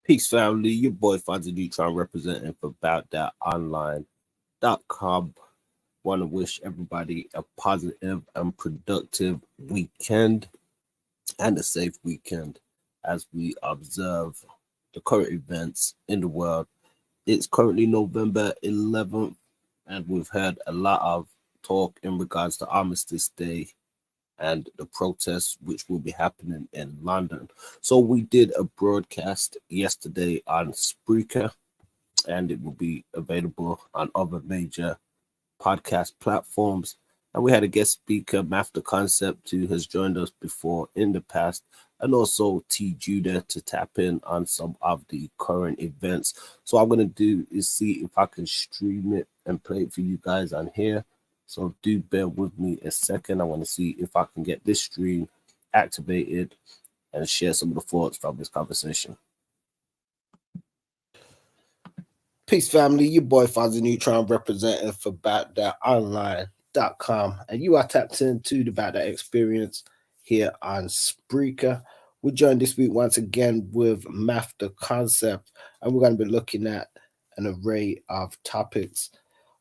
Peace family, your boy Fonzie Neutron representing for AboutThatOnline.com. Want to wish everybody a positive and productive weekend and a safe weekend as we observe the current events in the world. It's currently November 11th, and we've heard a lot of talk in regards to Armistice Day and the protests which will be happening in London. So we did a broadcast yesterday on Spreaker, and it will be available on other major podcast platforms. And we had a guest speaker, Master Concept, who has joined us before in the past, and also T. Judah to tap in on some of the current events. So what I'm going to do is see if I can stream it and play it for you guys on here. So do bear with me a second. I want to see if I can get this stream activated and share some of the thoughts from this conversation. Peace family, your boy Fonzie Neutron representing for AboutThatOnline.com, and you are tapped into the About That experience here on Spreaker. We're joined this week once again with Master Concept, and we're going to be looking at an array of topics.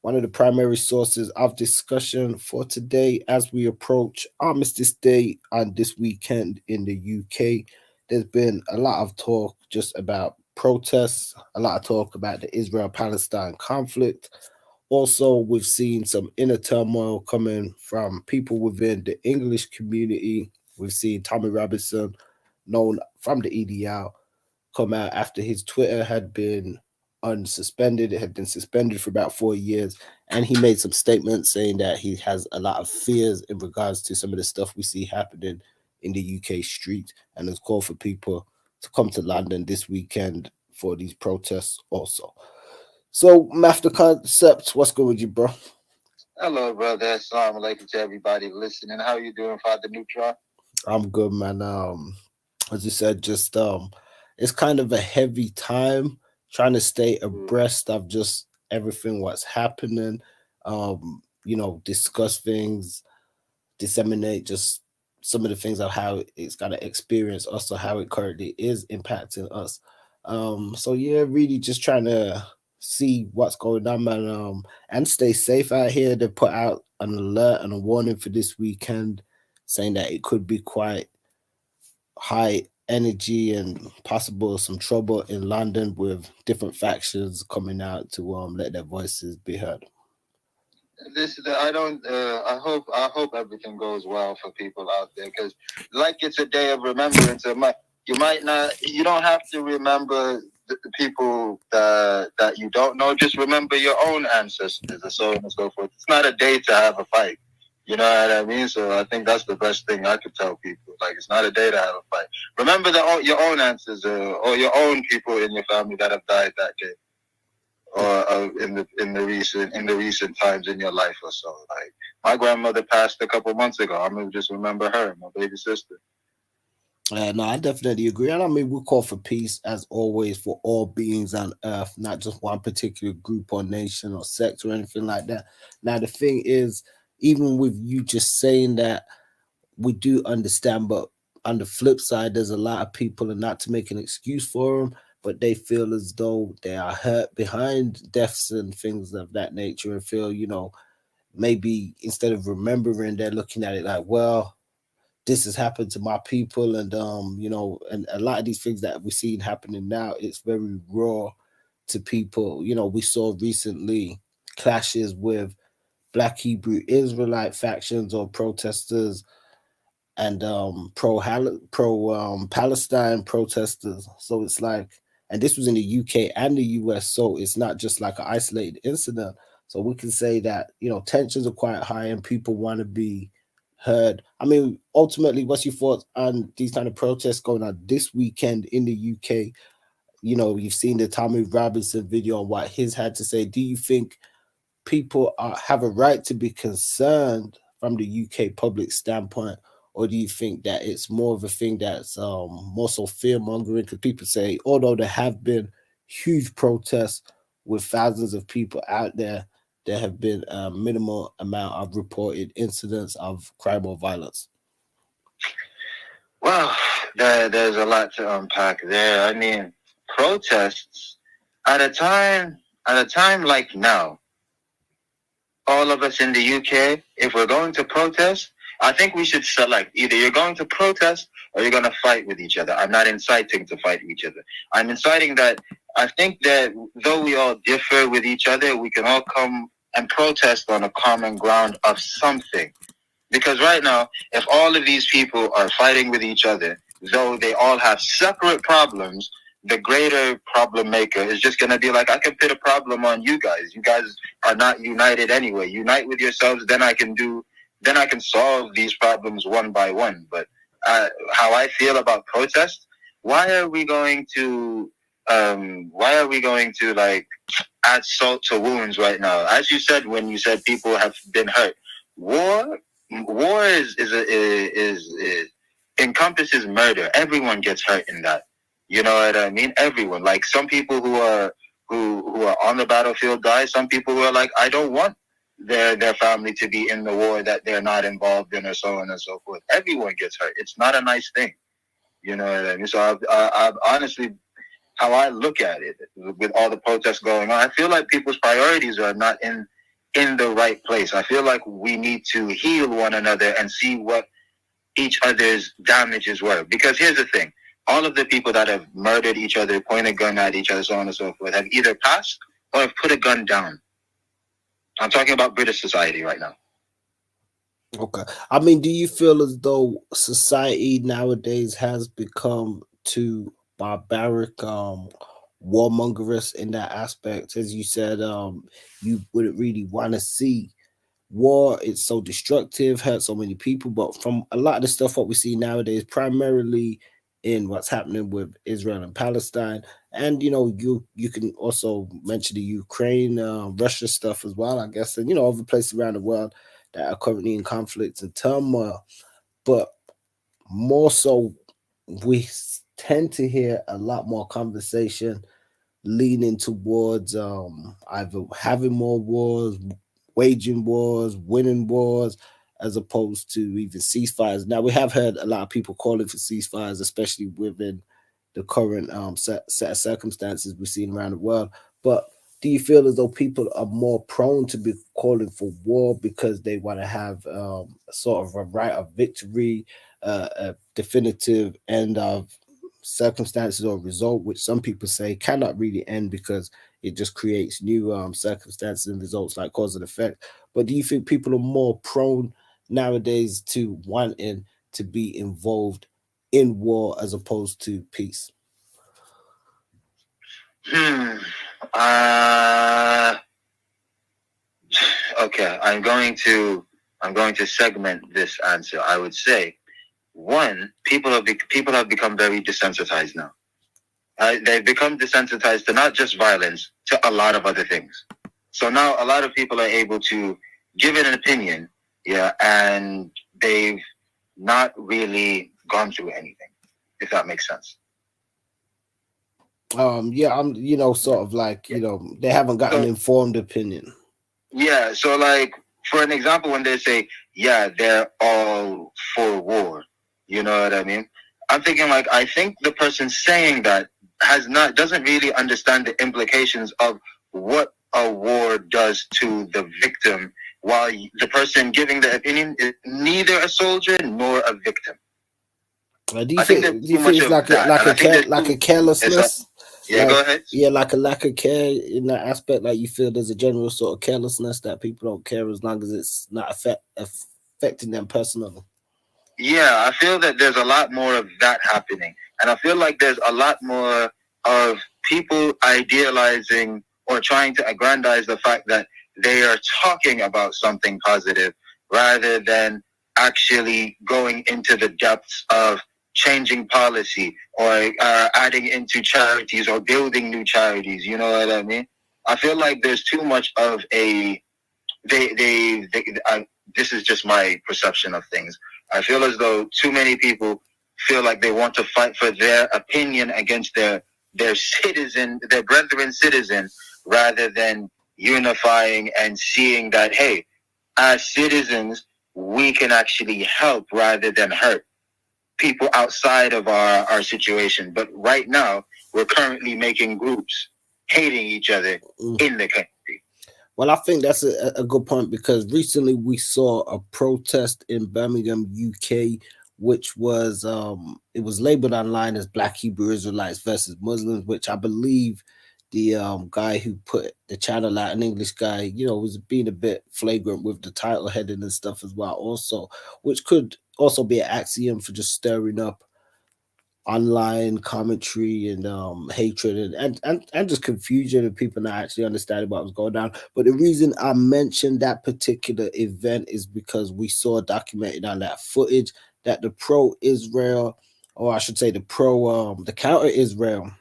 One of the primary sources of discussion for today as we approach Armistice Day on this weekend in the UK. There's been a lot of talk just about protests, a lot of talk about the Israel-Palestine conflict. Also, we've seen some inner turmoil coming from people within the English community. We've seen Tommy Robinson, known from the EDL, come out after his Twitter had been unsuspended. It had been suspended for about 4 years, and he made some statements saying that he has a lot of fears in regards to some of the stuff we see happening in the UK streets, and has called for people to come to London this weekend for these protests also. So, Master Concept, what's good with you, bro? Hello, brother. Assalamu alaikum to everybody listening. How you doing, Father Neutron? I'm good, man. As you said, just it's kind of a heavy time trying to stay abreast of just everything what's happening, discuss things, disseminate just some of the things of how it's got to experience, also how it currently is impacting us. So yeah, really just trying to see what's going on, man, and stay safe out here. They put out an alert and a warning for this weekend saying that it could be quite high energy and possible some trouble in London with different factions coming out to let their voices be heard. I hope everything goes well for people out there, because like it's a day of remembrance. You don't have to remember the people that you don't know. Just remember your own ancestors and so on and so forth. It's not a day to have a fight. You know what I mean? So I think that's the best thing I could tell people. Like, it's not a day to have a fight. Remember your own ancestors or your own people in your family that have died that day, or in the recent times in your life or so. Like, my grandmother passed a couple months ago. I'm gonna just remember her, my baby sister. No, I definitely agree. And I mean, we call for peace as always for all beings on earth, not just one particular group or nation or sect or anything like that. Now, the thing is, even with you just saying that, we do understand, but on the flip side, there's a lot of people, and not to make an excuse for them, but they feel as though they are hurt behind deaths and things of that nature, and feel, maybe instead of remembering, they're looking at it like, well, this has happened to my people, and and a lot of these things that we're seeing happening now, it's very raw to people. We saw recently clashes with Black Hebrew Israelite factions or protesters and Palestine protesters. So it's like, and this was in the UK and the US, so it's not just like an isolated incident. So we can say that tensions are quite high and people want to be heard. I mean, ultimately, what's your thoughts on these kind of protests going on this weekend in the UK? You've seen the Tommy Robinson video on what his had to say. Do you think people have a right to be concerned from the UK public standpoint, or do you think that it's more of a thing that's more so fear mongering? Because people say, although there have been huge protests with thousands of people out there, there have been a minimal amount of reported incidents of crime or violence. Well, there's a lot to unpack there. I mean, protests at a time like now, all of us in the UK, if we're going to protest, I think we should select either you're going to protest or you're going to fight with each other. I'm not inciting to fight each other. I'm inciting that I think that though we all differ with each other, we can all come and protest on a common ground of something. Because right now, if all of these people are fighting with each other, though they all have separate problems, the greater problem maker is just going to be like, I can put a problem on you guys. You guys are not united anyway. Unite with yourselves, then I can solve these problems one by one. But how I feel about protest, why are we going to like add salt to wounds right now? As you said, when you said people have been hurt, war is encompasses murder. Everyone gets hurt in that. You know what I mean? Everyone. Like some people who are on the battlefield die. Some people who are like, I don't want their family to be in the war that they're not involved in, or so on and so forth. Everyone gets hurt. It's not a nice thing. You know what I mean? So I honestly, how I look at it, with all the protests going on, I feel like people's priorities are not in the right place. I feel like we need to heal one another and see what each other's damages were. Because here's the thing. All of the people that have murdered each other, pointed a gun at each other, so on and so forth, have either passed or have put a gun down. I'm talking about British society right now. Okay. I mean, do you feel as though society nowadays has become too barbaric, warmongerous in that aspect? As you said, you wouldn't really want to see war. It's so destructive, hurt so many people. But from a lot of the stuff what we see nowadays, primarily in what's happening with Israel and Palestine, and you can also mention the Ukraine, Russia stuff as well, I guess, and other places around the world that are currently in conflict and turmoil. But more so, we tend to hear a lot more conversation leaning towards either having more wars, waging wars, winning wars, as opposed to even ceasefires. Now, we have heard a lot of people calling for ceasefires, especially within the current set of circumstances we're seeing around the world. But do you feel as though people are more prone to be calling for war because they want to have sort of a right of victory, a definitive end of circumstances or result, which some people say cannot really end because it just creates new circumstances and results like cause and effect? But do you think people are more prone nowadays to wanting to be involved in war as opposed to peace? Okay, I'm going to segment this answer. I would say, one, people have become very desensitized now. They've become desensitized to not just violence, to a lot of other things. So now a lot of people are able to give it an opinion, yeah, and they've not really gone through anything, if that makes sense. Yeah, I'm sort of like, they haven't got an informed opinion. Yeah, so like for an example, when they say, yeah, they're all for war, you know what I mean? I'm thinking like, I think the person saying that doesn't really understand the implications of what a war does to the victim, while the person giving the opinion is neither a soldier nor a victim. Do you think it's like a carelessness? Yeah, go ahead. Yeah, like a lack of care in that aspect. Like you feel there's a general sort of carelessness that people don't care as long as it's not affecting them personally. Yeah, I feel that there's a lot more of that happening. And I feel like there's a lot more of people idealizing or trying to aggrandize the fact that they are talking about something positive rather than actually going into the depths of changing policy or adding into charities or building new charities. You know what I mean? I feel like there's too much of a this is just my perception of things. I feel as though too many people feel like they want to fight for their opinion against their brethren citizen, rather than unifying and seeing that, hey, as citizens, we can actually help rather than hurt people outside of our situation. But right now, we're currently making groups hating each other in the country. Well, I think that's a good point because recently we saw a protest in Birmingham, UK, which was it was labeled online as Black Hebrew Israelites versus Muslims, which I believe the guy who put the channel out, an English guy, was being a bit flagrant with the title heading and stuff as well, also, which could also be an axiom for just stirring up online commentary and hatred and just confusion and people not actually understanding what was going on. But the reason I mentioned that particular event is because we saw documented on that footage that the pro-Israel, or I should say the counter-Israel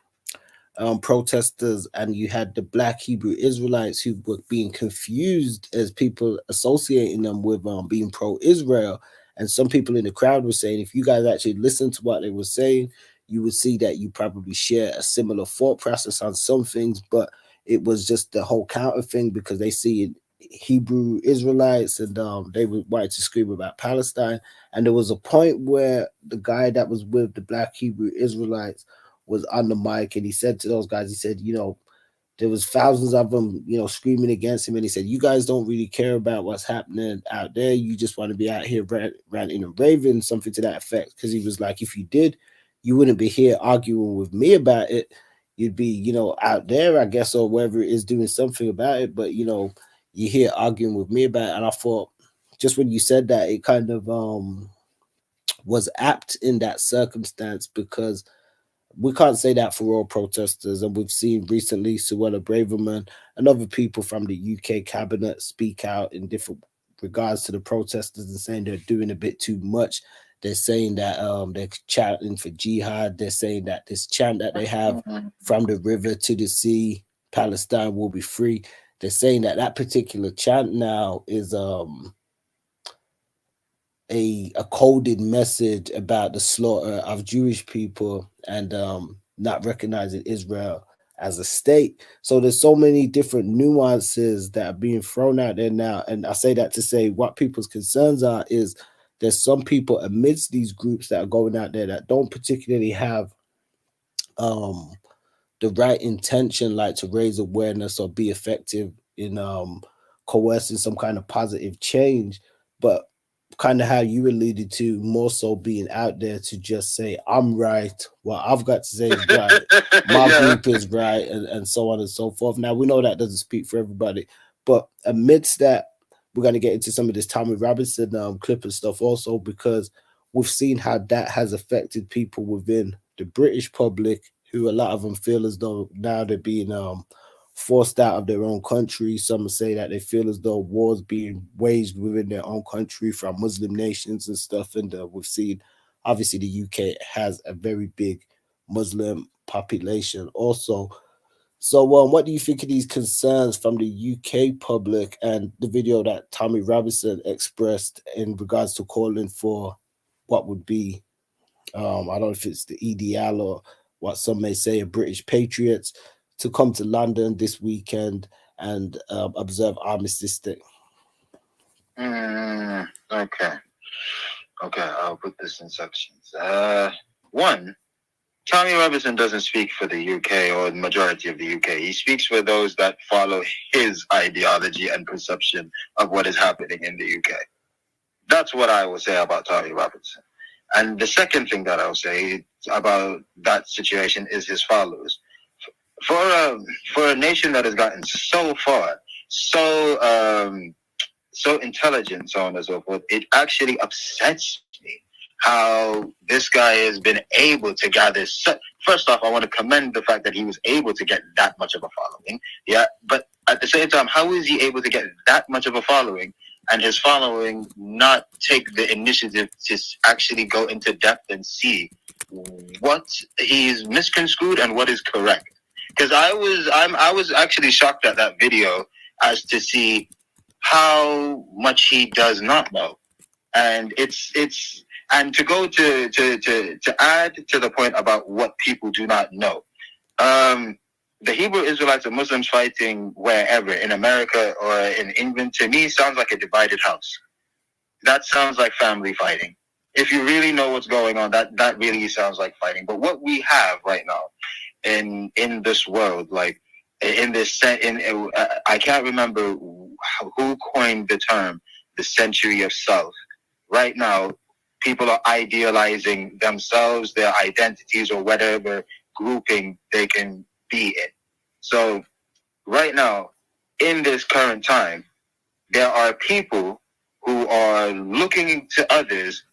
protesters, and you had the Black Hebrew Israelites who were being confused as people associating them with being pro-Israel. And some people in the crowd were saying, if you guys actually listen to what they were saying, you would see that you probably share a similar thought process on some things, but it was just the whole counter thing because they see Hebrew Israelites and they wanted to scream about Palestine. And there was a point where the guy that was with the Black Hebrew Israelites was on the mic and he said to those guys, he said, there was thousands of them, screaming against him. And he said, you guys don't really care about what's happening out there. You just want to be out here ranting and raving, something to that effect. Because he was like, if you did, you wouldn't be here arguing with me about it. You'd be, out there, I guess, or wherever it is doing something about it. But, you're here arguing with me about it. And I thought, just when you said that, it kind of was apt in that circumstance because we can't say that for all protesters, and we've seen recently Suella Braverman and other people from the UK cabinet speak out in different regards to the protesters and saying they're doing a bit too much. They're saying that they're chanting for jihad. They're saying that this chant that they have from the river to the sea, Palestine will be free. They're saying that that particular chant now is a coded message about the slaughter of Jewish people and not recognizing Israel as a state. So there's so many different nuances that are being thrown out there now. And I say that to say what people's concerns are is there's some people amidst these groups that are going out there that don't particularly have um the right intention, like to raise awareness or be effective in coercing some kind of positive change, but kind of how you alluded to, more so being out there to just say, I'm right, what I've got to say is right, my group is right, and so on and so forth. Now, we know that doesn't speak for everybody, but amidst that, we're going to get into some of this Tommy Robinson clip and stuff also, because we've seen how that has affected people within the British public, who a lot of them feel as though now they're being forced out of their own country. Some say that they feel as though wars being waged within their own country from Muslim nations and stuff. And we've seen, obviously, the UK has a very big Muslim population also. So, what do you think of these concerns from the UK public and the video that Tommy Robinson expressed in regards to calling for what would be, I don't know if it's the EDL or what some may say, a British Patriots, to come to London this weekend and observe Armistice Day? Okay, I'll put this in sections. One, Tommy Robinson doesn't speak for the UK or the majority of the UK. He speaks for those that follow his ideology and perception of what is happening in the UK. That's what I will say about Tommy Robinson. And the second thing that I'll say about that situation is his followers. For a nation that has gotten so far, so intelligent, so on and so forth, it actually upsets me how this guy has been able to gather. First off, I want to commend the fact that he was able to get that much of a following. Yeah, but at the same time, how is he able to get that much of a following and his following not take the initiative to actually go into depth and see what he's misconstrued and what is correct? Because I was actually shocked at that video as to see how much he does not know, and and to go to add to the point about what people do not know. The Hebrew Israelites and Muslims fighting wherever in America or in England, to me, sounds like a divided house. That sounds like family fighting. If you really know what's going on, that really sounds like fighting. But what we have right now in this world, like in this set. I can't remember who coined the term the century of self. Right now, people are idealizing themselves, their identities, or whatever grouping they can be in. So right now, in this current time, there are people who are looking to others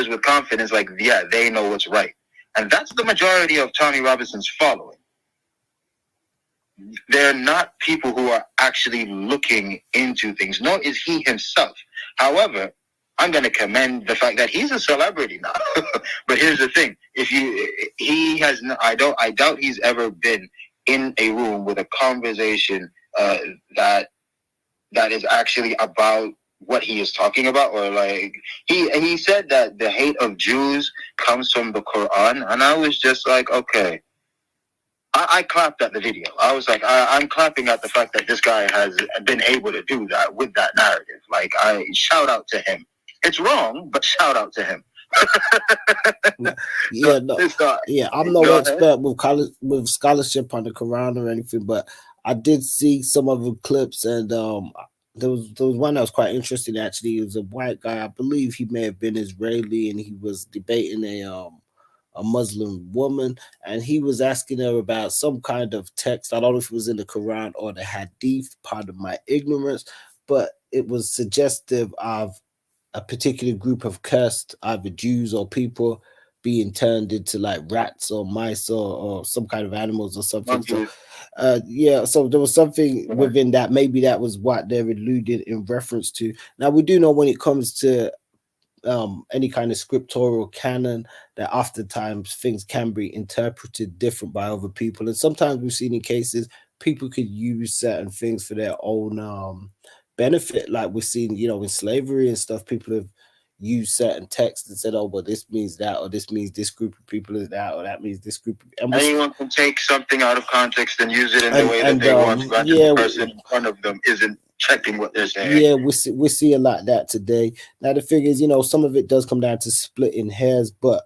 with confidence, like, yeah, they know what's right. And that's the majority of Tommy Robinson's following. They're not people who are actually looking into things, nor is he himself. However, I'm going to commend the fact that he's a celebrity now. But here's the thing: I doubt he's ever been in a room with a conversation that is actually about what he is talking about, or like he said that the hate of Jews comes from the Quran, and I was just like, okay. I clapped at the video. I was like, I'm clapping at the fact that this guy has been able to do that with that narrative. Like, I shout out to him. It's wrong, but shout out to him. I'm no expert with scholarship on the Quran or anything, but I did see some of the clips, and there was one that was quite interesting. Actually, it was a white guy. I believe he may have been Israeli, and he was debating a Muslim woman, and he was asking her about some kind of text. I don't know if it was in the Quran or the Hadith, part of my ignorance, but it was suggestive of a particular group of cursed either Jews or people being turned into like rats or mice or some kind of animals or something. So so there was something within that. Maybe that was what they're alluding in reference to. Now, we do know when it comes to any kind of scriptural canon that oftentimes things can be interpreted different by other people, and sometimes we've seen in cases people could use certain things for their own benefit, like we've seen, in slavery and stuff. People have used certain texts and said, oh, well, this means that, or this means this group of people is that, or that means this group of... Anyone can take something out of context and use it in the way that they want, but the person in front of them isn't checking what they're saying. Yeah, we see a lot of that today. Now, the thing is, some of it does come down to splitting hairs, but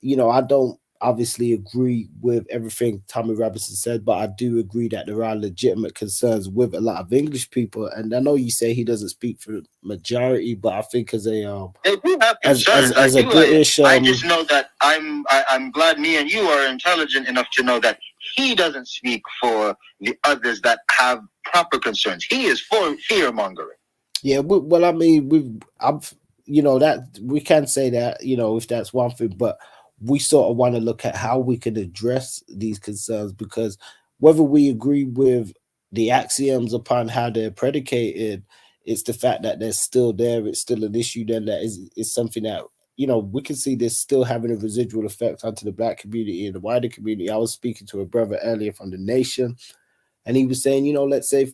I don't obviously agree with everything Tommy Robinson said, but I do agree that there are legitimate concerns with a lot of English people. And I know you say he doesn't speak for the majority, but I think as a they do have concerns. As a British, I just know that I'm glad me and you are intelligent enough to know that he doesn't speak for the others that have proper concerns. He is for fear mongering. Yeah, well, I mean, that we can say that, if that's one thing, but we sort of want to look at how we can address these concerns, because whether we agree with the axioms upon how they're predicated, it's the fact that they're still there. It's still an issue then that is something that, we can see this still having a residual effect onto the Black community and the wider community. I was speaking to a brother earlier from the Nation, and he was saying, let's say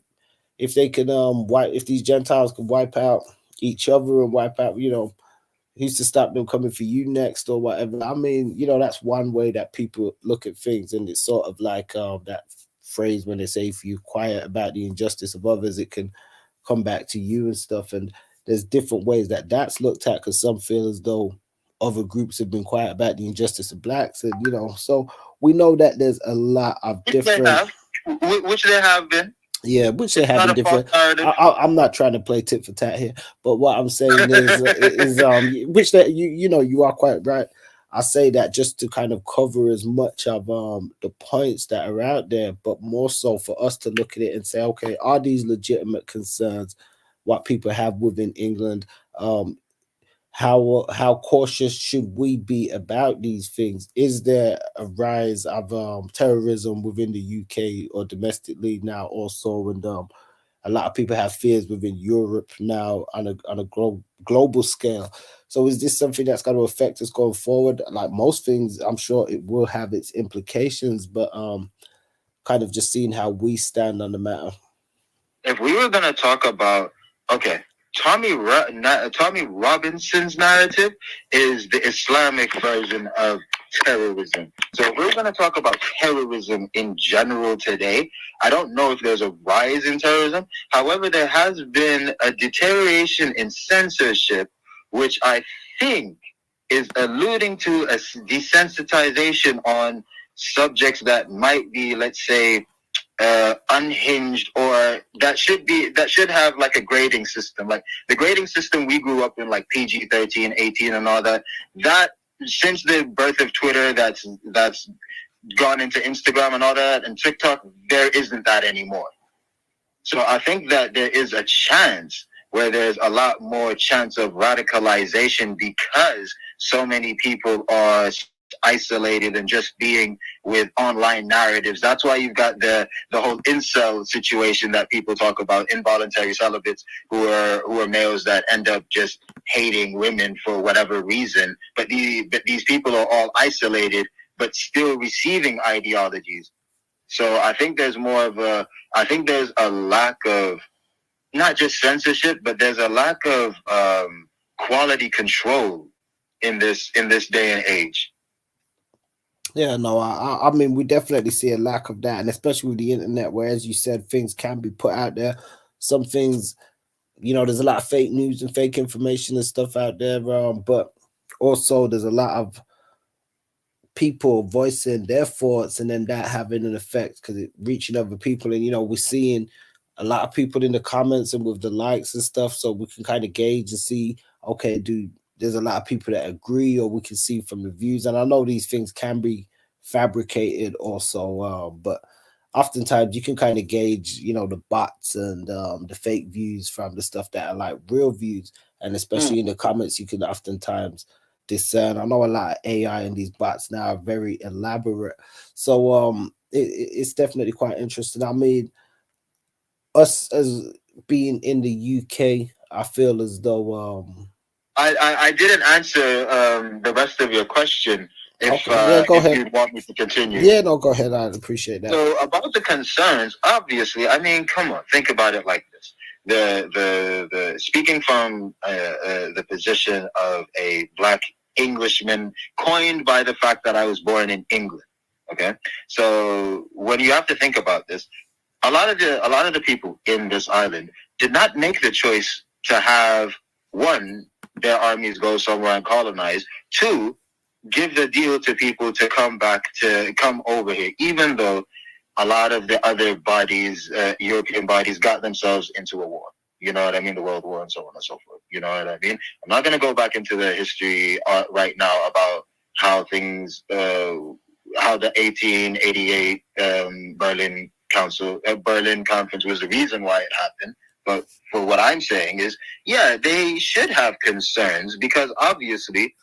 if they could if these Gentiles could wipe out each other and wipe out, who's to stop them coming for you next or whatever. I mean, that's one way that people look at things, and it's sort of like that phrase when they say, if you're quiet about the injustice of others, it can come back to you and stuff. And there's different ways that that's looked at, because some feel as though other groups have been quiet about the injustice of Blacks, and so we know that there's a lot of different, which they have been. Yeah, which they have been different. I'm not trying to play tit for tat here, but what I'm saying is which that you are quite right. I say that just to kind of cover as much of the points that are out there, but more so for us to look at it and say, okay, are these legitimate concerns what people have within England? How cautious should we be about these things? Is there a rise of terrorism within the UK or domestically now also? And a lot of people have fears within Europe now on a global scale. So is this something that's going to affect us going forward? Like most things, I'm sure it will have its implications, but kind of just seeing how we stand on the matter. If we were going to talk about, Tommy Robinson's narrative is the Islamic version of terrorism. So if we're going to talk about terrorism in general today, I don't know if there's a rise in terrorism. However, there has been a deterioration in censorship, which I think is alluding to a desensitization on subjects that might be, let's say, unhinged, or that should have like a grading system, like the grading system we grew up in, like PG 13, 18, and all that. That since the birth of Twitter, that's gone into Instagram and all that, and TikTok, there isn't that anymore. So I think that there is a chance where there's a lot more chance of radicalization because so many people are isolated and just being with online narratives. That's why you've got the whole incel situation that people talk about, involuntary celibates who are males that end up just hating women for whatever reason. But these people are all isolated but still receiving ideologies. So I think I think there's a lack of not just censorship, but there's a lack of quality control in this day and age. Yeah, no, I mean, we definitely see a lack of that, and especially with the internet, where, as you said, things can be put out there. Some things, there's a lot of fake news and fake information and stuff out there, but also there's a lot of people voicing their thoughts, and then that having an effect because it reaching other people, and we're seeing a lot of people in the comments and with the likes and stuff, so we can kind of gauge and see, okay, do there's a lot of people that agree, or we can see from the views. And I know these things can be fabricated also, but oftentimes you can kind of gauge, the bots and the fake views from the stuff that are like real views, and especially in the comments, you can oftentimes discern. I know a lot of AI and these bots now are very elaborate, so it's definitely quite interesting. I mean, us as being in the UK, I feel as though I didn't answer the rest of your question. Okay, yeah, go If ahead. you want me to continue. Yeah, no, go ahead. I'd appreciate that. So about the concerns, obviously, I mean, come on, think about it like this: the speaking from the position of a black Englishman, coined by the fact that I was born in England. Okay, so when you have to think about this, a lot of the people in this island did not make the choice to have one, their armies go somewhere and colonize. Two, give the deal to people to come over here, even though a lot of the other bodies, European bodies, got themselves into a war. You know what I mean? The World War and so on and so forth. You know what I mean? I'm not going to go back into the history right now about how things, how the 1888 Berlin Conference was the reason why it happened. But for what I'm saying is, yeah, they should have concerns because obviously,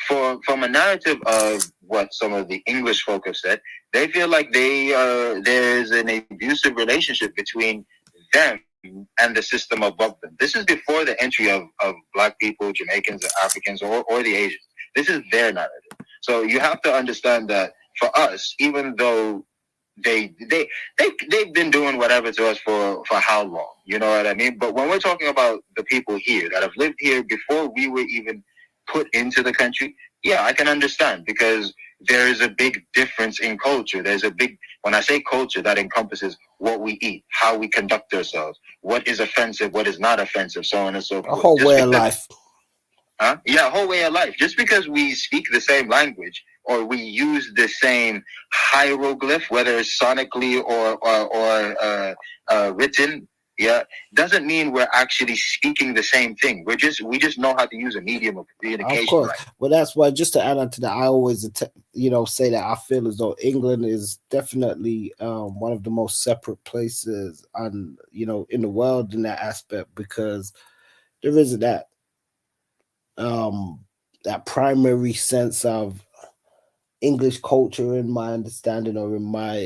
from a narrative of what some of the English folk have said, they feel like there's an abusive relationship between them and the system above them. This is before the entry of black people, Jamaicans, Africans, or the Asians. This is their narrative. So you have to understand that for us, even though they've been doing whatever to us for how long, you know what I mean? But when we're talking about the people here that have lived here before we were even put into the country, yeah, I can understand because there is a big difference in culture. When I say culture, that encompasses what we eat, how we conduct ourselves, what is offensive, what is not offensive, so on and so forth. A whole way of life. Yeah, a whole way of life. Just because we speak the same language or we use the same hieroglyph, whether it's sonically or written, yeah, doesn't mean we're actually speaking the same thing. We just know how to use a medium of communication. Of course. Right? Well, that's why. Just to add on to that, I always, say that I feel as though England is definitely one of the most separate places in the world in that aspect because there isn't that primary sense of English culture in my understanding or in my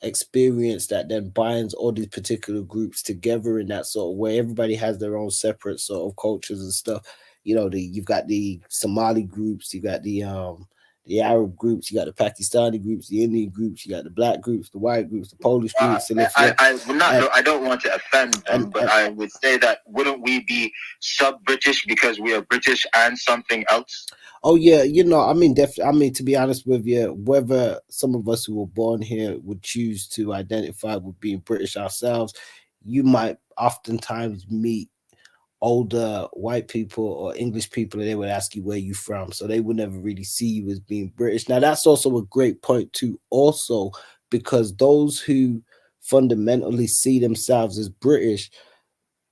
experience that then binds all these particular groups together in that sort of way. Everybody has their own separate sort of cultures and stuff. You've got the Somali groups, you got the Arab groups, you got the Pakistani groups, the Indian groups, you got the black groups, the white groups, the Polish groups, and I don't want to offend them, but I would say that wouldn't we be sub-British because we are British and something else? Oh yeah, I mean, to be honest with you, whether some of us who were born here would choose to identify with being British ourselves, you might oftentimes meet older white people or English people, and they would ask you where you from. So they would never really see you as being British. Now that's also a great point too, also, because those who fundamentally see themselves as British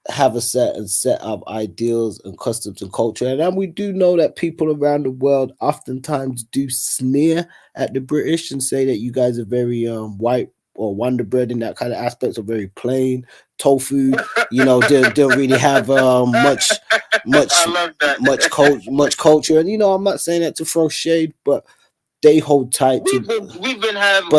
have a certain set of ideals and customs and culture. And then we do know that people around the world oftentimes do sneer at the British and say that you guys are very white or Wonder Bread in that kind of aspects, are very plain. Tofu, don't really have much I love that. much culture. And I'm not saying that to throw shade, but they hold tight to. But We've been having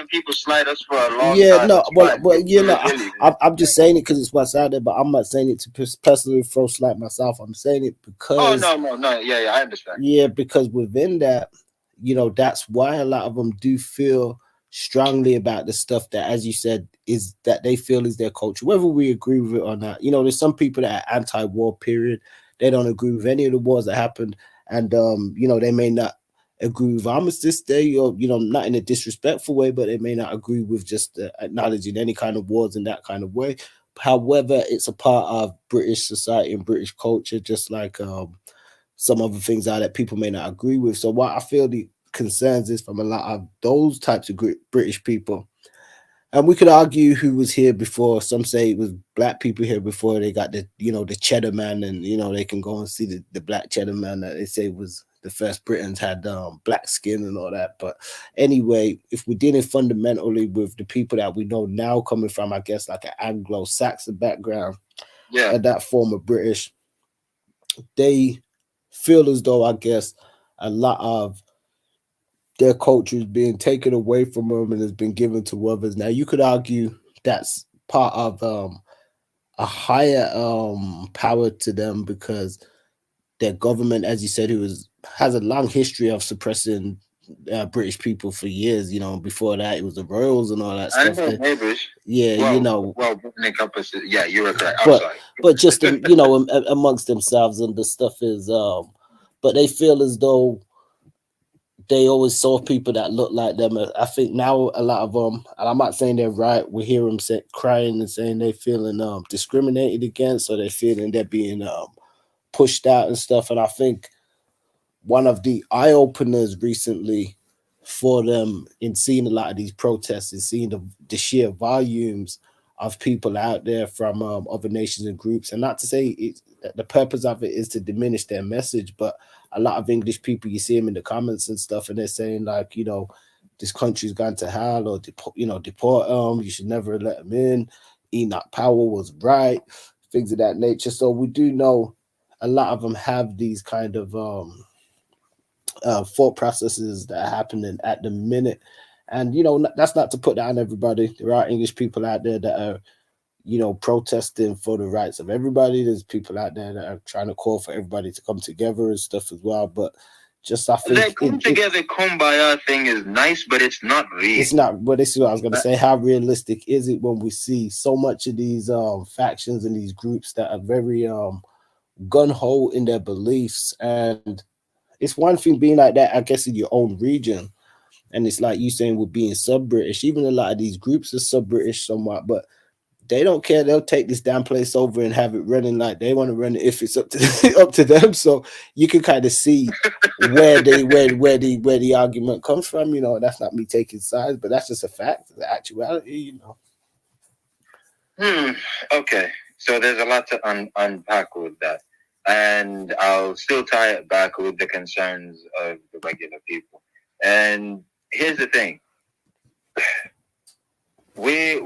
people slide us for a long yeah, time. no, It's well, fine. well, We're I'm just saying it because it's what's out there, but I'm not saying it to personally throw slight myself. I'm saying it Oh because, no. Yeah, I understand. yeah, because within that, that's why a lot of them do feel strongly about the stuff that, as you said, is that they feel is their culture, whether we agree with it or not. There's some people that are anti-war. Period. They don't agree with any of the wars that happened, and they may not agree with Armistice Day, or not in a disrespectful way, but they may not agree with just acknowledging any kind of wars in that kind of way. However, it's a part of British society and British culture, just like some other things are that people may not agree with. So what I feel the concerns is from a lot of those types of British people. And we could argue who was here before. Some say it was black people here before they got the cheddar man, and they can go and see the black cheddar man that they say was the first Britons had black skin and all that. But anyway, if we're dealing fundamentally with the people that we know now coming from, I guess, like an Anglo-Saxon background, Yeah. and that former British, they feel as though, I guess, a lot of their culture is being taken away from them and has been given to others. Now, you could argue that's part of a higher power to them, because their government, as you said, has a long history of suppressing British people for years. Before that, it was the royals and all that I stuff. know neighbors. Yeah, Yeah, you were correct. I'm but sorry. but just amongst themselves, and the stuff is but they feel as though they always saw people that look like them. I think now a lot of them, and I'm not saying they're right, we hear them crying and saying they're feeling discriminated against, or they're feeling they're being pushed out and stuff. And I think one of the eye openers recently for them in seeing a lot of these protests is seeing the sheer volumes of people out there from other nations and groups. And not to say the purpose of it is to diminish their message, but a lot of English people, you see them in the comments and stuff, and they're saying like, this country's gone to hell, or deport them. You should never let them in. Enoch Powell was right, things of that nature. So we do know a lot of them have these kind of thought processes that are happening at the minute. And that's not to put down everybody. There are English people out there that are protesting for the rights of everybody. There's people out there that are trying to call for everybody to come together and stuff as well. But just I think that come together kumbaya thing is nice, but it's not real. It's not. But this is what I was going to say. How realistic is it when we see so much of these factions and these groups that are very gun ho in their beliefs? And it's one thing being like that, I guess, in your own region. And it's like you saying with being sub-British. Even a lot of these groups are sub-British somewhat, but they don't care. They'll take this damn place over and have it running like they want to run it if it's up to up to them. So you can kind of see where the argument comes from. That's not me taking sides, but that's just a fact, the actuality. Okay, so there's a lot to unpack with that, and I'll still tie it back with the concerns of the regular people. And here's the thing: we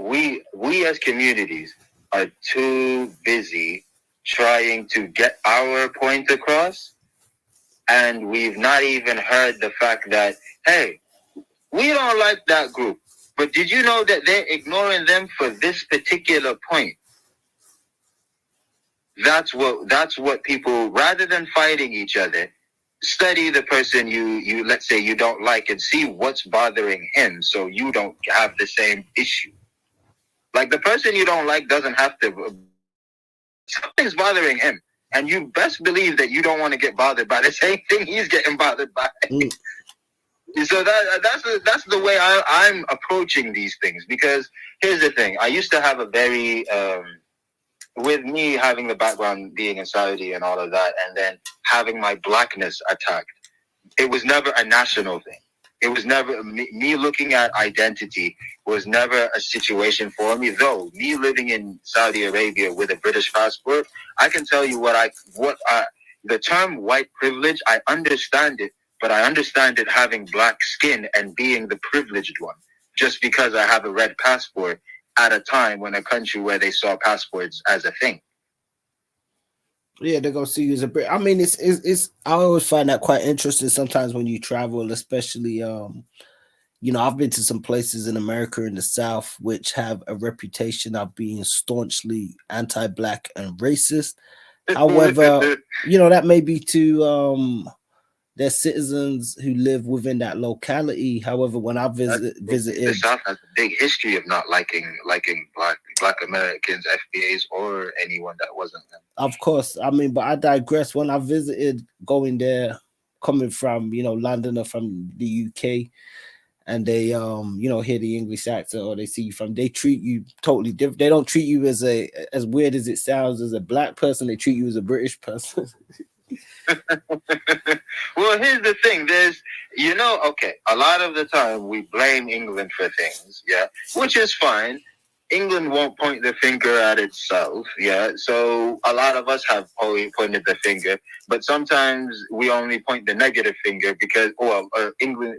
as communities are too busy trying to get our point across, and we've not even heard the fact that, hey, we don't like that group, but did you know that they're ignoring them for this particular point? That's what people, rather than fighting each other, study the person you let's say you don't like and see what's bothering him, so you don't have the same issue. Like, the person you don't like doesn't have to, something's bothering him, and you best believe that you don't want to get bothered by the same thing he's getting bothered by. So that's the way I'm approaching these things. Because here's the thing: I used to have a very with me having the background being in Saudi and all of that, and then having my blackness attacked, it was never a national thing. It was never me looking at identity was never a situation for me. Though me living in Saudi Arabia with a British passport, I can tell you the term white privilege. I understand it, but I understand it having black skin and being the privileged one, just because I have a red passport at a time when a country where they saw passports as a thing. Yeah, they're gonna see you as a Brit. I mean, it's. I always find that quite interesting. Sometimes when you travel, especially I've been to some places in America in the South which have a reputation of being staunchly anti-black and racist. However, that may be to their citizens who live within that locality. However, when I visited, the South has a big history of not liking black Americans, FBAs, or anyone that wasn't them. Of course, I mean, but I digress. When I visited, going there, coming from London or from the UK, and they hear the English accent or they see you they treat you totally different. They don't treat you as weird as it sounds as a black person. They treat you as a British person. Well, here's the thing. Okay, a lot of the time we blame England for things, yeah, which is fine. England won't point the finger at itself, yeah. So a lot of us have pointed the finger, but sometimes we only point the negative finger because, England,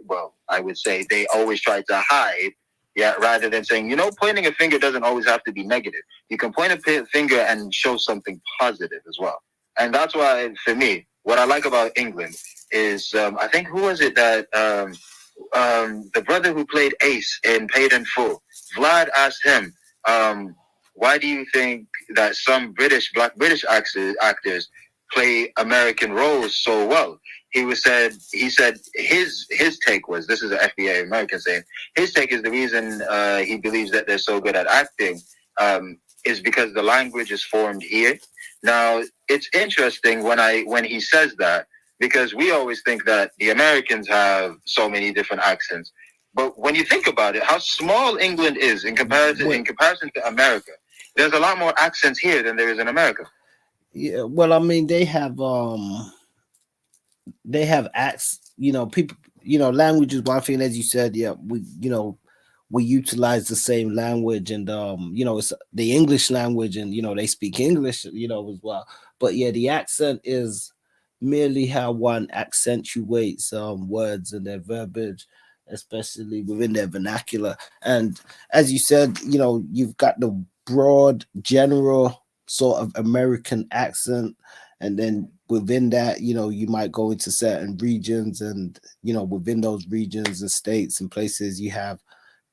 I would say they always try to hide, yeah, rather than saying, pointing a finger doesn't always have to be negative. You can point a finger and show something positive as well. And that's why, for me, what I like about England is, I think, who was it that, the brother who played Ace in Paid in Full, Vlad asked him, why do you think that some black British actors play American roles so well? He said his take was, this is an FBA American saying, his take is the reason he believes that they're so good at acting is because the language is formed here. Now, it's interesting when he says that, because we always think that the Americans have so many different accents. But when you think about it, how small England is in comparison to America, there's a lot more accents here than there is in America. Yeah, well, I mean, they have acts, people, language is one thing, as you said. Yeah, we utilize the same language, and it's the English language, and they speak English, as well. But yeah, the accent is merely how one accentuates words and their verbiage, especially within their vernacular. And as you said, you've got the broad, general sort of American accent, and then within that, you might go into certain regions, and within those regions and states and places, you have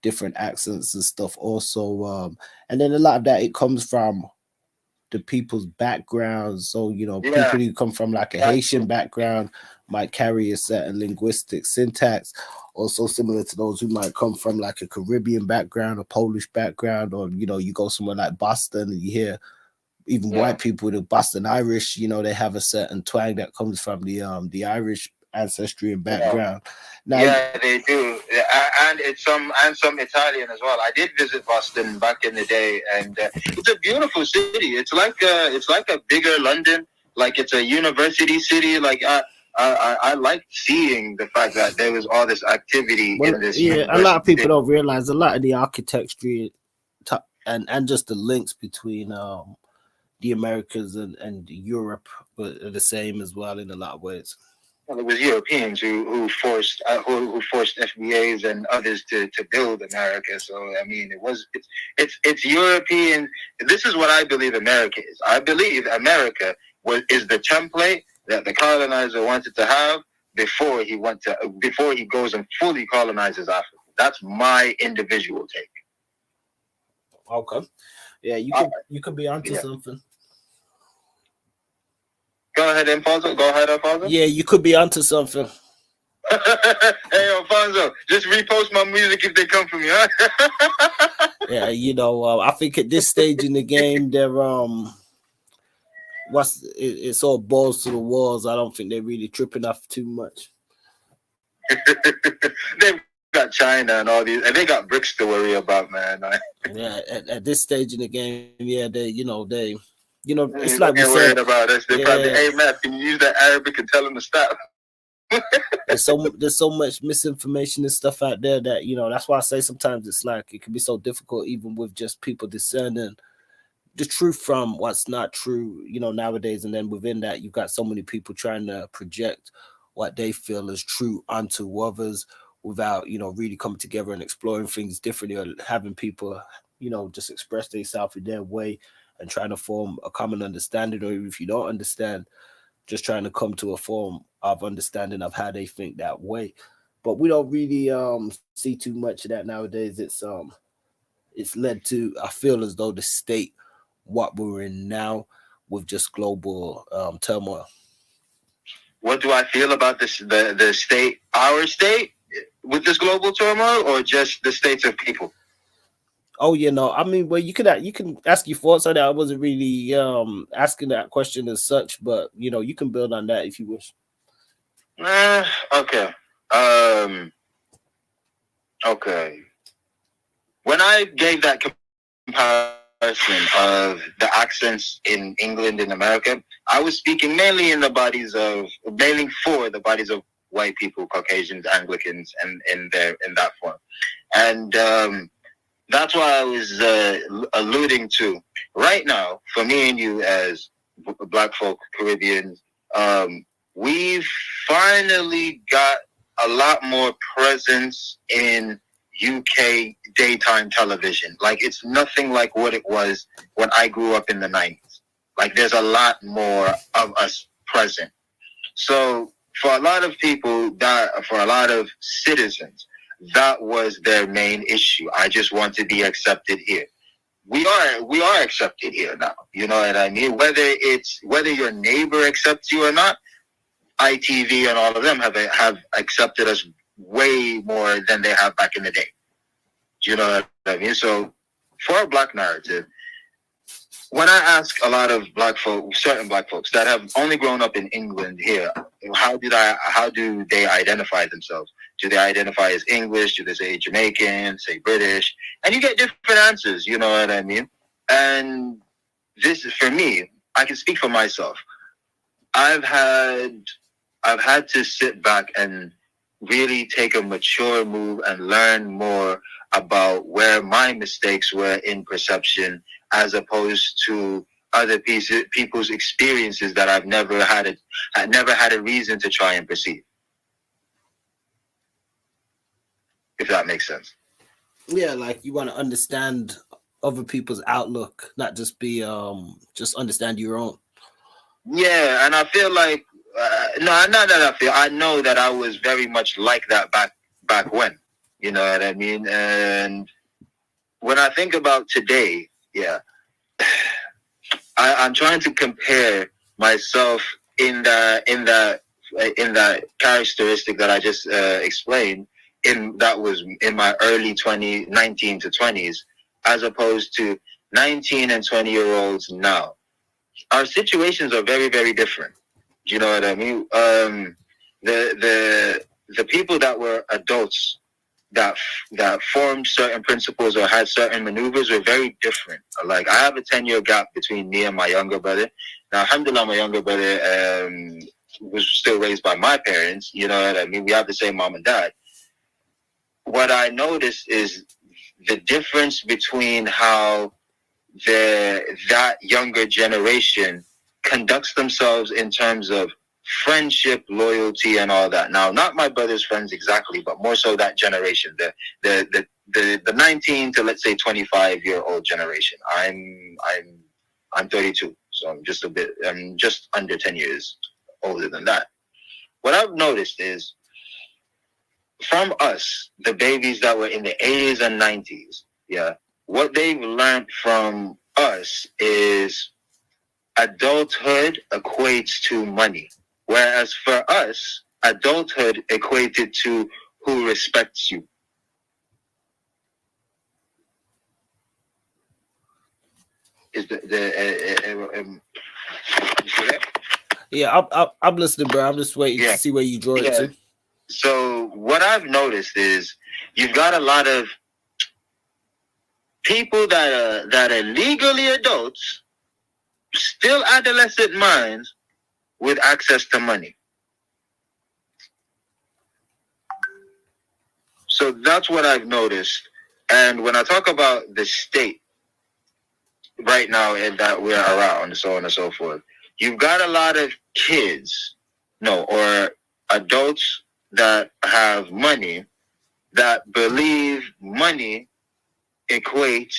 different accents and stuff also. And then a lot of that, it comes from the people's backgrounds. So people who come from like a Haitian background might carry a certain linguistic syntax, also similar to those who might come from like a Caribbean background, a Polish background, or you go somewhere like Boston and you hear even white people with the Boston Irish, they have a certain twang that comes from the Irish ancestry and background. Now, they do, and some Italian as well. I did visit Boston back in the day, and it's a beautiful city. It's like a bigger London, like it's a university city. Like I like seeing the fact that there was all this activity in this. Yeah, a lot of people don't realize a lot of the architecture and just the links between the Americas and Europe are the same as well in a lot of ways. Well, it was Europeans who forced FBAs and others to build America. So I mean, it's European. This is what I believe America is. I believe America is the template that the colonizer wanted to have before he goes and fully colonizes Africa. That's my individual take. Okay. Yeah, you could be onto something. Go ahead, Alfonso. Yeah, you could be onto something. Hey, Alfonso, just repost my music if they come for me, huh? Yeah, I think at this stage in the game, they're it's all balls to the walls. I don't think they're really tripping off too much. They've got China and all these, and they got BRICS to worry about, man. Yeah, at this stage in the game, yeah, they It's They like we ain't said, worried about us. They probably, yeah. hey, Matt, can you use that Arabic and tell them to stop? There's so much misinformation and stuff out there that that's why I say sometimes it's like it can be so difficult even with just people discerning the truth from what's not true, nowadays. And then within that, you've got so many people trying to project what they feel is true onto others without, really coming together and exploring things differently, or having people, just express themselves in their way and trying to form a common understanding. Or if you don't understand, just trying to come to a form of understanding of how they think that way. But we don't really see too much of that nowadays. It's led to, I feel as though, the state what we're in now with just global turmoil. What do I feel about this? The state, our state, with this global turmoil, or just the states of people? Oh, I mean, well, you can ask your thoughts on that. I wasn't really asking that question as such, but you can build on that if you wish. Okay. Um. Okay. When I gave that comparison of the accents in England and America, I was speaking mainly for the bodies of white people, Caucasians, Anglicans, and in that form. And that's what I was alluding to. Right now, for me and you as Black folk, Caribbeans, we've finally got a lot more presence in UK daytime television. Like, it's nothing like what it was when I grew up in the 90s. Like, there's a lot more of us present. So for a lot of people, for a lot of citizens, that was their main issue. I just want to be accepted here. We are accepted here now. You know what I mean? Whether your neighbor accepts you or not, ITV and all of them have accepted us way more than they have back in the day. Do you know what I mean? So for a Black narrative, when I ask a lot of certain Black folks that have only grown up in England here, how do they identify themselves? Do they identify as English? Do they say Jamaican, say British? And you get different answers, you know what I mean? And this is, for me, I can speak for myself. I've had to sit back and really take a mature move and learn more about where my mistakes were in perception, as opposed to other people's experiences that I've never had a reason to try and perceive. If that makes sense. Yeah, like you want to understand other people's outlook, not just be just understand your own. Yeah, and I feel like no, not that I feel. I know that I was very much like that back when. You know what I mean? And when I think about today, yeah, I'm trying to compare myself in that characteristic that I just explained. That was in my early 19 to 20s, as opposed to 19 and 20-year-olds now. Our situations are very, very different. Do you know what I mean? The people that were adults that formed certain principles or had certain maneuvers were very different. Like, I have a 10-year gap between me and my younger brother. Now, alhamdulillah, my younger brother was still raised by my parents. You know what I mean? We have the same mom and dad. What I noticed is the difference between how that younger generation conducts themselves in terms of friendship, loyalty, and all that. Now, not my brother's friends exactly, but more so that generation, the 19 to, let's say, 25-year-old generation. I'm 32, so I'm just under 10 years older than that. What I've noticed is, from us, the babies that were in the 80s and 90s, yeah, what they've learned from us is adulthood equates to money. Whereas for us, adulthood equated to who respects you. Is you see that? Yeah, I'm listening, bro. I'm just waiting to see where you draw it to. So what I've noticed is you've got a lot of people that are legally adults, still adolescent minds with access to money. So that's what I've noticed. And when I talk about the state right now and that we're around, so on and so forth, you've got a lot of kids, no, or adults that have money that believe money equates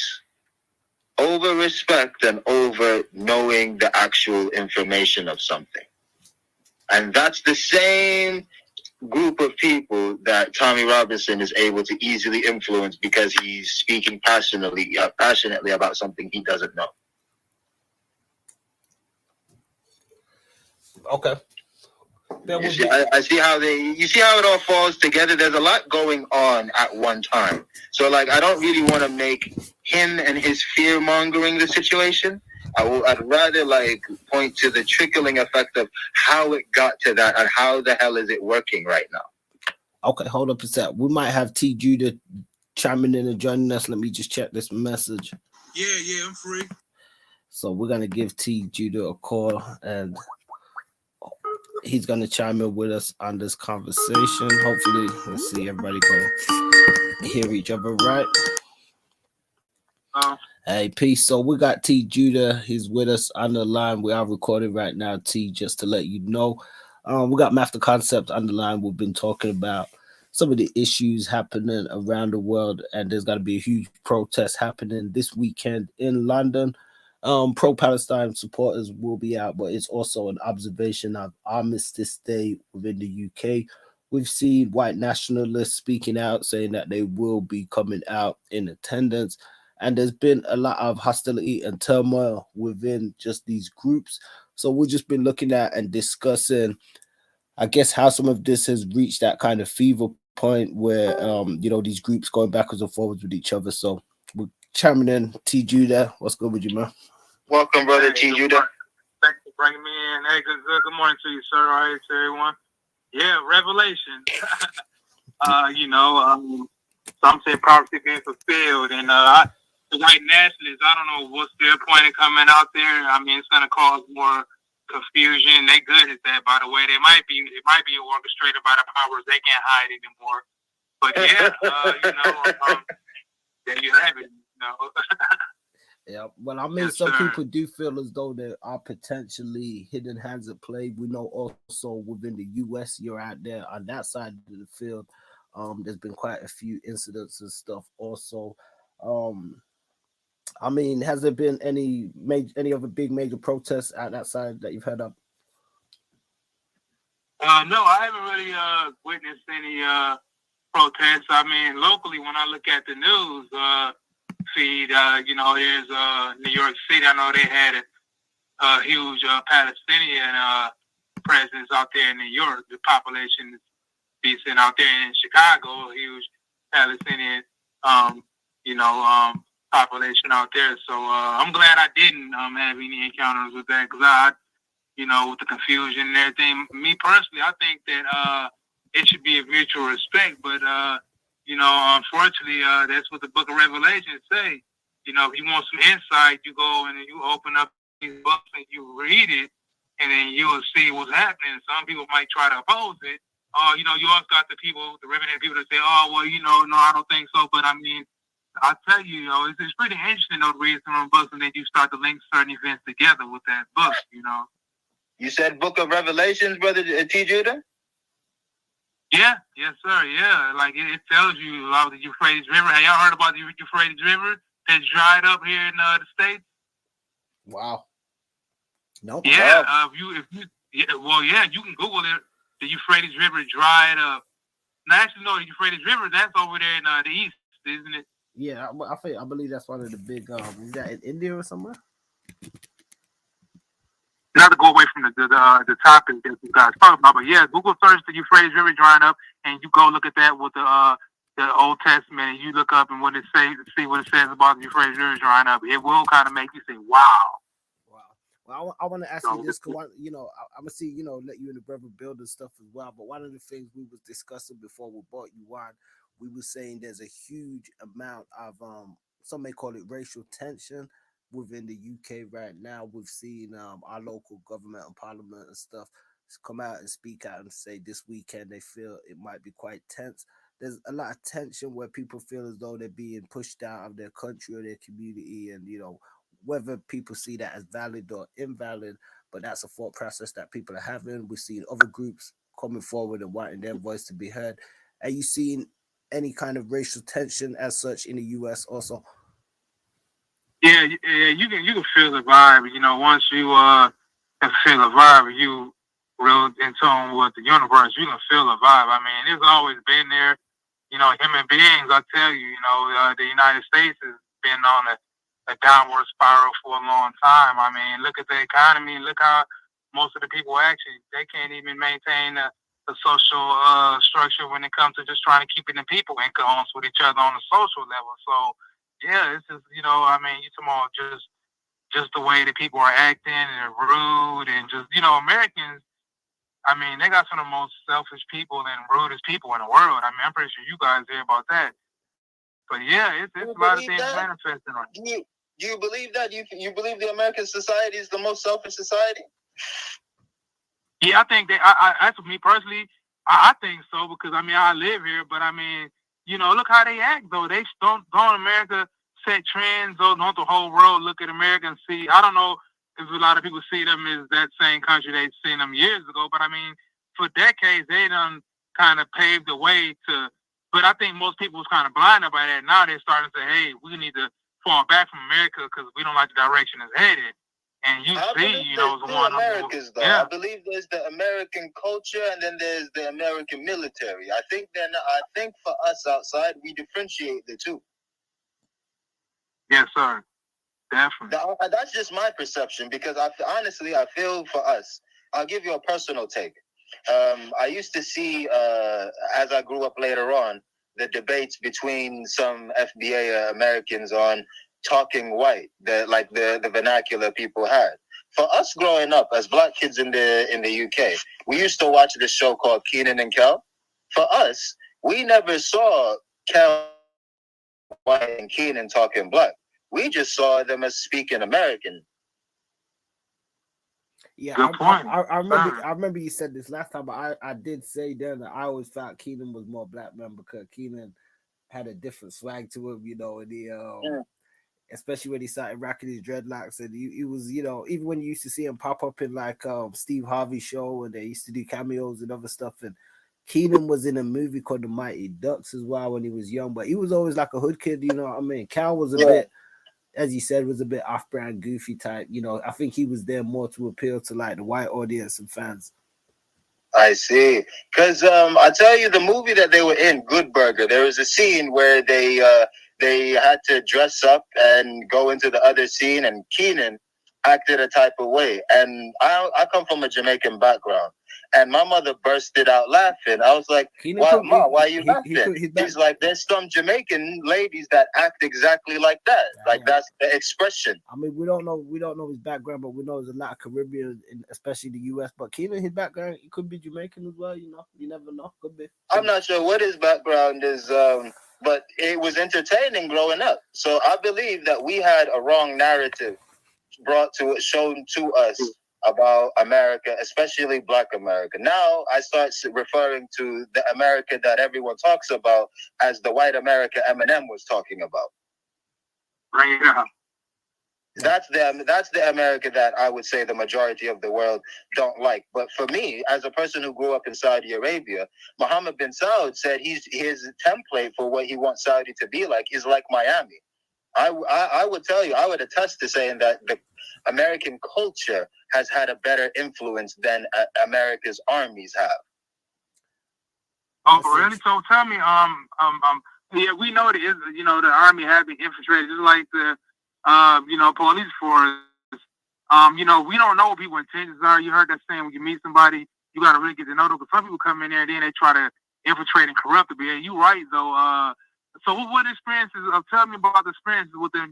over respect and over knowing the actual information of something. And that's the same group of people that Tommy Robinson is able to easily influence because he's speaking passionately about something he doesn't know. Okay. I see how you see how it all falls together. There's a lot going on at one time. So like, I don't really want to make him and his fear mongering the situation. I'd rather like point to the trickling effect of how it got to that and how the hell is it working right now. Okay, hold up a sec. We might have T. Judah chiming in and joining us. Let me just check this message. Yeah, I'm free. So we're gonna give T. Judah a call, and he's gonna chime in with us on this conversation. Hopefully, let's see, everybody gonna hear each other right. Hey, peace. So we got T. Judah. He's with us on the line. We are recording right now, T, just to let you know. We got Master Concept on the line. We've been talking about some of the issues happening around the world, and there's got to be a huge protest happening this weekend in London. Pro-Palestine supporters will be out, but it's also an observation of Armistice Day within the UK. We've seen white nationalists speaking out, saying that they will be coming out in attendance. And there's been a lot of hostility and turmoil within just these groups. So we've just been looking at and discussing, I guess, how some of this has reached that kind of fever point where, these groups going backwards and forwards with each other. So we're chiming in. T. Judah, what's good with you, man? Welcome, brother T. Judah. Thanks for bringing me in. Hey, good morning to you, sir. All right, to everyone. Yeah, Revelation. Some say prophecy being fulfilled, and the white nationalists, I don't know what's their point of coming out there. I mean, it's going to cause more confusion. They good at that, by the way. It might be orchestrated by the powers. They can't hide anymore. But yeah, there you have it. Yeah, well, I mean, some people do feel as though there are potentially hidden hands at play. We know also within the U.S., you're out there on that side of the field. There's been quite a few incidents and stuff also. I mean, has there been any other big major protests out that side that you've heard of? No, I haven't really witnessed any protests. I mean, locally, when I look at the news feed, there's New York City. I know they had a huge Palestinian presence out there in New York. The population is decent out there. In Chicago, a huge Palestinian, population out there. So I'm glad I didn't have any encounters with that, because with the confusion and everything. Me personally, I think that it should be a mutual respect, but unfortunately, that's what the Book of Revelation say. If you want some insight, you go and you open up these books and you read it, and then you will see what's happening. Some people might try to oppose it. You always got the remnant people that say, no, I don't think so. But I mean, I'll tell you, it's pretty interesting to read some books, and then you start to link certain events together with that book, You said Book of Revelations, brother T. Judah? Yeah, yes, sir. Yeah, like it tells you about the Euphrates River. Have y'all heard about the Euphrates River that dried up here in the States? Wow. Nope. Yeah. You can Google it. The Euphrates River dried up. Now, actually, no, the Euphrates River, that's over there in the east, isn't it? Yeah, I believe that's one of the big. Is that in India or somewhere? Not to go away from the topic that you guys talking about, but yeah, Google search the Euphrates River drying up, and you go look at that with the Old Testament, and you look up and what it see what it says about the Euphrates River drying up. It will kind of make you say, "Wow." Well, I want to ask you this, because I'm gonna see, let you and the brother build and stuff as well. But one of the things we was discussing before we brought you on, we were saying there's a huge amount of some may call it racial tension within the UK right now. We've seen our local government and parliament and stuff come out and speak out and say this weekend they feel it might be quite tense. There's a lot of tension where people feel as though they're being pushed out of their country or their community, and whether people see that as valid or invalid, but that's a thought process that people are having. We've seen other groups coming forward and wanting their voice to be heard. Are you seeing any kind of racial tension as such in the US also? Yeah, you can feel the vibe. Once you can feel the vibe, you real in tune with the universe. You can feel the vibe. I mean, it's always been there. Human beings. I tell you, the United States has been on a downward spiral for a long time. I mean, look at the economy. Look how most of the people actually they can't even maintain the social structure when it comes to just trying to keeping the people in coherence with each other on a social level. So yeah, it's just I mean, you talking about just the way that people are acting and rude and just Americans. I mean, they got some of the most selfish people and rudest people in the world. I mean, I'm pretty sure you guys hear about that. But yeah, it's a lot of things manifesting on. Do you believe that? You believe the American society is the most selfish society? Yeah, I think that. I for me personally, I think so because I mean I live here, but I mean look how they act though. They don't America set trends, or don't the whole world look at America and see? I don't know if a lot of people see them as that same country they'd seen them years ago, but I mean for decades they done kind of paved the way to. But I think most people was kind of blinded by that. Now they're starting to say, hey, we need to fall back from America because we don't like the direction it's headed. And you see, the one Americas though. Yeah. I believe there's the American culture and then there's the American military. I think for us outside we differentiate the two. Yes, sir. Definitely. That's just my perception because honestly I feel for us. I'll give you a personal take. I used to see, as I grew up later on, the debates between some FBA Americans on talking white, the vernacular people had. For us growing up as black kids in the UK, we used to watch this show called Keenan and Kel. For us, we never saw Kel white and Keenan talking black. We just saw them as speaking American. Yeah, I remember you said this last time, but I did say then that I always felt Keenan was more black man because Keenan had a different swag to him, and especially when he started rocking his dreadlocks, and he was, even when you used to see him pop up in like Steve Harvey show, and they used to do cameos and other stuff, and Keenan was in a movie called The Mighty Ducks as well when he was young, but he was always like a hood kid, you know what I mean? Cal was a bit, as you said, was a bit off-brand, goofy type. I think he was there more to appeal to like the white audience and fans. I see. Because I tell you, the movie that they were in, Good Burger, there was a scene where they had to dress up and go into the other scene, and Keenan acted a type of way. And I come from a Jamaican background, and my mother bursted out laughing. I was like, why are you laughing? He's like, there's some Jamaican ladies that act exactly like that. That's the expression. I mean, we don't know his background, but we know there's a lot of Caribbean, especially the US. But Keenan, his background, he could be Jamaican as well, you never know. Could be. I'm not sure what his background is, but it was entertaining growing up. So I believe that we had a wrong narrative shown to us about America, especially Black America. Now I start referring to the America that everyone talks about as the white America Eminem was talking about. Right. Yeah. That's the America that I would say the majority of the world don't like. But for me, as a person who grew up in Saudi Arabia, Mohammed bin Saud said his template for what he wants Saudi to be like is like Miami. I would tell you, I would attest to saying that the American culture has had a better influence than America's armies have. Oh, really? So tell me, yeah, we know the army has been infiltrated, just like the, police force. We don't know what people's intentions are. You heard that saying, when you meet somebody, you got to really get to know them. Because some people come in there and then they try to infiltrate and corrupt the behavior. You're right, though. So what experiences? Tell me about the experiences with the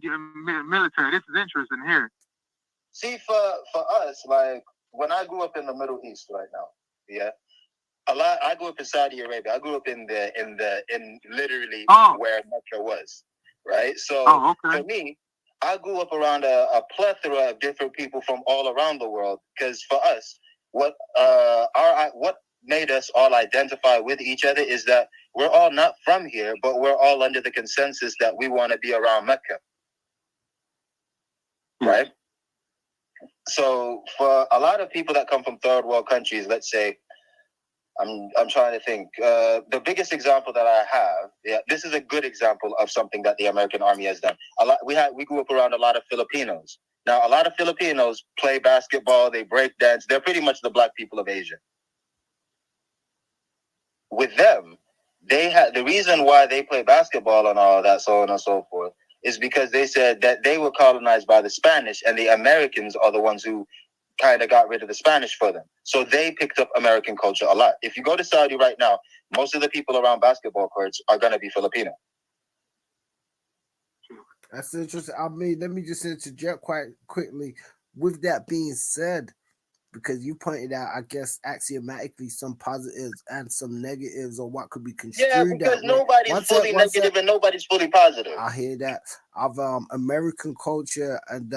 military. This is interesting here. See, for us, like when I grew up in the Middle East right now, yeah, I grew up in Saudi Arabia. I grew up in literally where Mecca was, right? So for me, I grew up around a plethora of different people from all around the world. Because for us, what made us all identify with each other is that we're all not from here, but we're all under the consensus that we want to be around Mecca, right? So for a lot of people that come from third world countries, let's say, I'm trying to think. The biggest example that I have, this is a good example of something that the American Army has done. We grew up around a lot of Filipinos. Now, a lot of Filipinos play basketball, they break dance. They're pretty much the black people of Asia. With them, the reason why they play basketball and all that, so on and so forth, is because they said that they were colonized by the Spanish, and the Americans are the ones who kind of got rid of the Spanish for them. So they picked up American culture a lot. If you go to Saudi right now, most of the people around basketball courts are going to be Filipino. That's interesting. I mean, let me just interject quite quickly. With that being said, because you pointed out, I guess, axiomatically some positives and some negatives, or what could be construed. Yeah, because nobody's fully negative and nobody's fully positive. I hear that. Of American culture, and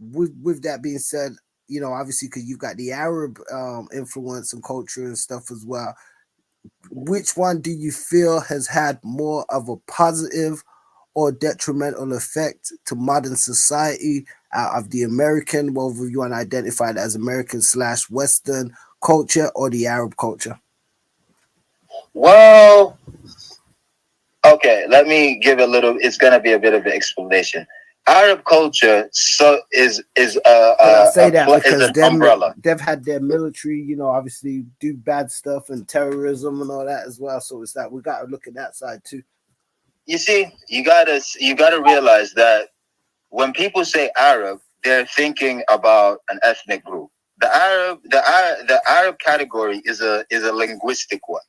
with that being said, you know, obviously, because you've got the Arab influence and culture and stuff as well. Which one do you feel has had more of a positive or detrimental effect to modern society out of the American, whether you want to identify it as American/Western culture or the Arab culture? Well, okay, let me give a little. It's gonna be a bit of an explanation. Arab culture is I say that because umbrella. They've had their military, you know, obviously do bad stuff and terrorism and all that as well. So it's that we got to look at that side too. You see, you gotta realize that when people say Arab, they're thinking about an ethnic group. The Arab category is a linguistic one.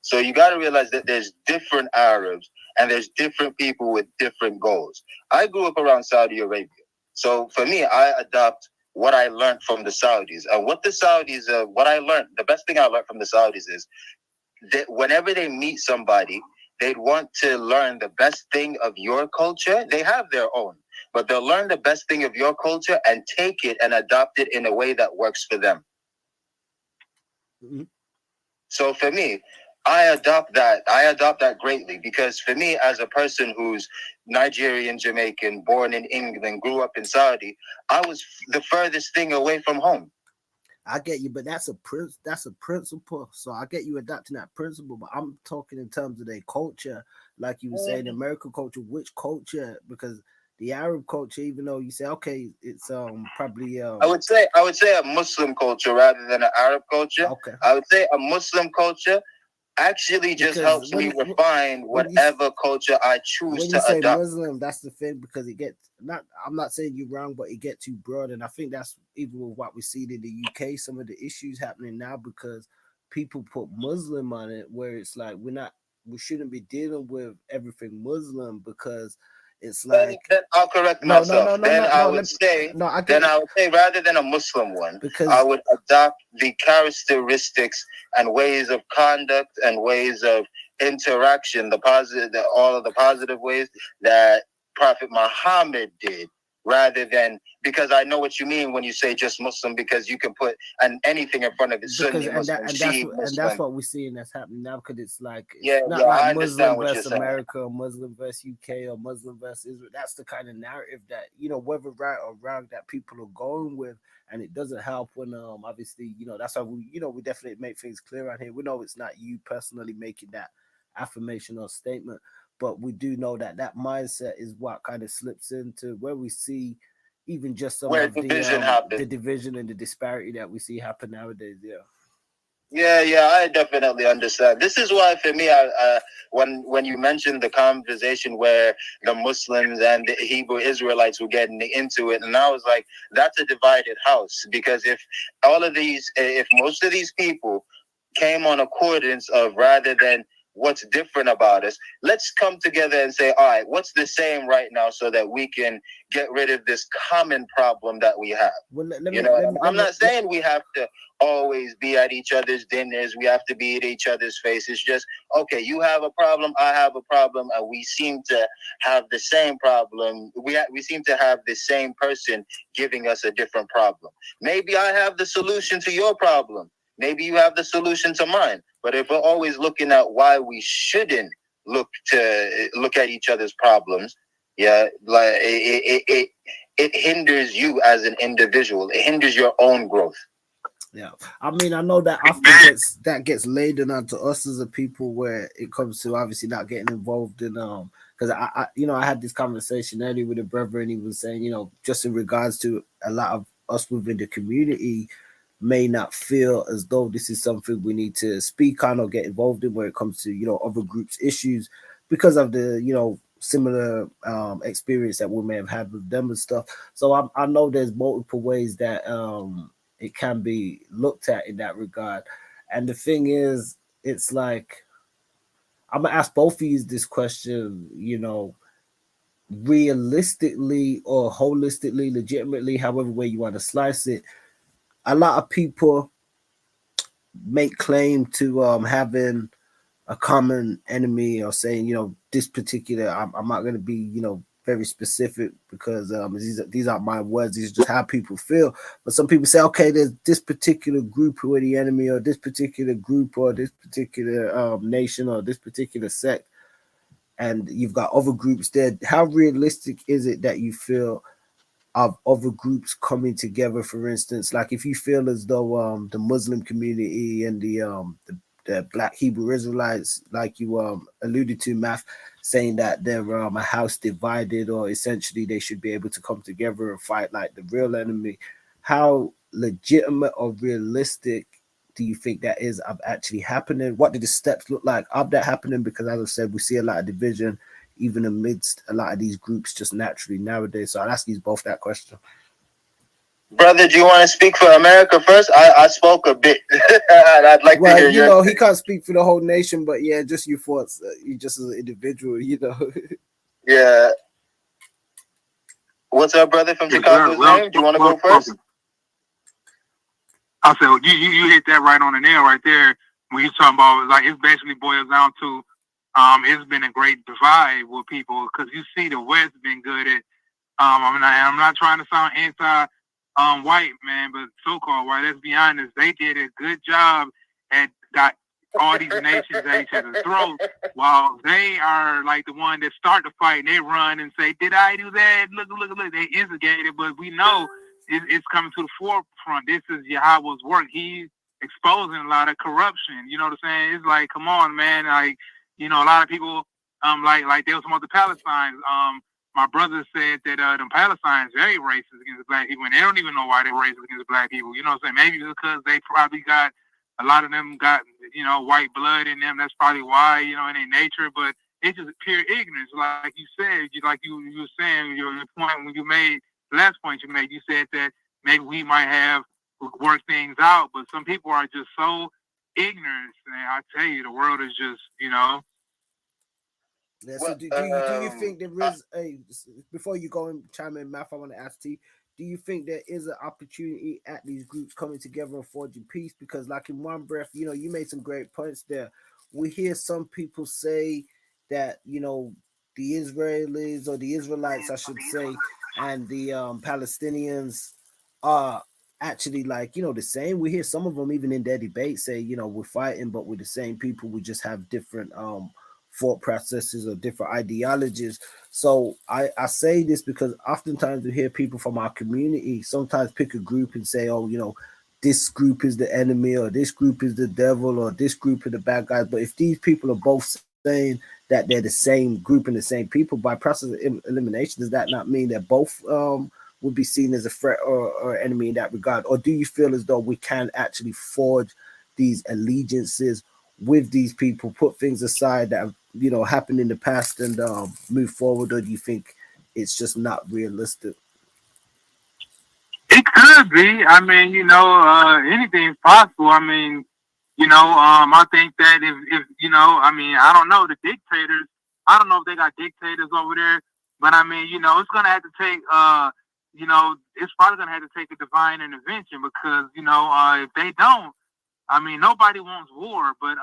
So you got to realize that there's different Arabs and there's different people with different goals. I grew up around Saudi Arabia. So for me, I adopt what I learned from the Saudis. And what the Saudis, the best thing I learned from the Saudis is that whenever they meet somebody, they'd want to learn the best thing of your culture. They have their own, but they'll learn the best thing of your culture and take it and adopt it in a way that works for them. Mm-hmm. So for me, I adopt that greatly, because for me, as a person who's Nigerian, Jamaican, born in England, grew up in Saudi, I was the furthest thing away from home. I get you, but that's a principle. So I get you adopting that principle, but I'm talking in terms of their culture, like you were saying, American culture. Which culture? Because the Arab culture, even though you say okay, it's probably I would say a Muslim culture rather than an Arab culture. Okay. I would say a Muslim culture actually just helps me refine whatever culture I choose to adopt. When you say Muslim, that's the thing, because it gets I'm not saying you're wrong, but it gets too broad, and I think that's even with what we see in the UK, some of the issues happening now, because people put Muslim on it, where it's like we shouldn't be dealing with everything Muslim, because it's like then I'll correct myself. I would say rather than a Muslim one, because I would adopt the characteristics and ways of conduct and ways of interaction, all of the positive ways that Prophet Muhammad did, rather than, because I know what you mean when you say just Muslim, because you can put anything in front of it, Sunni Muslim, Shia Muslim. And that's what we're seeing that's happening now, because it's like like Muslim versus America, or Muslim versus UK, or Muslim versus Israel. That's the kind of narrative that, you know, whether right or wrong, that people are going with, and it doesn't help when obviously, you know, that's why we definitely make things clear out here. We know it's not you personally making that affirmation or statement, but we do know that mindset is what kind of slips into where we see even just some of the division and the disparity that we see happen nowadays. Yeah, I definitely understand. This is why, for me, when you mentioned the conversation where the Muslims and the Hebrew Israelites were getting into it, and I was like, that's a divided house, because if most of these people came on accordance of, rather than what's different about us. Let's come together and say, all right, what's the same right now so that we can get rid of this common problem that we have. Well, I'm not saying we have to always be at each other's dinners. We have to be at each other's faces. Just, okay, you have a problem, I have a problem, and we seem to have the same problem. We seem to have the same person giving us a different problem. Maybe I have the solution to your problem. Maybe you have the solution to mine. But if we're always looking at why we shouldn't look at each other's problems, yeah, like it hinders you as an individual. It hinders your own growth. Yeah, I mean, I know that often gets laden onto us as a people, where it comes to obviously not getting involved in because I had this conversation earlier with a brother, and he was saying, just in regards to a lot of us within the community may not feel as though this is something we need to speak on or get involved in when it comes to other groups' issues, because of the similar experience that we may have had with them and stuff. So I know there's multiple ways that it can be looked at in that regard. And the thing is, it's like, I'm gonna ask both of you this question, realistically or holistically, legitimately, however way you want to slice it. A lot of people make claim to having a common enemy, or saying, this particular, I'm not going to be, very specific, because these aren't my words. These are just how people feel. But some people say, okay, there's this particular group who are the enemy, or this particular group, or this particular nation, or this particular sect, and you've got other groups there. How realistic is it that you feel of other groups coming together? For instance, like if you feel as though the Muslim community and the Black Hebrew Israelites, like you alluded to, Math, saying that they're a house divided, or essentially they should be able to come together and fight like the real enemy. How legitimate or realistic do you think that is of actually happening? What do the steps look like of that happening? Because as I said, we see a lot of division even amidst a lot of these groups just naturally nowadays. So I'll ask you both that question. Brother, do you want to speak for America first? I spoke a bit. I'd like to hear your... He can't speak for the whole nation, but yeah, just your thoughts, you just as an individual, Yeah. What's up, brother from Chicago's name? Do you want to go first? I said, you hit that right on the nail right there. When you're talking about, like, it basically boils down to, it's been a great divide with people, because you see the West been good at, I'm not trying to sound anti white, man, but so-called white, let's be honest, they did a good job at got all these nations at each other's throat, while they are like the one that start the fight, and they run and say, did I do that? Look, they instigated, but we know it's coming to the forefront. This is Yahweh's work. He's exposing a lot of corruption. You know what I'm saying? It's like, come on, man. Like, a lot of people, like they was talking about the Palestine. My brother said that the Palestinians very racist against black people, and they don't even know why they're racist against black people. You know what I'm saying? Maybe because they probably got, a lot of them got, white blood in them. That's probably why, in their nature. But it's just pure ignorance. Like you said, you were saying, your point when you made, the last point you made, you said that maybe we might have worked things out, but some people are just so ignorant. And I tell you, the world is just, Yeah, so do you think there is before you go and chime in, Math, I want to ask T, do you think there is an opportunity at these groups coming together and forging peace? Because like in one breath, you made some great points there. We hear some people say that, the Israelis, or the Israelites, I should say, and the Palestinians are actually like, the same. We hear some of them even in their debate say, we're fighting, but we're the same people. We just have different thought processes or different ideologies. So I say this because oftentimes we hear people from our community sometimes pick a group and say, oh, this group is the enemy, or this group is the devil, or this group are the bad guys. But if these people are both saying that they're the same group and the same people, by process of elimination, does that not mean that both would be seen as a threat or enemy in that regard? Or do you feel as though we can actually forge these allegiances with these people, put things aside that have happened in the past, and move forward? Or do you think it's just not realistic? it could be. I mean, anything's possible. I mean, I think that if I mean, I don't know the dictators. I don't know if they got dictators over there, but I mean, it's gonna have to take it's probably gonna have to take a divine intervention because if they don't, I mean, nobody wants war, but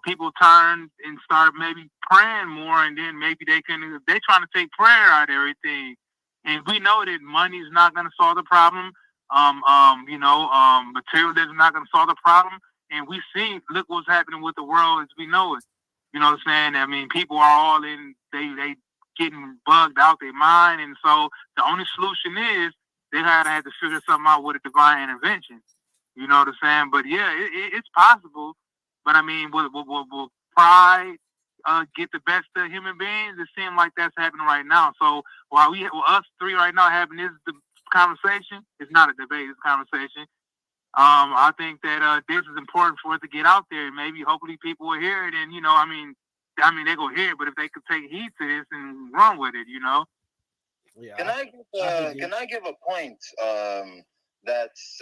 people turn and start maybe praying more, and then maybe they trying to take prayer out of everything, and we know that money is not going to solve the problem. Materialism is not going to solve the problem, and we see look what's happening with the world as we know it. You know what I'm saying? I mean, people are all in they getting bugged out their mind, and so the only solution is they gotta have to figure something out with a divine intervention. You know what I'm saying? But yeah, it's possible. But I mean, will pride get the best of human beings? It seems like that's happening right now. So while us three right now having this conversation, it's not a debate, it's a conversation. I think that this is important for us to get out there, and maybe hopefully people will hear it. And they gonna hear it, but if they could take heed to this and run with it, Yeah, can I give a point that's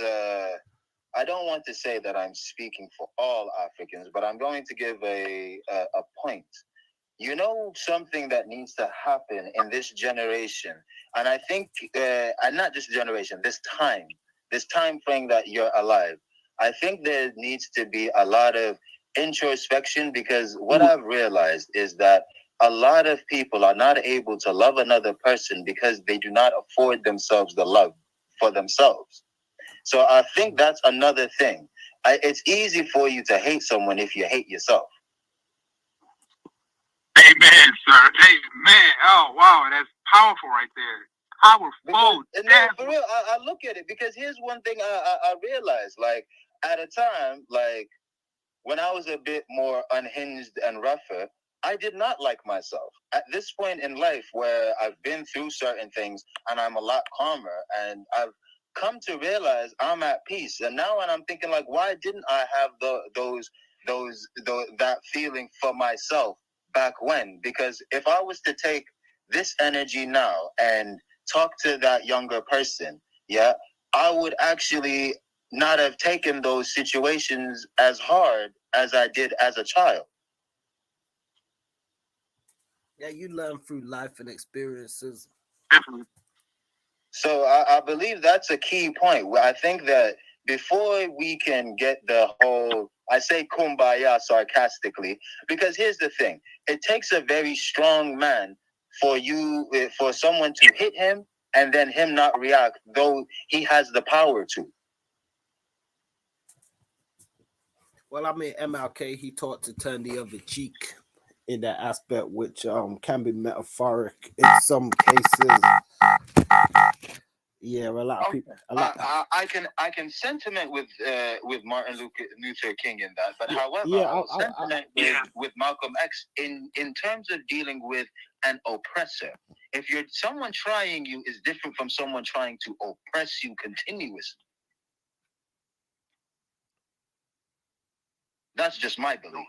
I don't want to say that I'm speaking for all Africans, but I'm going to give a point. Something that needs to happen in this generation, and I think, and not this generation, this time frame that you're alive, I think there needs to be a lot of introspection, because what I've realized is that a lot of people are not able to love another person because they do not afford themselves the love for themselves. So I think that's another thing. It's easy for you to hate someone if you hate yourself. Amen, sir. Amen. Oh, wow, that's powerful right there. Powerful. No, for real, I look at it because here's one thing I realized. Like, at a time, like, when I was a bit more unhinged and rougher, I did not like myself. At this point in life where I've been through certain things and I'm a lot calmer and I've come to realize I'm at peace. And now when I'm thinking, like, why didn't I have that feeling for myself back when? Because if I was to take this energy now and talk to that younger person, yeah, I would actually not have taken those situations as hard as I did as a child. Yeah, you learn through life and experiences. Definitely. So I believe that's a key point. I think that before we can get the whole, I say kumbaya sarcastically, because here's the thing. It takes a very strong man for someone to hit him and then him not react, though he has the power to. Well, I mean, MLK, he taught to turn the other cheek in that aspect, which can be metaphoric in some cases. Yeah, a lot of people. I can sentiment with Martin Luther King in that, but however, I'll sentiment with Malcolm X in terms of dealing with an oppressor. If you're someone trying you is different from someone trying to oppress you continuously. That's just my belief.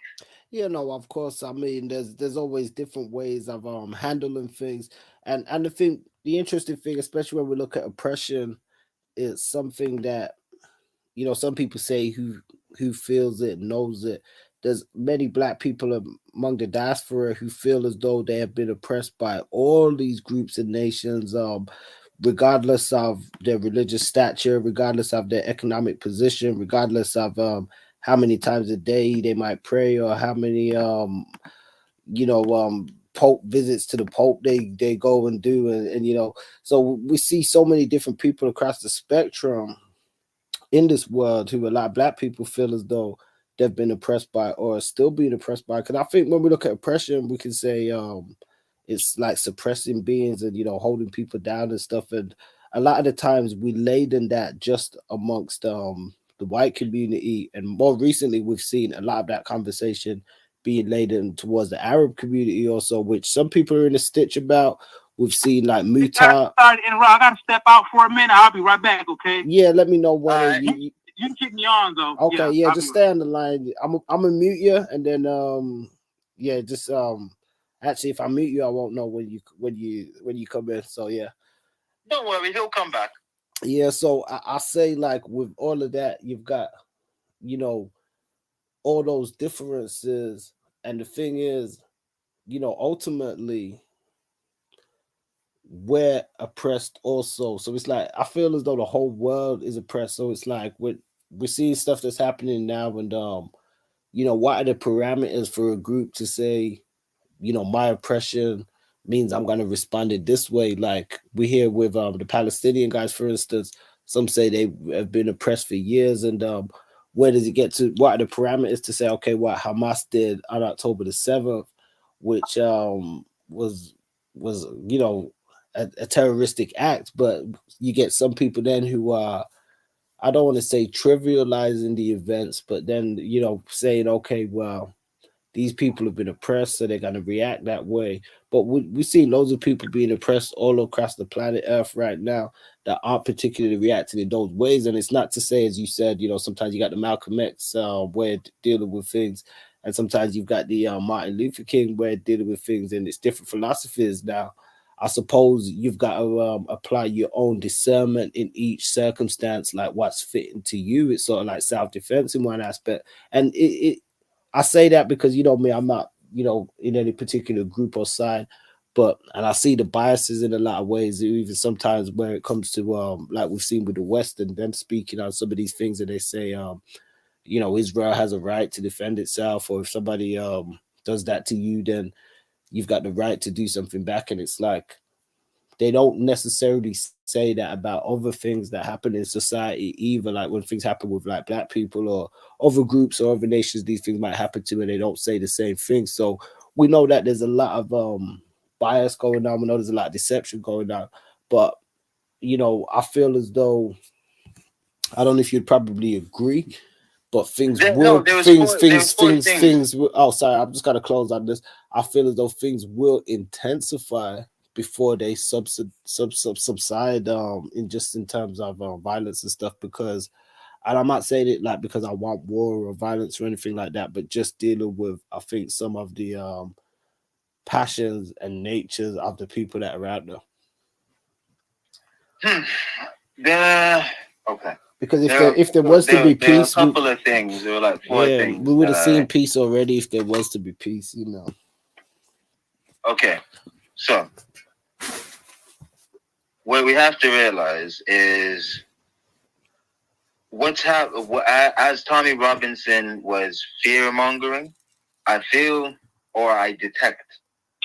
Yeah, no, of course. I mean, there's always different ways of handling things, and the interesting thing, especially when we look at oppression, is something that some people say who feels it knows it. There's many black people among the diaspora who feel as though they have been oppressed by all these groups and nations, regardless of their religious stature, regardless of their economic position, regardless of how many times a day they might pray, or how many Pope visits to the Pope they go and do, and so we see so many different people across the spectrum in this world who a lot of black people feel as though they've been oppressed by or are still being oppressed by. Because I think when we look at oppression, we can say it's like suppressing beings and holding people down and stuff. And a lot of the times we laden that just amongst the white community, and more recently we've seen a lot of that conversation being laden towards the Arab community also, which some people are in a stitch about. We've seen like Mutar. I gotta step out for a minute. I'll be right back. Okay. Yeah, let me know when you can keep me on though. Okay, yeah, just stay on the line. I'm gonna mute you, and then yeah, just actually, if I mute you, I won't know when you come in. So yeah, don't worry, he'll come back. Yeah, so I say, like, with all of that, you've got you know, all those differences. And the thing is, ultimately we're oppressed also. So it's like I feel as though the whole world is oppressed. So it's like we're seeing stuff that's happening now, and what are the parameters for a group to say, my oppression means I'm going to respond it this way. Like we hear with the Palestinian guys, for instance, some say they have been oppressed for years, and where does it get to? What are the parameters to say, okay, what Hamas did on October the 7th, which was a terroristic act, but you get some people then who are, I don't want to say trivializing the events, but then saying, okay, well, these people have been oppressed, so they're going to react that way. But we see loads of people being oppressed all across the planet Earth right now that aren't particularly reacting in those ways. And it's not to say, as you said, sometimes you got the Malcolm X way of dealing with things, and sometimes you've got the Martin Luther King way of dealing with things, and it's different philosophies now. I suppose you've got to apply your own discernment in each circumstance, like what's fitting to you. It's sort of like self-defense in one aspect, and I say that because me, I'm not in any particular group or side, and I see the biases in a lot of ways. Even sometimes where it comes to like we've seen with the West and them speaking on some of these things that they say Israel has a right to defend itself, or if somebody does that to you, then you've got the right to do something back. And it's like they don't necessarily say that about other things that happen in society either. Like when things happen with like black people or other groups or other nations, these things might happen to, and they don't say the same thing. So we know that there's a lot of bias going on. We know there's a lot of deception going on. But I feel as though, I don't know if you'd probably agree, but things will things will, oh, sorry, I'm just gonna close on this. I feel as though things will intensify before they subside in terms of violence and stuff, because, and I'm not saying it like because I want war or violence or anything like that, but just dealing with, I think, some of the passions and natures of the people that are out there. Okay. Because if there was to be peace, there are a couple of things. There were like four things. We would have seen peace already if there was to be peace, Okay, so what we have to realize is as Tommy Robinson was fear mongering, I feel, or I detect,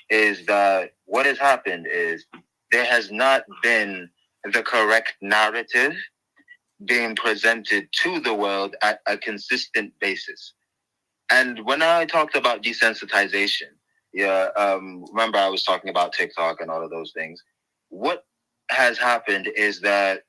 is that what has happened is there has not been the correct narrative being presented to the world at a consistent basis. And when I talked about desensitization, remember I was talking about TikTok and all of those things. What has happened is that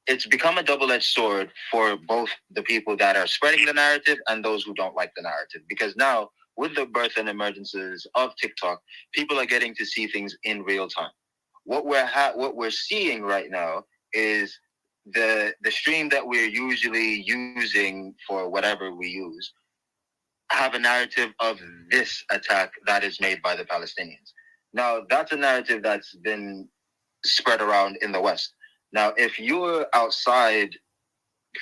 it's become a double-edged sword for both the people that are spreading the narrative and those who don't like the narrative. Because now, with the birth and emergences of TikTok, people are getting to see things in real time. What we're seeing right now is the stream that we're usually using for whatever we use have a narrative of this attack that is made by the Palestinians. Now, that's a narrative that's been spread around in the West. Now, if you're outside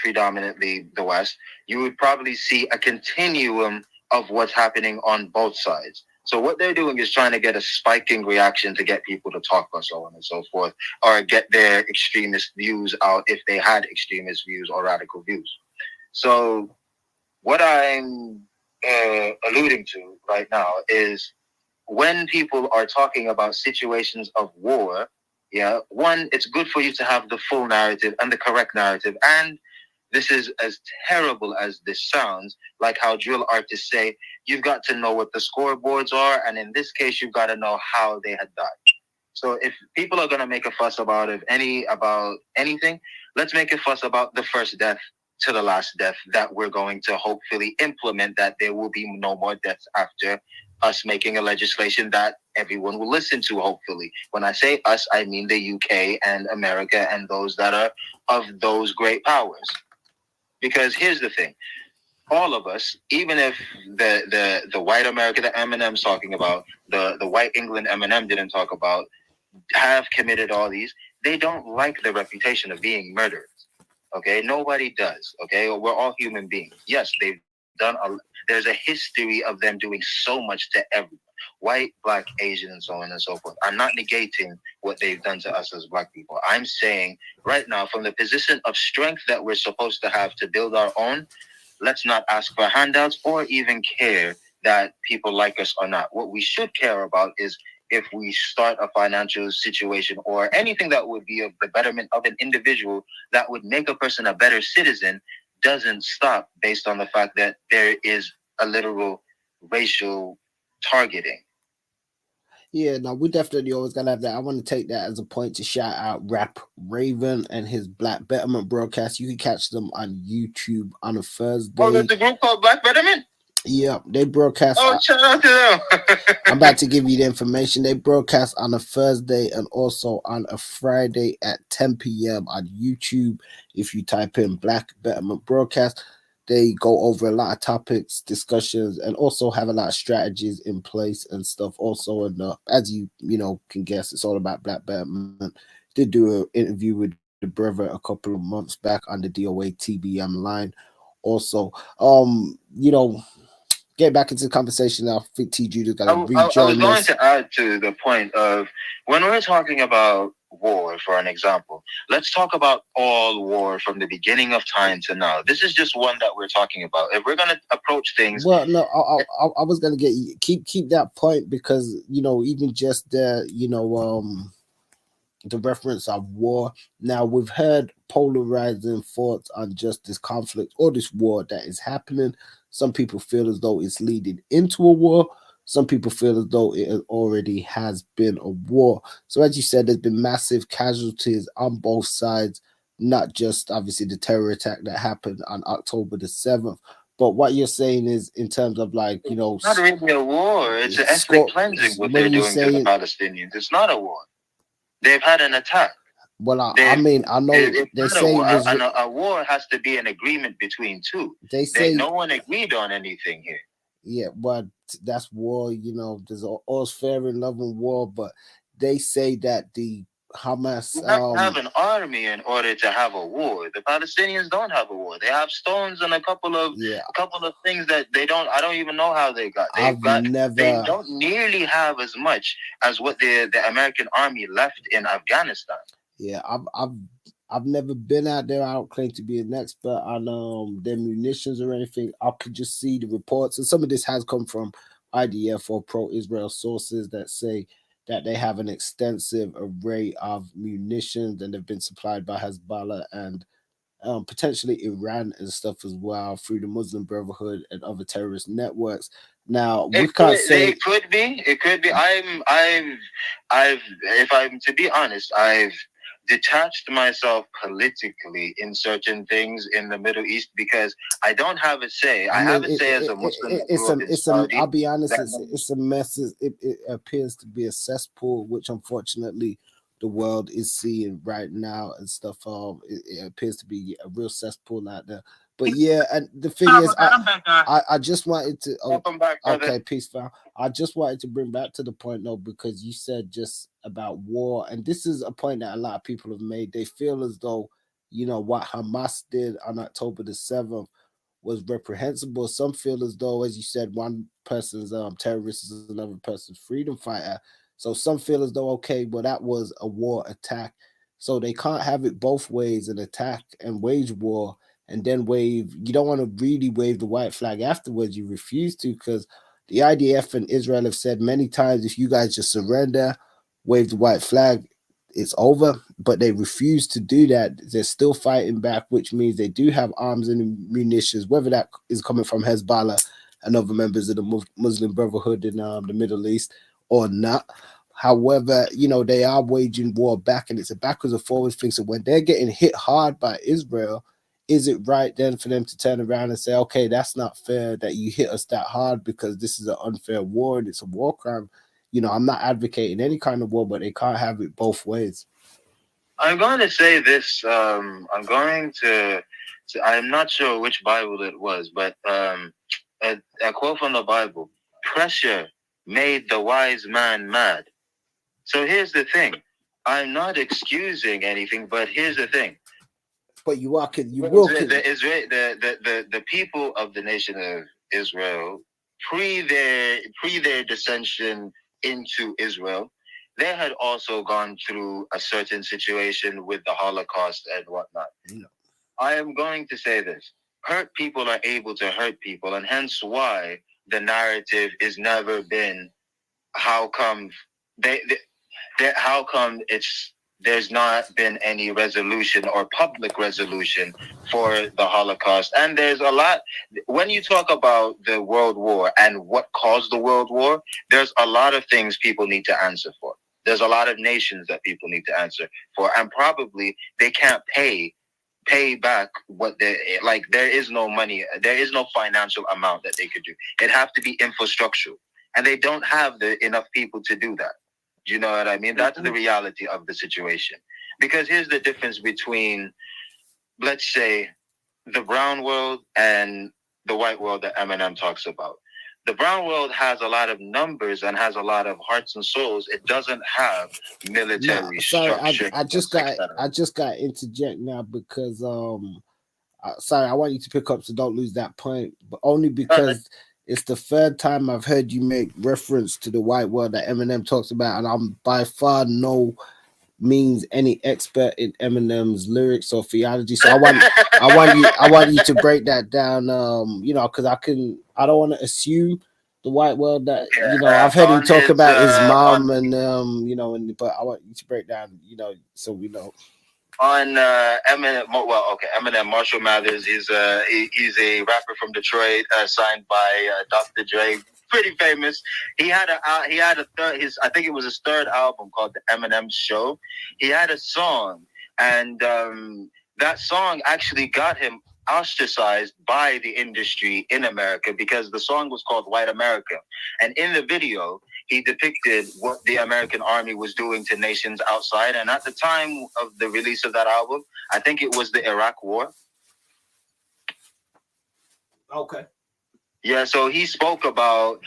predominantly the West, you would probably see a continuum of what's happening on both sides. So what they're doing is trying to get a spiking reaction to get people to talk or so on and so forth, or get their extremist views out if they had extremist views or radical views. So what I'm alluding to right now is when people are talking about situations of war, one, it's good for you to have the full narrative and the correct narrative. And this is as terrible as this sounds, like how drill artists say, you've got to know what the scoreboards are. And in this case, you've got to know how they had died. So if people are going to make a fuss about anything, let's make a fuss about the first death to the last death that we're going to hopefully implement, that there will be no more deaths after us making a legislation that everyone will listen to, hopefully. When I say us, I mean the UK and America and those that are of those great powers. Because here's the thing. All of us, even if the white America that Eminem's talking about, the white England Eminem didn't talk about, have committed all these, they don't like the reputation of being murderers. Okay, nobody does. Okay, we're all human beings. Yes, they've done there's a history of them doing so much to everyone, white, black, Asian, and so on and so forth. I'm not negating what they've done to us as black people. I'm saying right now, from the position of strength that we're supposed to have to build our own, let's not ask for handouts or even care that people like us or not. What we should care about is if we start a financial situation or anything that would be of the betterment of an individual that would make a person a better citizen, doesn't stop based on the fact that there is a literal racial targeting. Yeah, no, we definitely always gotta have that. I want to take that as a point to shout out Rap Raven and his Black Betterment broadcast. You can catch them on YouTube on a Oh, Thursday. there's a group called Black Betterment? Yeah, they broadcast. Oh, shout out to them. I'm about to give you the information. They broadcast on a Thursday and also on a Friday at 10 p.m. on YouTube. If you type in Black Betterment broadcast, they go over a lot of topics, discussions, and also have a lot of strategies in place and stuff. Also, and as you know can guess, it's all about Black Betterment. Did do an interview with the brother a couple of months back on the DOA TBM line. Also, you know, get back into the conversation now. I think T Judy's got to I was rejoin going us. to add to the point of when we're talking about war, for an example, let's talk about all war from the beginning of time to now. This is just one that we're talking about. If we're going to approach things, Well, no, I was gonna get you keep that point because you know even just the reference of war. Now we've heard polarizing thoughts on just this conflict or this war that is happening. Some people feel as though it's leading into a war. Some people feel as though it already has been a war. So as you said, there's been massive casualties on both sides, not just obviously the terror attack that happened on October the 7th. But what you're saying is in terms of like, you know, it's not really a war. It's an ethnic cleansing what they're when you doing to the say, Palestinians. It's not a war. They've had an attack. well, I mean, I know It's they not a say it war. was. A war has to be an agreement between two. They say No one agreed on anything here. yeah, but that's war. You know, there's all's fair in love and war, but they say that the Hamas. You have to have an army in order to have a war. The Palestinians don't have a war. They have stones and a couple of things that they don't. I don't even know how they got. They don't nearly have as much as what the American army left in Afghanistan. Yeah, I've never been out there. I don't claim to be an expert on their munitions or anything. I could just see the reports, and some of this has come from IDF or pro-Israel sources that say that they have an extensive array of munitions and they've been supplied by Hezbollah and potentially Iran and stuff as well through the Muslim Brotherhood and other terrorist networks. Now we can't say it could be. It could be. If I'm to be honest, I've detached myself politically in certain things in the Middle East because I don't have a say. I have a say as a Muslim. I'll be honest, it's a mess. It appears to be a cesspool, which unfortunately the world is seeing right now and stuff. It appears to be a real cesspool out there. But yeah, and the thing is, I just wanted to. Welcome back, brother. Okay, peace, fam. I just wanted to bring back to the point though, because you said just about war, and this is a point that a lot of people have made. They feel as though you know what Hamas did on October the 7th was reprehensible. Some feel as though, as you said, one person's terrorist is another person's freedom fighter. So some feel as though, okay, well, that was a war attack. So they can't have it both ways and attack and wage war and then wave. You don't want to really wave the white flag afterwards. You refuse to because the IDF and Israel have said many times, if you guys just surrender, wave the white flag, it's over. But they refuse to do that. They're still fighting back, which means they do have arms and munitions, whether that is coming from Hezbollah and other members of the Muslim Brotherhood in the Middle East or not. However, you know, they are waging war back, and it's a backwards and forwards thing. So when they're getting hit hard by Israel, is it right then for them to turn around and say, okay, that's not fair that you hit us that hard because this is an unfair war and it's a war crime? You know, I'm not advocating any kind of war, but they can't have it both ways. I'm going to say this. I'm not sure which Bible it was, but a quote from the Bible: "Pressure made the wise man mad." So here's the thing. I'm not excusing anything, but here's the thing. But you will the people of the nation of Israel pre their dissension into Israel, they had also gone through a certain situation with the Holocaust and whatnot. Yeah. I am going to say this: hurt people are able to hurt people, and hence why the narrative is never been how come how come there's not been any resolution or public resolution for the Holocaust. And there's a lot, when you talk about the World War and what caused the World War, there's a lot of things people need to answer for. There's a lot of nations that people need to answer for, and probably they can't pay back what they like. There is no money, there is no financial amount that they could do. It have to be infrastructural, and they don't have enough people to do that. You know what I mean? That's the reality of the situation. Because here's the difference between, let's say, the brown world and the white world that Eminem talks about. The brown world has a lot of numbers and has a lot of hearts and souls. It doesn't have military structure. I just got interject now because sorry, I want you to pick up, so don't lose that point. But only because it's the third time I've heard you make reference to the white world that Eminem talks about, and I'm by far no means any expert in Eminem's lyrics or theology. So I want you to break that down. Because I don't want to assume the white world that I've heard him talk about his mom and but I want you to break down, so we know. On Eminem, Eminem, Marshall Mathers, he's a rapper from Detroit, signed by Dr. Dre, pretty famous. He had a third, I think it was his third album called The Eminem Show. He had a song, and that song actually got him ostracized by the industry in America because the song was called White America, and in the video he depicted what the American army was doing to nations outside. And at the time of the release of that album, I think it was the Iraq War. Okay. Yeah, so he spoke about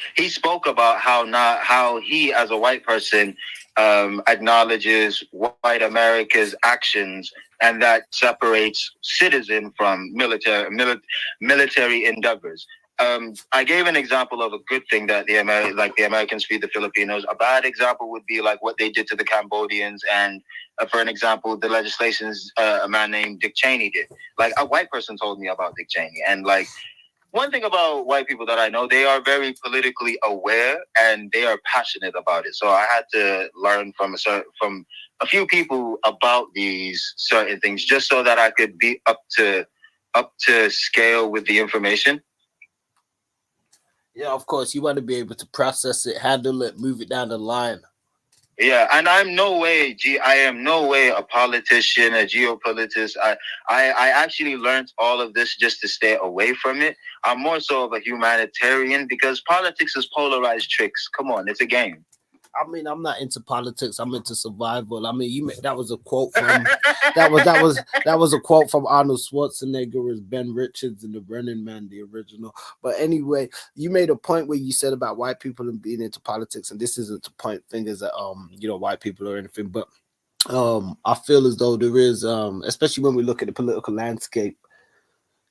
how he as a white person acknowledges white America's actions, and that separates citizen from military endeavors. I gave an example of a good thing that the Americans feed the Filipinos. A bad example would be like what they did to the Cambodians, and for an example, the legislations a man named Dick Cheney did. Like, a white person told me about Dick Cheney, and like, one thing about white people that I know, they are very politically aware and they are passionate about it. So I had to learn from a few people about these certain things, just so that I could be up to scale with the information. Yeah, of course, you want to be able to process it, handle it, move it down the line. Yeah, and I am no way a politician, a geopolitist. I actually learned all of this just to stay away from it. I'm more so of a humanitarian because politics is polarized tricks. Come on, it's a game. I mean, I'm not into politics. I'm into survival. I mean, that was a quote from that was a quote from Arnold Schwarzenegger as Ben Richards in the Running Man, the original. But anyway, you made a point where you said about white people and being into politics, and this isn't to point fingers at white people or anything, but I feel as though there is, especially when we look at the political landscape,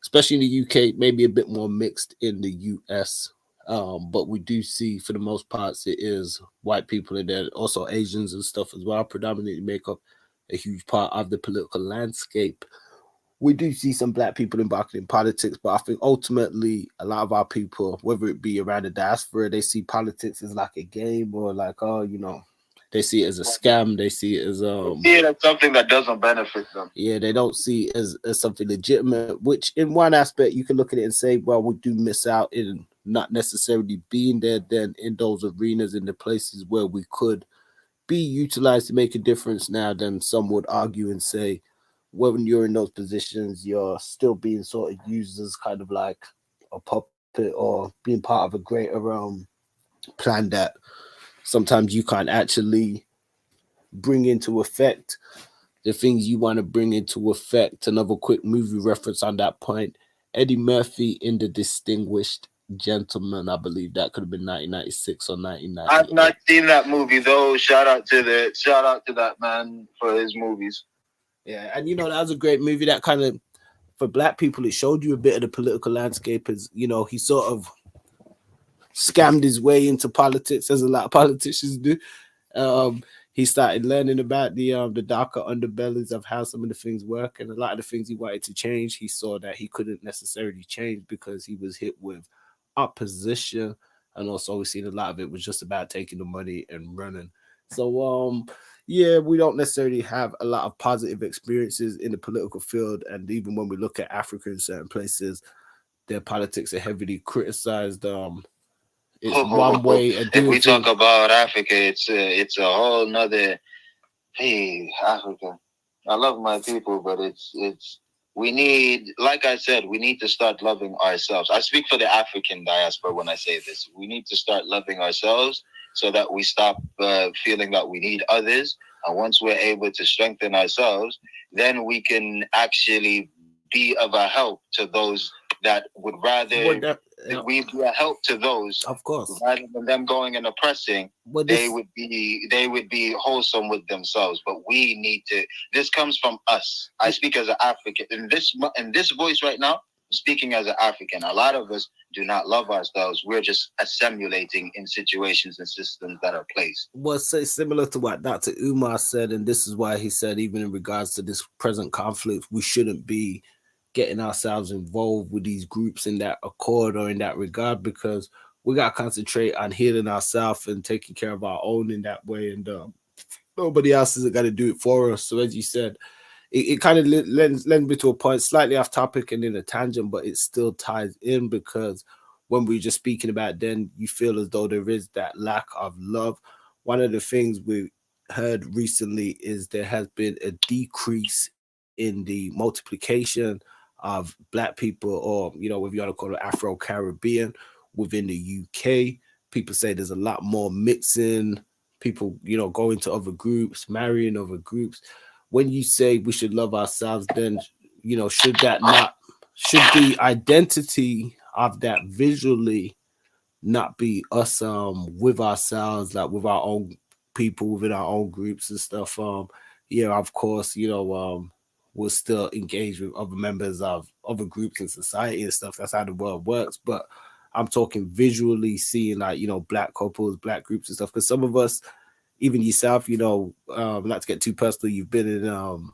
especially in the UK, maybe a bit more mixed in the US. But we do see, for the most parts, it is white people, and then also Asians and stuff as well, predominantly make up a huge part of the political landscape. We do see some black people embarking in politics, but I think ultimately a lot of our people, whether it be around the diaspora, they see politics as like a game, or like, they see it as a scam. They see it as something that doesn't benefit them. Yeah, they don't see it as something legitimate, which in one aspect you can look at it and say, well, we do miss out in not necessarily being there then in those arenas, in the places where we could be utilized to make a difference. Now, then some would argue and say, when you're in those positions, you're still being sort of used as kind of like a puppet or being part of a greater plan that sometimes you can't actually bring into effect the things you want to bring into effect. Another quick movie reference on that point, Eddie Murphy in The Distinguished Gentleman. I believe that could have been 1996 or 1998. I've not seen that movie though. Shout out to that man for his movies. Yeah, and that was a great movie. That kind of, for black people, it showed you a bit of the political landscape. As he sort of scammed his way into politics, as a lot of politicians do. Um, he started learning about the darker underbellies of how some of the things work, and a lot of the things he wanted to change, he saw that he couldn't necessarily change because he was hit with opposition, and also we seen a lot of it was just about taking the money and running. So yeah, we don't necessarily have a lot of positive experiences in the political field, and even when we look at Africa in certain places, their politics are heavily criticized. It's one way of If doing we talk things. about Africa, it's a whole nother. Hey, Africa, I love my people, but it's we need, like I said, we need to start loving ourselves. I speak for the African diaspora when I say this. We need to start loving ourselves so that we stop feeling that we need others. And once we're able to strengthen ourselves, then we can actually be of a help to those that would rather we be a help to those, of course, rather than them going and oppressing. They would be wholesome with themselves. But we need to. This comes from us. I speak as an African in this voice right now. Speaking as an African, a lot of us do not love ourselves. We're just assimilating in situations and systems that are placed. Well, say similar to what Dr. Umar said, and this is why he said, even in regards to this present conflict, we shouldn't be getting ourselves involved with these groups in that accord or in that regard, because we got to concentrate on healing ourselves and taking care of our own in that way, and nobody else isn't going to do it for us. So as you said, it kind of lends me to a point slightly off topic and in a tangent, but it still ties in, because when we're just speaking about, then you feel as though there is that lack of love. One of the things we heard recently is there has been a decrease in the multiplication of black people, or if you want to call it Afro-Caribbean, within the UK. People say there's a lot more mixing, people going to other groups, marrying other groups. When you say we should love ourselves, then should that not, should the identity of that visually not be us with ourselves, like with our own people within our own groups and stuff? Yeah, of course, we'll still engage with other members of other groups in society and stuff. That's how the world works. But I'm talking visually, seeing like black couples, black groups and stuff, because some of us, even yourself, not to get too personal, you've been in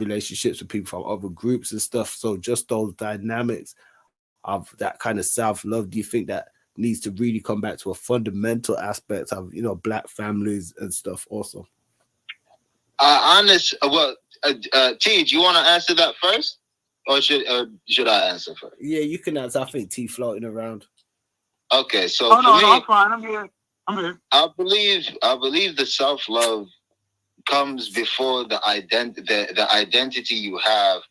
relationships with people from other groups and stuff. So just those dynamics of that kind of self-love, do you think that needs to really come back to a fundamental aspect of black families and stuff also? T, do you want to answer that first, or should I answer first? Yeah, you can answer. I think T floating around. Okay, so no, I'm fine. I'm here. I believe the self-love comes before the identity you have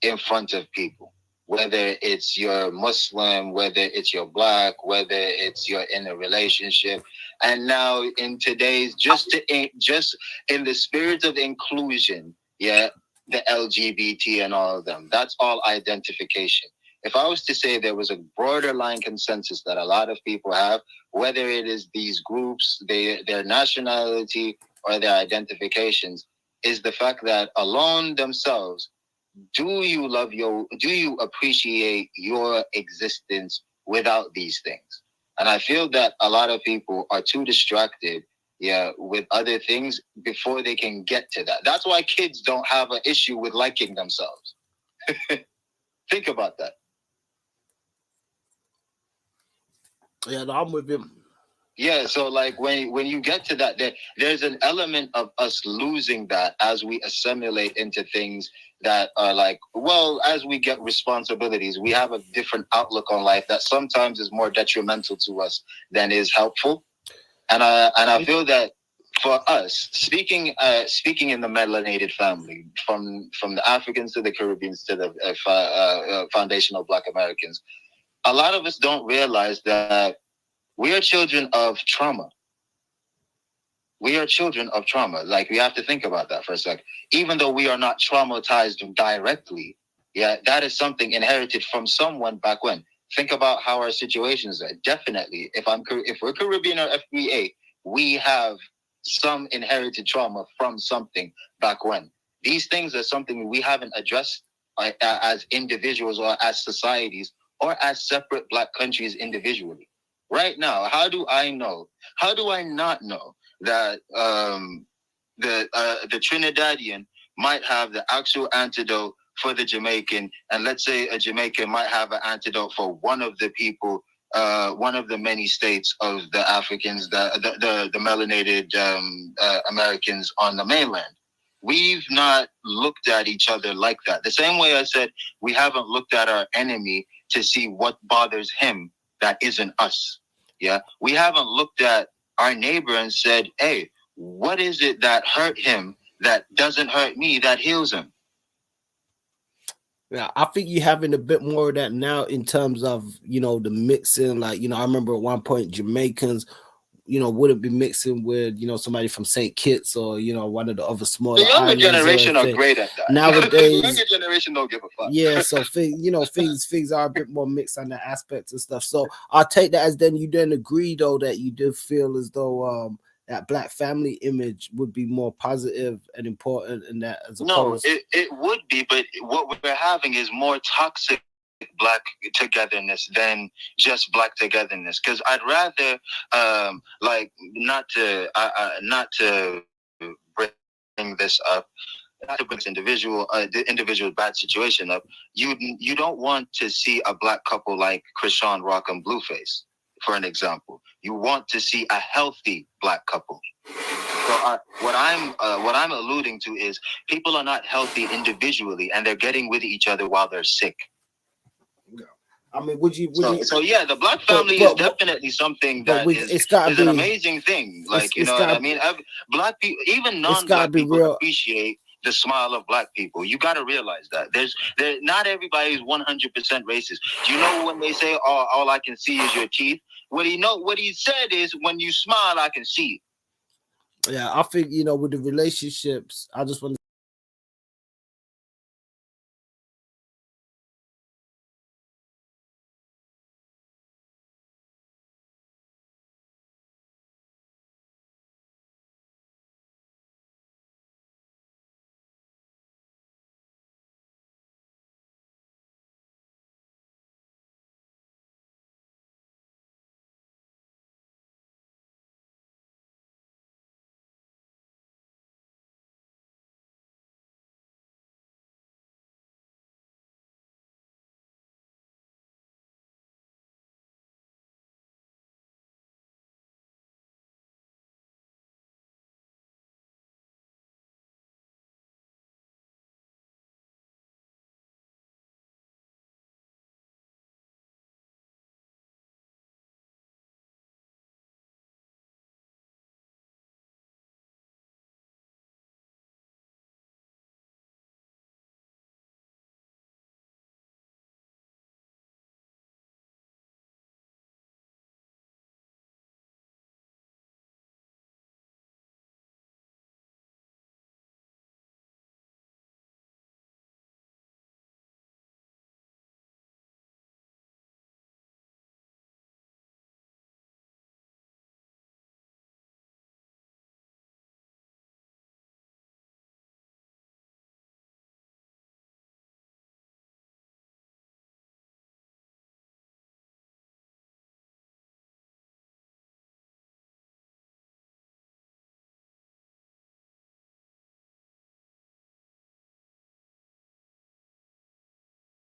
in front of people. Whether it's you're Muslim, whether it's you're black, whether it's you're in a relationship, and now in today's just in the spirit of inclusion, yeah, the LGBT and all of them. That's all identification. If I was to say there was a borderline consensus that a lot of people have, whether it is these groups, their nationality, or their identifications, is the fact that alone themselves, do you appreciate your existence without these things? And I feel that a lot of people are too distracted, yeah, with other things before they can get to that. That's why kids don't have an issue with liking themselves. Think about that. Yeah, no, I'm with him. Yeah, so like when you get to that, there's an element of us losing that as we assimilate into things that are like, well, as we get responsibilities, we have a different outlook on life that sometimes is more detrimental to us than is helpful. And I feel that for us, speaking in the melanated family, from the Africans to the Caribbeans to the foundational Black Americans, a lot of us don't realize that we are children of trauma. We are children of trauma. Like, we have to think about that for a sec. Even though we are not traumatized directly, yeah, that is something inherited from someone back when. Think about how our situations are. Definitely, if we're Caribbean or FBA, we have some inherited trauma from something back when. These things are something we haven't addressed as individuals or as societies or as separate Black countries individually. Right now, how do I know? How do I not know that the Trinidadian might have the actual antidote for the Jamaican, and let's say a Jamaican might have an antidote for one of the people, one of the many states of the Africans, the melanated Americans on the mainland. We've not looked at each other like that. The same way I said we haven't looked at our enemy to see what bothers him that isn't us. Yeah, we haven't looked at our neighbor and said, "Hey, what is it that hurt him that doesn't hurt me, that heals him?" Yeah, I think you're having a bit more of that now in terms of, the mixing. Like, I remember at one point Jamaicans, wouldn't be mixing with, somebody from St. Kitts or, one of the other smaller The younger generation are anything. great at that. Nowadays, the younger generation don't give a fuck. Yeah, so things are a bit more mixed on that aspect and stuff. So I'll take that as then you then agree though that you did feel as though that Black family image would be more positive and important in that as opposed. No, it would be, but what we're having is more toxic Black togetherness than just Black togetherness. Because I'd rather not to bring this up, not to bring this the individual bad situation up. You don't want to see a Black couple like Krishan Rock and Blueface, for an example. You want to see a healthy Black couple. So what I'm alluding to is people are not healthy individually, and they're getting with each other while they're sick. I mean, would you? So yeah, the Black family is definitely something that is an amazing thing. Like, you know what I mean? Black people, even non-Black people, appreciate the smile of Black people. You got to realize that not everybody is 100% racist. Do you know when they say, "Oh, all I can see is your teeth"? What he said is, when you smile, I can see it. Yeah, I think with the relationships, I just want to.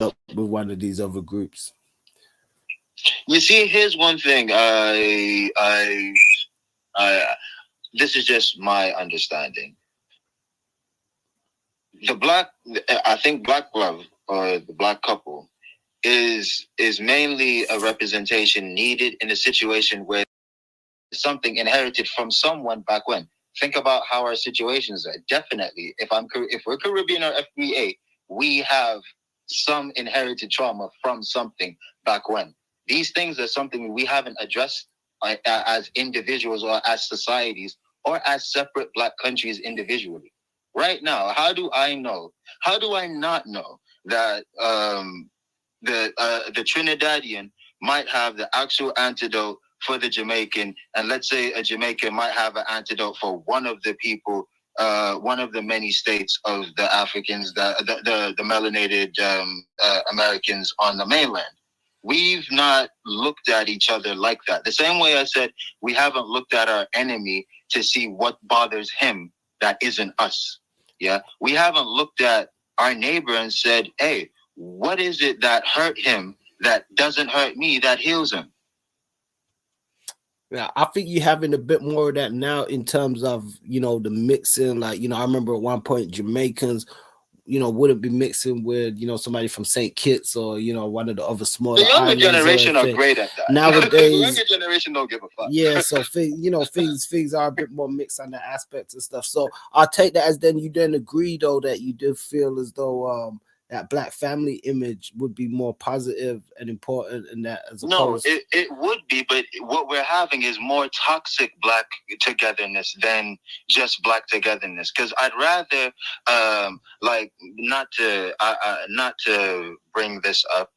Up with one of these other groups. You see, here's one thing. This is just my understanding. I think Black love, or the Black couple, is mainly a representation needed in a situation where something inherited from someone back when. Think about how our situations are. Definitely, if we're Caribbean or FBA, we have some inherited trauma from something back when. These things are something we haven't addressed as individuals or as societies or as separate Black countries individually. Right now, how do I know? How do I not know that the Trinidadian might have the actual antidote for the Jamaican, and let's say a Jamaican might have an antidote for one of the people, one of the many states of the Africans, the melanated Americans on the mainland. We've not looked at each other like that. The same way I said we haven't looked at our enemy to see what bothers him that isn't us. Yeah, we haven't looked at our neighbor and said, "Hey, what is it that hurt him that doesn't hurt me, that heals him?" Yeah, I think you're having a bit more of that now in terms of, the mixing. Like, I remember at one point Jamaicans, wouldn't be mixing with, somebody from St. Kitts or, one of the other smaller The younger islands. generation are great at that. Nowadays, the younger generation don't give a fuck. Yeah, so things are a bit more mixed on the aspects and stuff. So I'll take that as then you then agree though that you do feel as though that black family image would be more positive and important in that as opposed. No, it would be, but what we're having is more toxic black togetherness than just black togetherness. Because I'd rather like not to bring this up,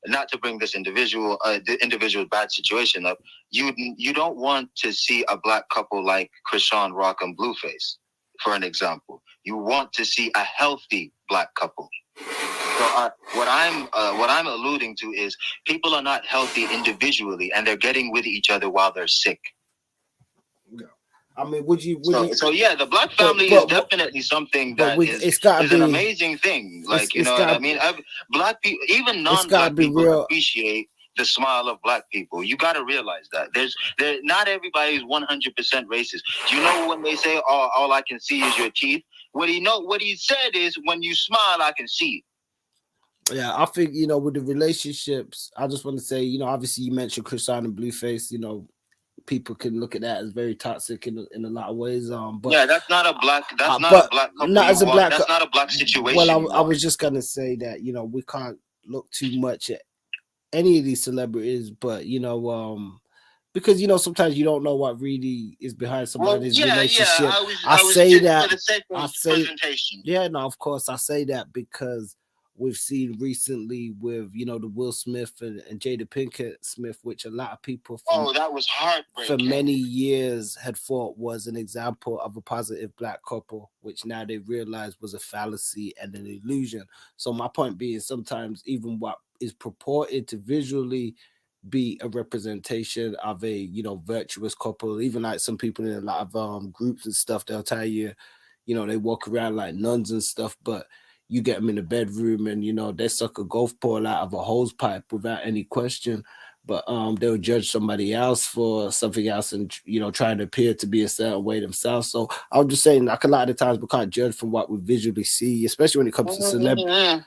not to bring this individual the individual bad situation up. You don't want to see a black couple like Krishan Rock and Blueface, for an example. You want to see a healthy black couple. So what I'm alluding to is people are not healthy individually, and they're getting with each other while they're sick. I mean, would you? So yeah, the black family is definitely something that is an amazing thing. Like, you know what I mean? Black people, even non-black people, appreciate the smile of black people. You got to realize that not everybody is 100% racist. Do you know when they say, "Oh, all I can see is your teeth"? What he said is, when you smile, I can see it. Yeah, I think, with the relationships, I just want to say, obviously you mentioned Krishan and Blueface, people can look at that as very toxic in a lot of ways. But yeah, that's not a black. That's not a black. Not as a black. That's not a black situation. Well, I was just gonna say that we can't look too much at any of these celebrities, but because sometimes you don't know what really is behind somebody's relationship. Yeah, I say that. Yeah, no, of course I say that because we've seen recently with the Will Smith and Jada Pinkett Smith, which a lot of people that was heartbreaking for many years had thought was an example of a positive black couple, which now they realize was a fallacy and an illusion. So my point being, sometimes even what is purported to visually be a representation of a virtuous couple, even like some people in a lot of groups and stuff, they'll tell you they walk around like nuns and stuff, but you get them in the bedroom and they suck a golf ball out of a hose pipe without any question, but they'll judge somebody else for something else and trying to appear to be a certain way themselves. So I'm just saying, like, a lot of the times we can't judge from what we visually see, especially when it comes to celebrities.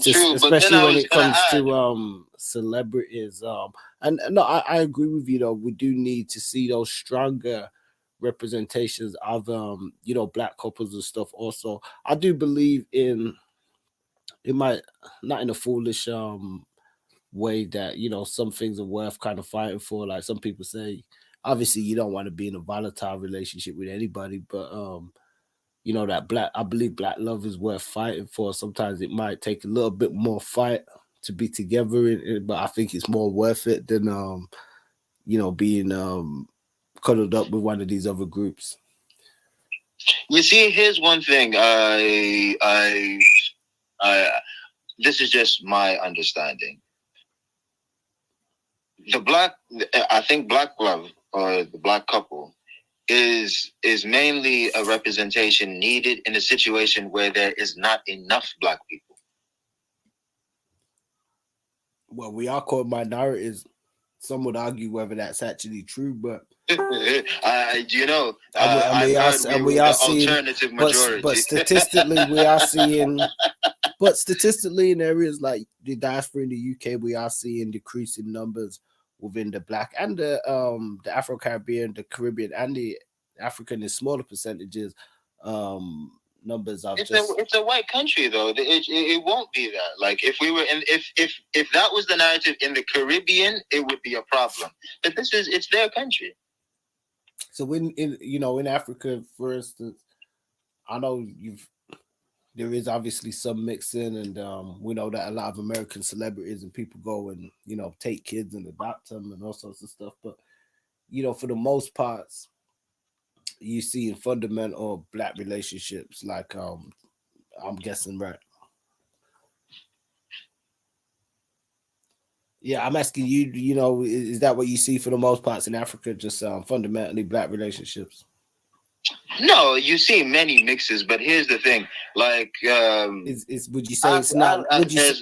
Especially when it comes to celebrities. And no, I agree with you though. We do need to see those stronger representations of black couples and stuff. Also, I do believe in it, might not in a foolish way that some things are worth kind of fighting for. Like some people say, obviously you don't want to be in a volatile relationship with anybody, but that I believe black love is worth fighting for. Sometimes it might take a little bit more fight to be together, but I think it's more worth it than being cuddled up with one of these other groups. You see, here's one thing. This is just my understanding. I think black love or the black couple is mainly a representation needed in a situation where there is not enough black people. Well, we are called minorities. Some would argue whether that's actually true, but we are seeing alternative majority. But statistically, we are seeing. But statistically, in areas like the diaspora in the UK, we are seeing decreasing numbers within the black and the Afro-Caribbean, the Caribbean, and the African in smaller percentages. Numbers of it's a white country though. It won't be that. Like if we were if that was the narrative in the Caribbean, it would be a problem. But it's their country. So in Africa, for instance, I know there is obviously some mixing, and we know that a lot of American celebrities and people go and take kids and adopt them and all sorts of stuff. But for the most parts, you see in fundamental black relationships, like I'm guessing, right? Yeah, I'm asking you. You know, is that what you see for the most parts in Africa? Just fundamentally black relationships. No, you see many mixes, but here's the thing: like, Is would you say it's not? Would you is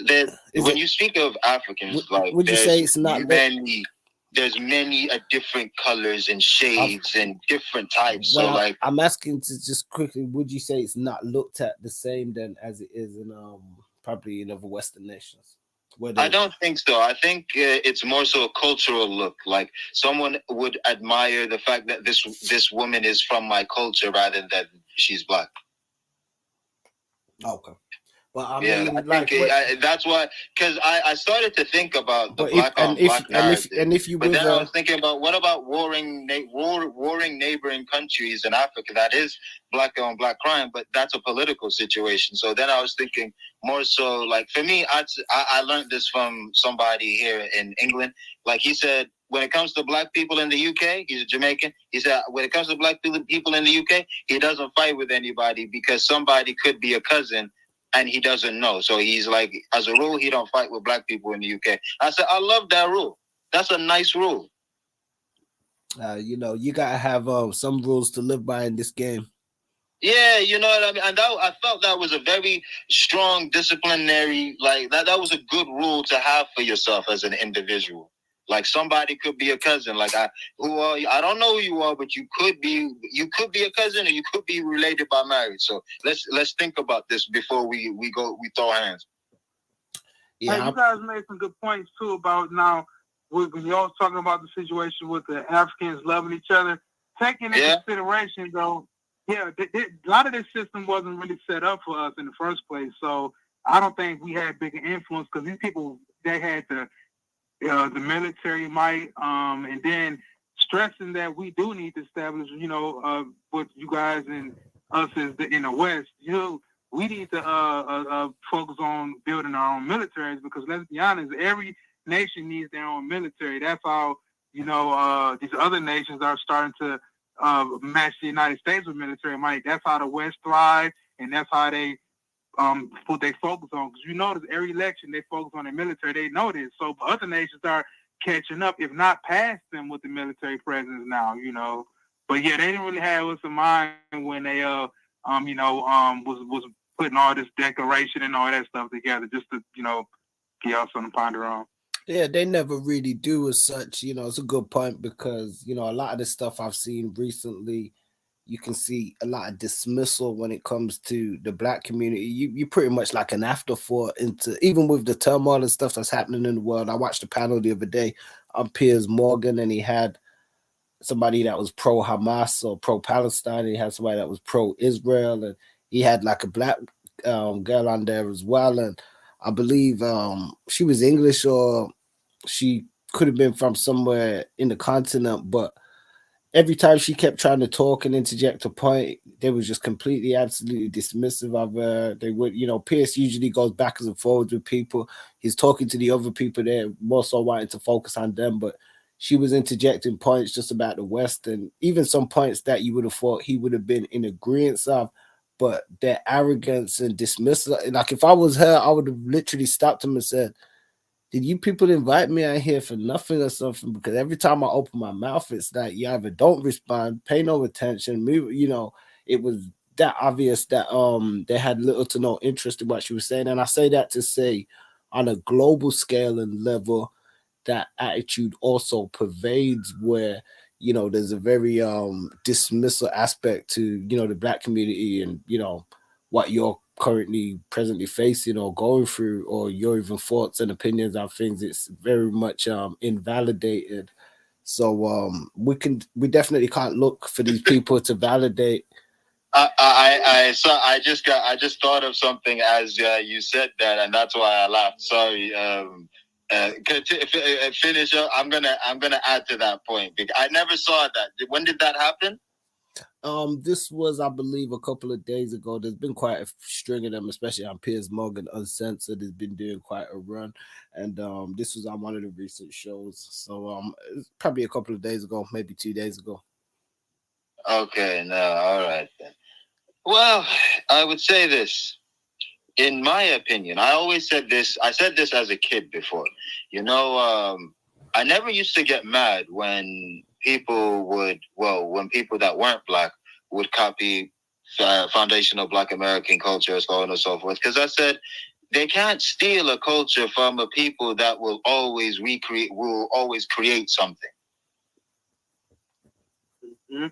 when it? you speak of Africans, like Would you say it's not look? there's many different colors and shades and different types. So, Well, like, I'm asking to just quickly. Would you say it's not looked at the same then as it is in probably in other Western nations? I don't think so. I think it's more so a cultural look. Like someone would admire the fact that this woman is from my culture rather than she's black. Okay. But I Yeah, mean, I like, think that's why. Because I started to think about the but if black on black narrative, and if you but with then I was thinking about what about warring neighboring countries in Africa that is black on black crime, but that's a political situation. So then I was thinking more so like for me, I learned this from somebody here in England. Like he said, when it comes to black people in the UK, he's a Jamaican. He said when it comes to black people in the UK, he doesn't fight with anybody because somebody could be a cousin and he doesn't know. So he's like, as a rule, he don't fight with black people in the UK. I said, I love that rule. That's a nice rule. you know, you gotta have some rules to live by in this game. Yeah, you know what I mean? And I felt that was a very strong disciplinary, like that was a good rule to have for yourself as an individual. Like somebody could be a cousin. Like who are you? I don't know who you are, but you could be a cousin, or you could be related by marriage. So let's think about this before we throw hands. Yeah, hey, you guys made some good points too about now when y'all was talking about the situation with the Africans loving each other. Taking into consideration though, yeah, a lot of this system wasn't really set up for us in the first place. So I don't think we had bigger influence because these people, they had the military might, and then stressing that we do need to establish, with you guys and us in the West, we need to focus on building our own militaries because let's be honest, every nation needs their own military. That's how, these other nations are starting to match the United States with military might. That's how the West thrive, and that's how they what they focus on. Because you notice every election they focus on the military. They know this. So other nations are catching up, if not past them, with the military presence now. But yeah, they didn't really have us in mind when they was putting all this decoration and all that stuff together just to give y'all something to ponder on. Yeah, they never really do as such. It's a good point because a lot of the stuff I've seen recently, you can see a lot of dismissal when it comes to the black community. You pretty much like an afterthought into even with the turmoil and stuff that's happening in the world. I watched a panel the other day on Piers Morgan, and he had somebody that was pro Hamas or pro Palestine. He had somebody that was pro Israel, and he had like a black girl on there as well. And I believe she was English or she could have been from somewhere in the continent, but every time she kept trying to talk and interject a point, they was just completely, absolutely dismissive of her. They would, Pierce usually goes backwards and forwards with people. He's talking to the other people there, more so wanting to focus on them, but she was interjecting points just about the West and even some points that you would have thought he would have been in agreement of. But their arrogance and dismissal, like if I was her, I would have literally stopped him and said, did you people invite me out here for nothing or something? Because every time I open my mouth, it's like you either don't respond, pay no attention, move, it was that obvious that they had little to no interest in what she was saying. And I say that to say on a global scale and level, that attitude also pervades where there's a very dismissal aspect to the black community and what you're currently presently facing or going through or your even thoughts and opinions on things. It's very much invalidated. So we definitely can't look for these people to validate. I just thought of something as you said that, and that's why I laughed. Sorry. Finish up. I'm gonna add to that point because I never saw that. When did that happen? This was, I believe, a couple of days ago. There's been quite a string of them, especially on Piers Morgan Uncensored. Has been doing quite a run, and this was on one of the recent shows. So it's probably a couple of days ago, maybe 2 days ago. Okay, no, all right then. Well, I would say this. In my opinion, I always said this. I said this as a kid before. You know, I never used to get mad when when people that weren't black would copy foundational Black American culture, so on and so forth. Because I said they can't steal a culture from a people that will always create something. Mhm.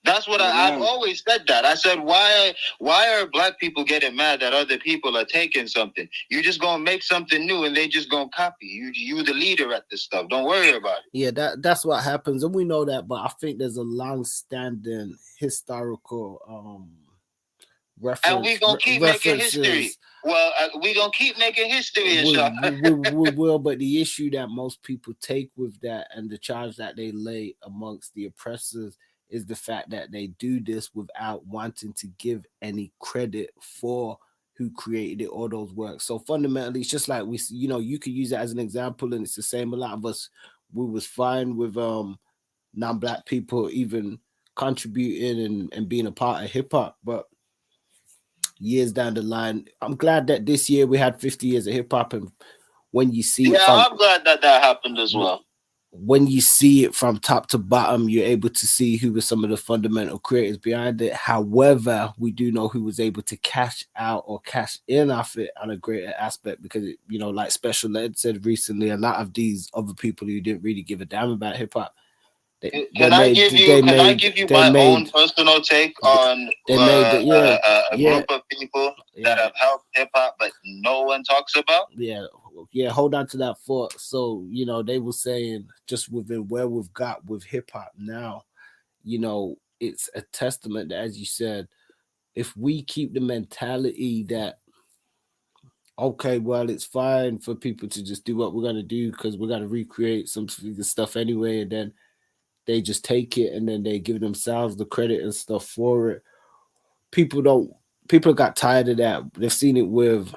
That's what I've always said. That I said, why are black people getting mad that other people are taking something? You just gonna make something new, and they just gonna copy you. You the leader at this stuff. Don't worry about it. Yeah, that's what happens, and we know that. But I think there's a long-standing historical And we gonna keep making history. references. Well, we gonna keep making history, We, inshallah. we will, but the issue that most people take with that and the charge that they lay amongst the oppressors is the fact that they do this without wanting to give any credit for who created it or those works. So fundamentally, it's just like you could use that as an example, and it's the same. A lot of us, we was fine with non-black people even contributing and being a part of hip hop, but years down the line. I'm glad that this year we had 50 years of hip hop, and when you see it Yeah, from I'm glad that that happened as well. when you see it from top to bottom, you're able to see who were some of the fundamental creators behind it. However, we do know who was able to cash out or cash in off it on a greater aspect because, like Special Ed said recently, a lot of these other people who didn't really give a damn about hip hop, Can I give you? Can I give you my own personal take on a group of people that have helped hip hop, but no one talks about? Yeah, hold on to that thought. So, they were saying just within where we've got with hip hop now, it's a testament that, as you said, if we keep the mentality that, okay, well, it's fine for people to just do what we're going to do because we're going to recreate some of the stuff anyway, and then they just take it and then they give themselves the credit and stuff for it. People don't, people got tired of that. They've seen it with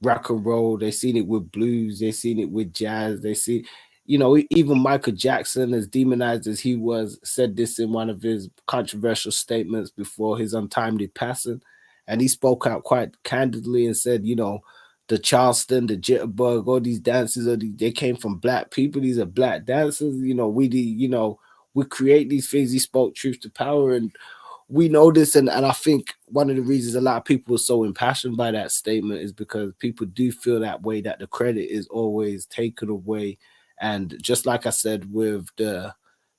rock and roll. They seen it with blues. They seen it with jazz. They see, even Michael Jackson, as demonized as he was, said this in one of his controversial statements before his untimely passing, and he spoke out quite candidly and said, the Charleston, the jitterbug, all these dances, they came from black people. These are black dancers. We create these things. He spoke truth to power, and we know this, and I think one of the reasons a lot of people are so impassioned by that statement is because people do feel that way, that the credit is always taken away. And just like I said, with the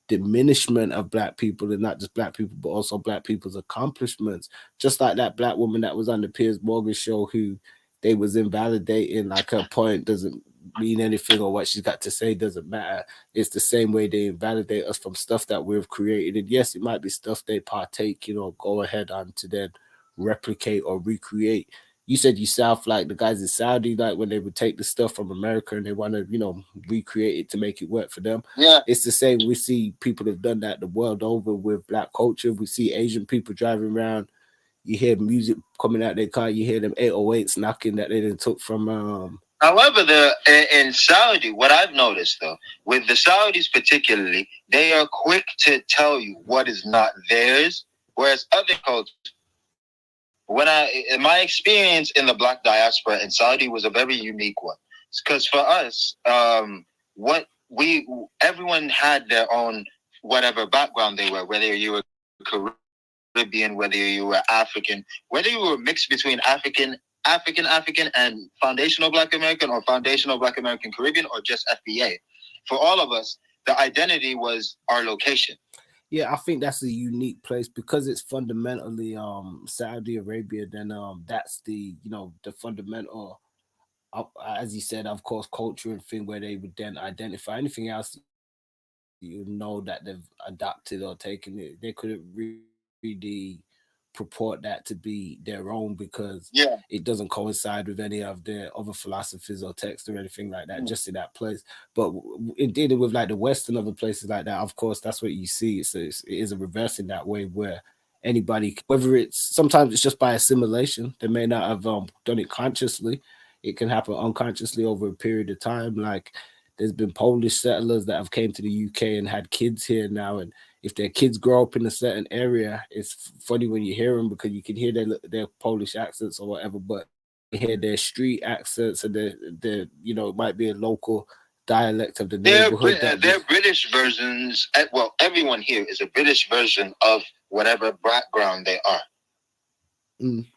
diminishment of black people, and not just black people but also black people's accomplishments, just like that black woman that was on the Piers Morgan show, who they was invalidating, like her point doesn't mean anything or what she's got to say doesn't matter. It's the same way they invalidate us from stuff that we've created. And yes, it might be stuff they partake, go ahead on to then replicate or recreate. You said yourself, like the guys in Saudi, like when they would take the stuff from America and they want to, recreate it to make it work for them. Yeah. It's the same. We see people have done that the world over with black culture. We see Asian people driving around. You hear music coming out their car. You hear them 808s knocking that they didn't took from. However, in Saudi, what I've noticed though, with the Saudis particularly, they are quick to tell you what is not theirs, whereas other cultures, in my experience in the black diaspora in Saudi was a very unique one, because for us, everyone had their own whatever background they were, whether you were Caribbean, whether you were African, whether you were mixed between African and foundational Black American or foundational Black American Caribbean or just FBA. For all of us, the identity was our location. Yeah, I think that's a unique place because it's fundamentally Saudi Arabia. Then that's the fundamental, as you said, of course, culture and thing where they would then identify anything else. That they've adopted or taken it. They couldn't really purport that to be their own because it doesn't coincide with any of their other philosophies or texts or anything like that, just in that place. But in dealing with like the West and other places like that, of course, that's what you see. So it is a reverse in that way where anybody, whether it's sometimes it's just by assimilation, they may not have done it consciously. It can happen unconsciously over a period of time. Like there's been Polish settlers that have came to the UK and had kids here now, and if their kids grow up in a certain area, it's funny when you hear them because you can hear their Polish accents or whatever, but you hear their street accents and their it might be a local dialect of the neighborhood that they're British versions. Well, everyone here is a British version of whatever background they are. Mm.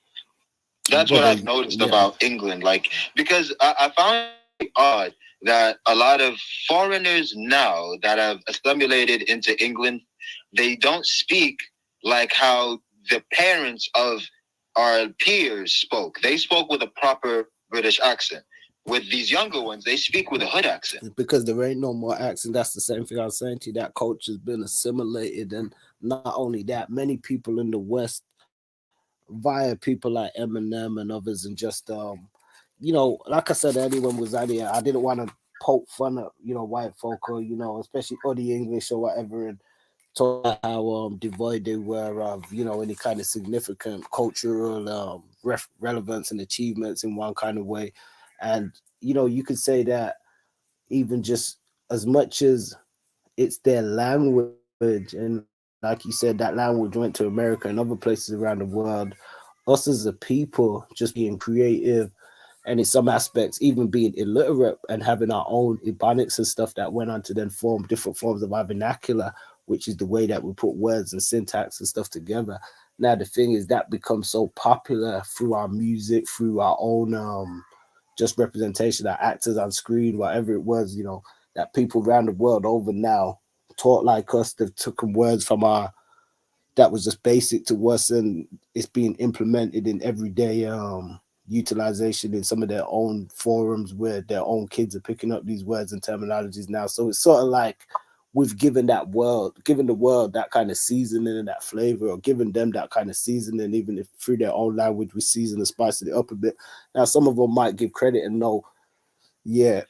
That's what I've noticed about England. Like, because I found it odd that a lot of foreigners now that have assimilated into England, they don't speak like how the parents of our peers spoke. They spoke with a proper British accent. With these younger ones, they speak with a hood accent. Because there ain't no more accent. That's the same thing I was saying to you. That culture's been assimilated, and not only that, many people in the West, via people like Eminem and others, and just like I said, anyone was out here. I didn't want to poke fun at white folk or especially or the English or whatever, and talk about how devoid they were of any kind of significant cultural relevance and achievements in one kind of way. And you could say that even just as much as it's their language, and like you said, that language went to America and other places around the world. Us as a people just being creative, and in some aspects even being illiterate and having our own ebonics and stuff that went on to then form different forms of our vernacular, which is the way that we put words and syntax and stuff together. Now the thing is that becomes so popular through our music, through our own just representation, our actors on screen, whatever it was, that people around the world over now taught like us. They've taken words from our that was just basic to us, and it's being implemented in everyday utilization in some of their own forums where their own kids are picking up these words and terminologies now. So it's sort of like we've given the world that kind of seasoning and that flavor, or given them that kind of seasoning, even if through their own language we season and spice it up a bit. Now some of them might give credit and know, yeah,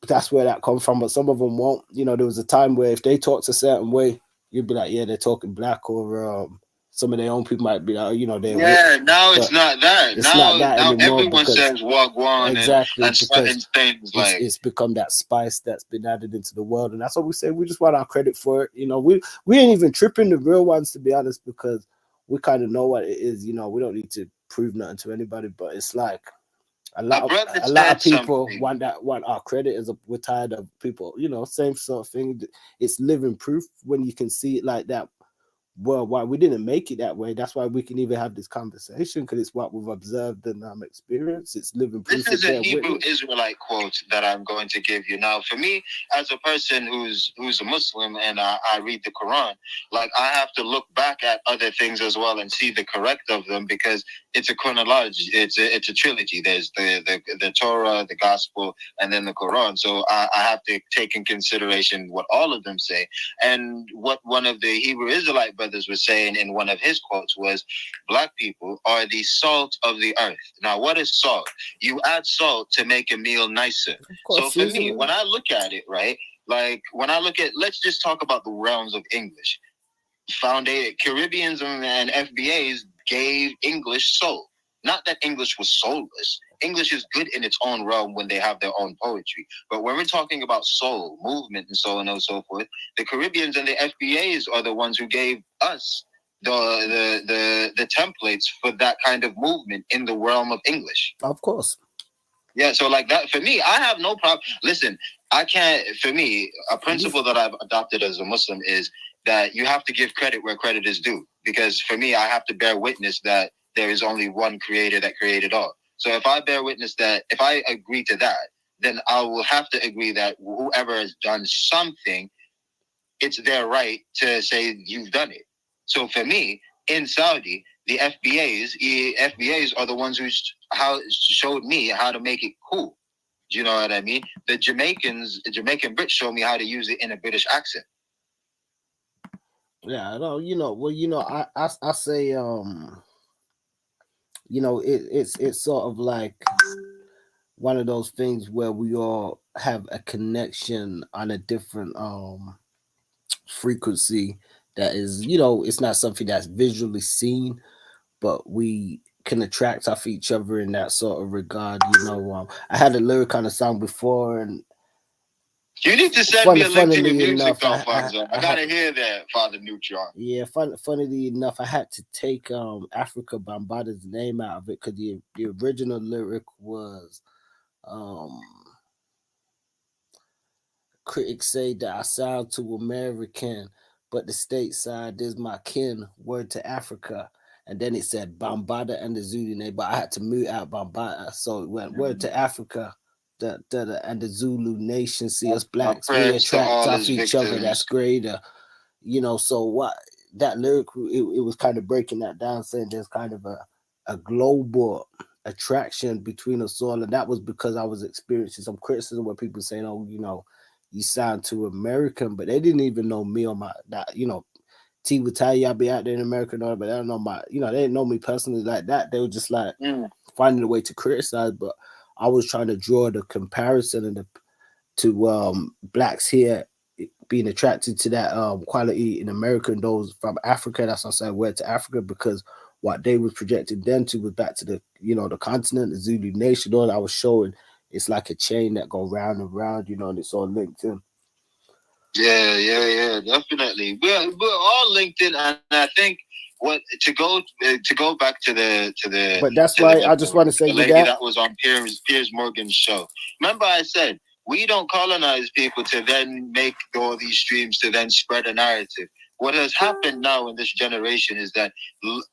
that's where that comes from, but some of them won't. There was a time where if they talked a certain way, you'd be like, yeah, they're talking black, or some of their own people might be like, they're now it's not that. It's not that now anymore, everyone says wagwan exactly, and certain things like it's become that spice that's been added into the world, and that's what we say. We just want our credit for it. We ain't even tripping the real ones, to be honest, because we kind of know what it is. We don't need to prove nothing to anybody, but it's like a lot of people want our credit. We're tired of people, same sort of thing. It's living proof when you can see it like that worldwide. We didn't make it that way. That's why we can even have this conversation, because it's what we've observed and experienced. It's living proof. This is a Hebrew Israelite quote that I'm going to give you. Now, for me, as a person who's a Muslim and I read the Quran, like I have to look back at other things as well and see the correct of them, because it's a chronology. It's a trilogy. There's the Torah, the Gospel, and then the Quran. So I have to take in consideration what all of them say. And what one of the Hebrew Israelite brothers was saying in one of his quotes was, black people are the salt of the earth. Now, what is salt? You add salt to make a meal nicer. So for me, when I look at it, right, like when I look at, let's just talk about the realms of English. Caribbeans and FBAs gave English soul. Not that English was soulless. English is good in its own realm when they have their own poetry. But when we're talking about soul, movement, and so on and so forth, the Caribbeans and the FBAs are the ones who gave us the templates for that kind of movement in the realm of English. Of course. Yeah, so like that, for me, I have no problem. Listen, for me, a principle that I've adopted as a Muslim is that you have to give credit where credit is due. Because for me, I have to bear witness that there is only one creator that created all. So if I bear witness that, if I agree to that, then I will have to agree that whoever has done something, it's their right to say you've done it. So for me, in Saudi, the FBAs are the ones who showed me how to make it cool. Do you know what I mean? The Jamaican Brits showed me how to use it in a British accent. Yeah, I know. I say it's sort of like one of those things where we all have a connection on a different frequency that is, it's not something that's visually seen, but we can attract off each other in that sort of regard. I had a lyric on a song before, and You need to send me a link to your Funnily music, enough, Alfonso. I had gotta hear that, Father Neutron. yeah, funnily enough, I had to take Africa Bambaata's name out of it because the original lyric was um critics say that I sound too American, but the stateside is my kin. Word to Africa. And then it said Bambata and the Zulu name, but I had to mute out Bambata. So it went word to Africa. And the Zulu nation see us My blacks. We prayers to attract all off his each other. That's victims. greater. So what that lyric, it was kind of breaking that down, saying there's kind of a global attraction between us all. And that was because I was experiencing some criticism where people saying, oh, you sound too American, but they didn't even know me or my that T would tell you I'll be out there in America and all, but they don't know they didn't know me personally like that. They were just like finding a way to criticize, but I was trying to draw the comparison and to blacks here being attracted to that quality in America and those from Africa. That's what I'm saying, where to Africa, because what they was projecting them to was back to the the continent, the Zulu nation. All I was showing, it's like a chain that go round and round, and it's all linked in. Yeah, definitely. We're all linked in, and I think what to go back to But that's why I just want to say the with lady that. that was on Piers Morgan's show. Remember, I said we don't colonize people to then make all these streams to then spread a narrative. What has happened now in this generation is that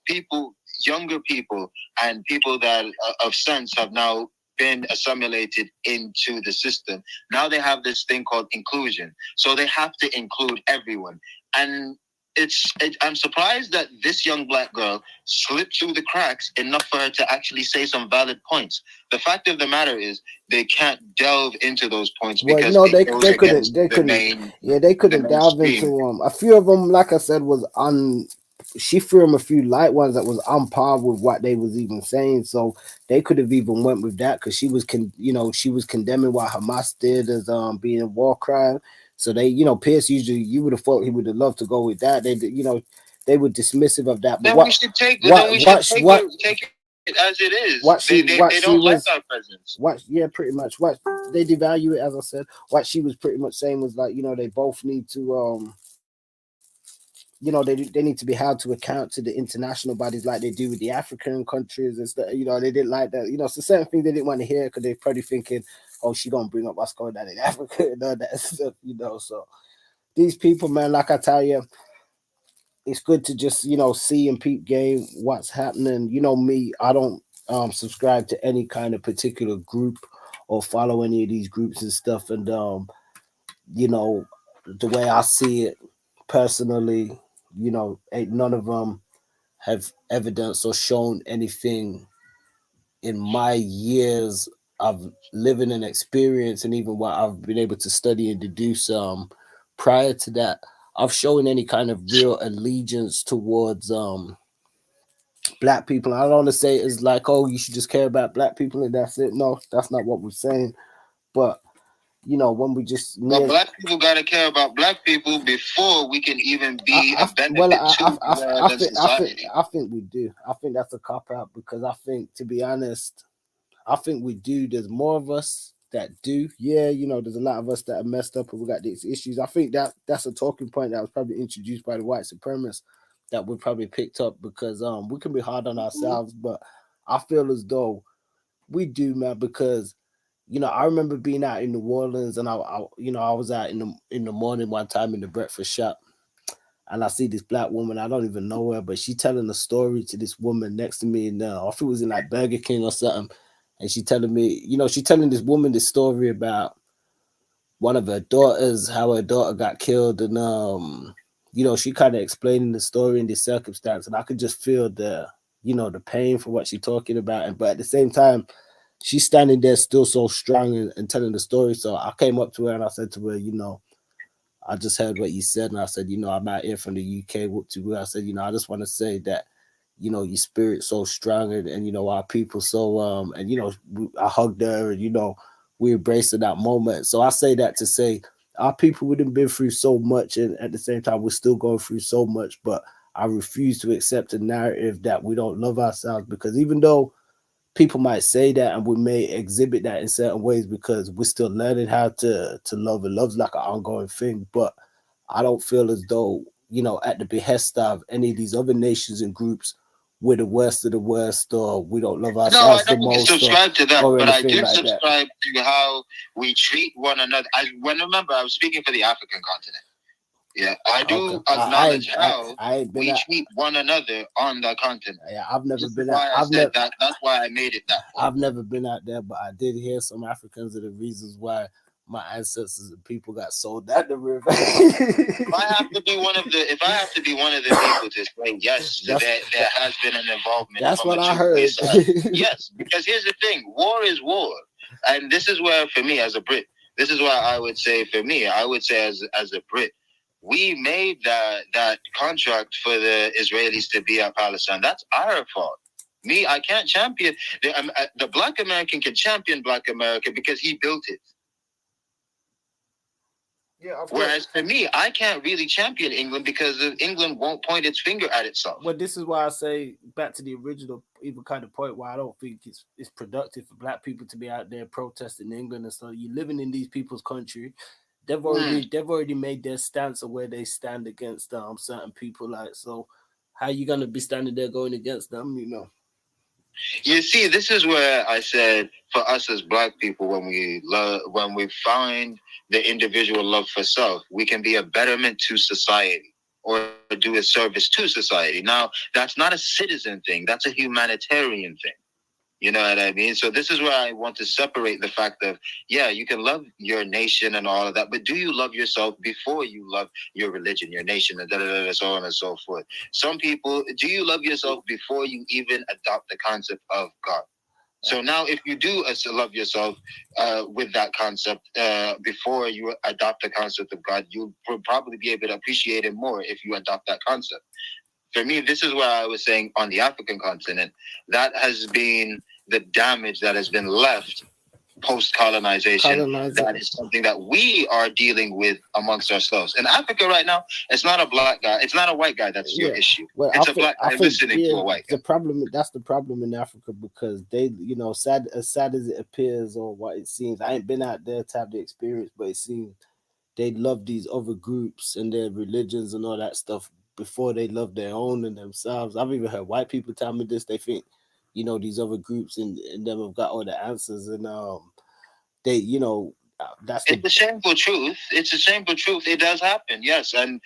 people, younger people, and people that of sense have now been assimilated into the system. Now they have this thing called inclusion. So they have to include everyone. And I'm surprised that this young black girl slipped through the cracks enough for her to actually say some valid points. The fact of the matter is they can't delve into those points because they couldn't they couldn't delve into them. A few of them, like I said, was she threw them a few light ones that was on par with what they was even saying. So they could have even went with that because she was she was condemning what Hamas did as being a war crime. So they, Pierce usually you would have thought he would have loved to go with that. They, they were dismissive of that. But then we should take it as it is. They don't like our presence. Pretty much what they devalue it, as I said. What she was pretty much saying was like, they both need to they need to be held to account to the international bodies like they do with the African countries and stuff. They didn't like that. So certain things they didn't want to hear because they're probably thinking, oh, she gonna bring up what's going on in Africa and all that stuff. So these people, man, like I tell you, it's good to just see and peep game what's happening. Me, I don't subscribe to any kind of particular group or follow any of these groups and stuff. And the way I see it personally, ain't none of them have evidence or shown anything in my years of living and experience, and even what I've been able to study and deduce prior to that, I've shown any kind of real allegiance towards black people. I don't want to say it's like, oh, you should just care about black people and that's it. No, that's not what we're saying. But when we just black people gotta care about black people before we can even be a benefit to society. I think we do. I think that's a cop out because I think, to be honest, I think we do. There's more of us that do. Yeah, there's a lot of us that are messed up and we got these issues. I think that's a talking point that was probably introduced by the white supremacists that we probably picked up because we can be hard on ourselves, but I feel as though we do, man, because I remember being out in New Orleans and I was out in the morning one time in the breakfast shop and I see this black woman. I don't even know her, but she telling a story to this woman next to me. And I think it was in like Burger King or something. And she telling me, she telling this woman this story about one of her daughters, how her daughter got killed. And, she kind of explaining the story in this circumstance. And I could just feel the pain for what she's talking about. But at the same time, she's standing there still so strong and telling the story. So I came up to her and I said to her, I just heard what you said. And I said, I'm out here from the UK. I said, I just want to say that, your spirit's so strong and our people so, I hugged her and, we embraced in that moment. So I say that to say our people wouldn't been through so much. And at the same time, we're still going through so much. But I refuse to accept a narrative that we don't love ourselves because even though people might say that, and we may exhibit that in certain ways because we're still learning how to love, and love's like an ongoing thing. But I don't feel as though, at the behest of any of these other nations and groups, we're the worst of the worst, or we don't love No, I ourselves the don't most, subscribe to that, or but I anything do like that. subscribe to how we treat one another. Remember, I was speaking for the African continent. Yeah, I do acknowledge how we treat one another on the continent. Yeah, I've never been why out. I said that. That's why I made it that point. I've never been out there, but I did hear some Africans are the reasons why my ancestors and people got sold down the river. If I have to be one of the people to say yes, there has been an involvement. That's what I heard. Yes, because here's the thing: war is war, and this is where, for me as a Brit, this is why I would say, as a Brit, we made that contract for the Israelis to be at Palestine. That's our fault. Me, I can't champion the Black American can champion Black America because he built it. Yeah, whereas for me, I can't really champion England because England won't point its finger at itself. Well, this is why I say back to the original even kind of point why I don't think it's productive for Black people to be out there protesting England and stuff. You're living in these people's country. They've already made their stance of where they stand against certain people. Like, so how you gonna be standing there going against them? You see, this is where I said for us as Black people, when we find the individual love for self, we can be a betterment to society or do a service to society. Now, that's not a citizen thing. That's a humanitarian thing. You know what I mean? So this is where I want to separate the fact of, yeah, you can love your nation and all of that, but do you love yourself before you love your religion, your nation, and so on and so forth? Some people, do you love yourself before you even adopt the concept of God? So now if you do love yourself with that concept before you adopt the concept of God, you'll probably be able to appreciate it more if you adopt that concept. For me, this is where I was saying on the African continent, that has been the damage that has been left post-colonization. That is something that we are dealing with amongst ourselves. In Africa right now, it's not a Black guy, it's not a white guy that's your issue. Well, it's a Black guy listening to a white guy. That's the problem in Africa because they, sad as it appears or what it seems, I ain't been out there to have the experience, but it seems they love these other groups and their religions and all that stuff before they love their own and themselves. I've even heard white people tell me this. They think, these other groups and them have got all the answers, and they, it's a shameful truth. It's a shameful truth. It does happen, yes. And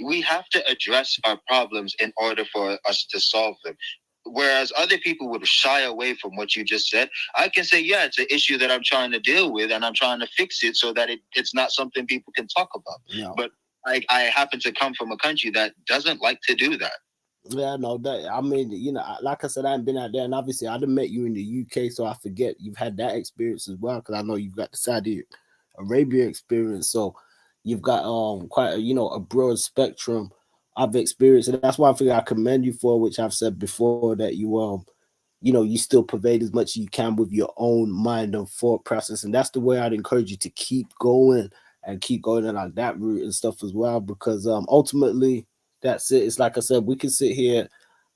we have to address our problems in order for us to solve them. Whereas other people would shy away from what you just said, I can say, yeah, it's an issue that I'm trying to deal with and I'm trying to fix it so that it's not something people can talk about. No. But I happen to come from a country that doesn't like to do that. Yeah, no, I mean, like I said, I haven't been out there, and obviously I done met you in the UK, so I forget you've had that experience as well, because I know you've got the Saudi Arabia experience, so you've got quite a broad spectrum of experience, and that's why I think I commend you for, which I've said before, that you still pervade as much as you can with your own mind and thought process, and that's the way I'd encourage you to keep going along that route and stuff as well, because ultimately that's it. It's like I said, we can sit here.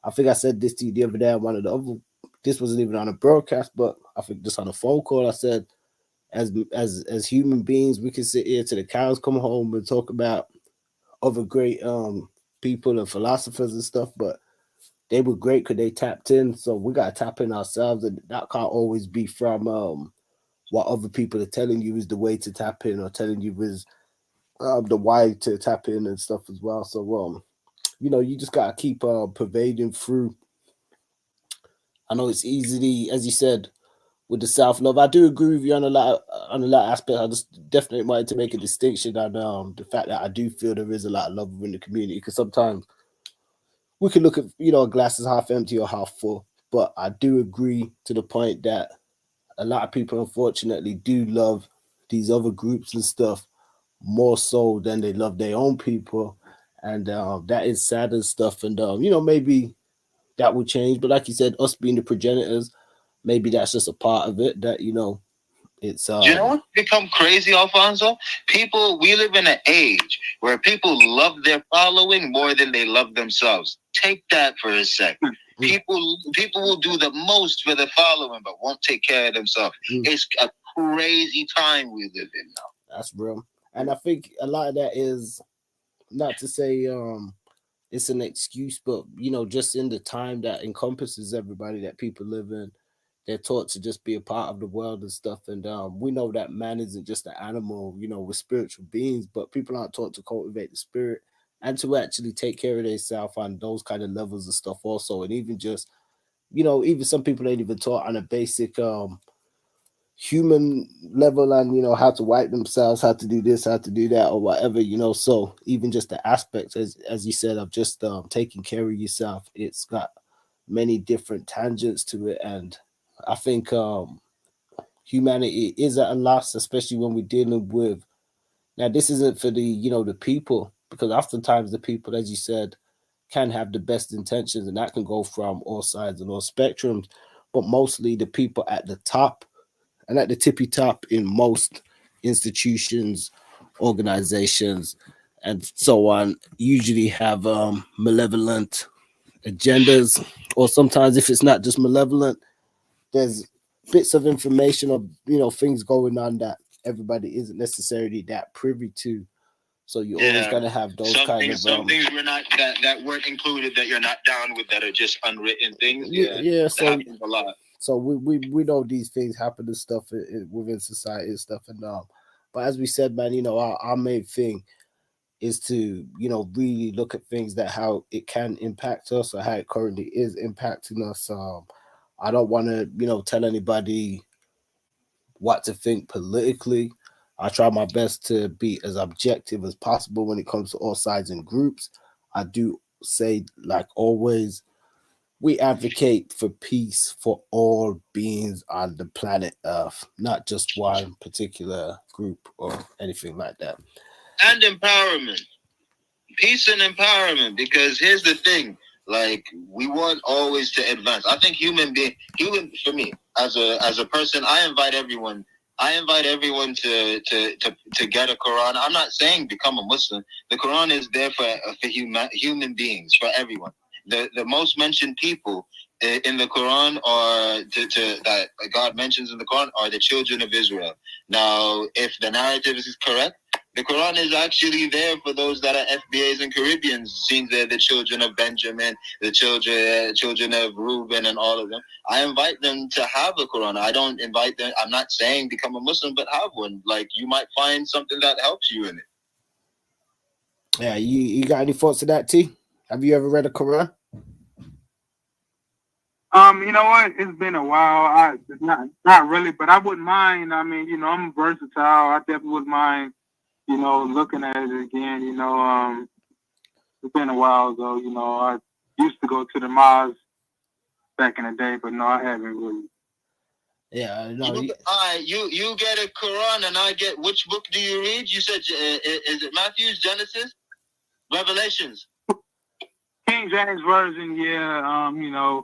I think I said this to you the other day on one of the other. This wasn't even on a broadcast, but I think just on a phone call. I said, as human beings, we can sit here till the cows come home and talk about other great people and philosophers and stuff, but they were great because they tapped in. So we gotta tap in ourselves, and that can't always be from what other people are telling you is the way to tap in, or telling you is the why to tap in and stuff as well. So you just gotta keep pervading through. I know it's easy, as you said, with the self love. I do agree with you on a lot of aspects. I just definitely wanted to make a distinction on the fact that I do feel there is a lot of love within the community, because sometimes we can look at a glass is half empty or half full. But I do agree to the point that a lot of people unfortunately do love these other groups and stuff more so than they love their own people, and that is sad and stuff. And maybe that will change, but like you said, us being the progenitors, maybe that's just a part of it. That it's Do you know what's become crazy, Alfonso? We live in an age where people love their following more than they love themselves. Take that for a sec. People will do the most for the following, but won't take care of themselves. It's a crazy time we live in now. That's real. And I think a lot of that is, not to say it's an excuse, but just in the time that encompasses everybody that people live in, they're taught to just be a part of the world and stuff. And we know that man isn't just an animal, we're spiritual beings, but people aren't taught to cultivate the spirit and to actually take care of themselves on those kind of levels of stuff also. And even just, even some people ain't even taught on a basic human level, and how to wipe themselves, how to do this, how to do that, or whatever. So even just the aspects, as you said, of just taking care of yourself, it's got many different tangents to it. And I think humanity is at a loss, especially when we're dealing with, now this isn't for the people, because oftentimes the people, as you said, can have the best intentions, and that can go from all sides and all spectrums, but mostly the people at the top and at the tippy top in most institutions, organizations, and so on, usually have malevolent agendas, or sometimes if it's not just malevolent, there's bits of information or things going on that everybody isn't necessarily that privy to. So you always gotta have those some things we're not that weren't included, that you're not down with, that are just unwritten things. Yeah. So that happens a lot. So we know these things happen and stuff within society and stuff, and but as we said, man, our main thing is to really look at things, that how it can impact us or how it currently is impacting us. I don't want to tell anybody what to think politically. I try my best to be as objective as possible when it comes to all sides and groups. I do say, like always, we advocate for peace for all beings on the planet Earth, not just one particular group or anything like that. And empowerment. Peace and empowerment, because here's the thing, like, we want always to advance. I think human for me, as a person, I invite everyone to get a Quran. I'm not saying become a Muslim. The Quran is there for human beings, for everyone. The most mentioned people in the Quran, or that God mentions in the Quran, are the children of Israel. Now, if the narrative is correct, the Quran is actually there for those that are FBAs and Caribbeans, since they're the children of Benjamin, the children of Reuben, and all of them. I invite them to have a Quran. I don't invite them. I'm not saying become a Muslim, but have one. Like, you might find something that helps you in it. Yeah, you got any thoughts on that, T? Have you ever read a Quran? You know what? It's been a while. Not really, but I wouldn't mind. I mean, I'm versatile. I definitely wouldn't mind, looking at it again. It's been a while ago. I used to go to the mosque back in the day, but no, I haven't really. Yeah, no. You get a Quran, and I get, which book do you read? You said, is it Matthew's, Genesis, Revelations? King James Version, yeah.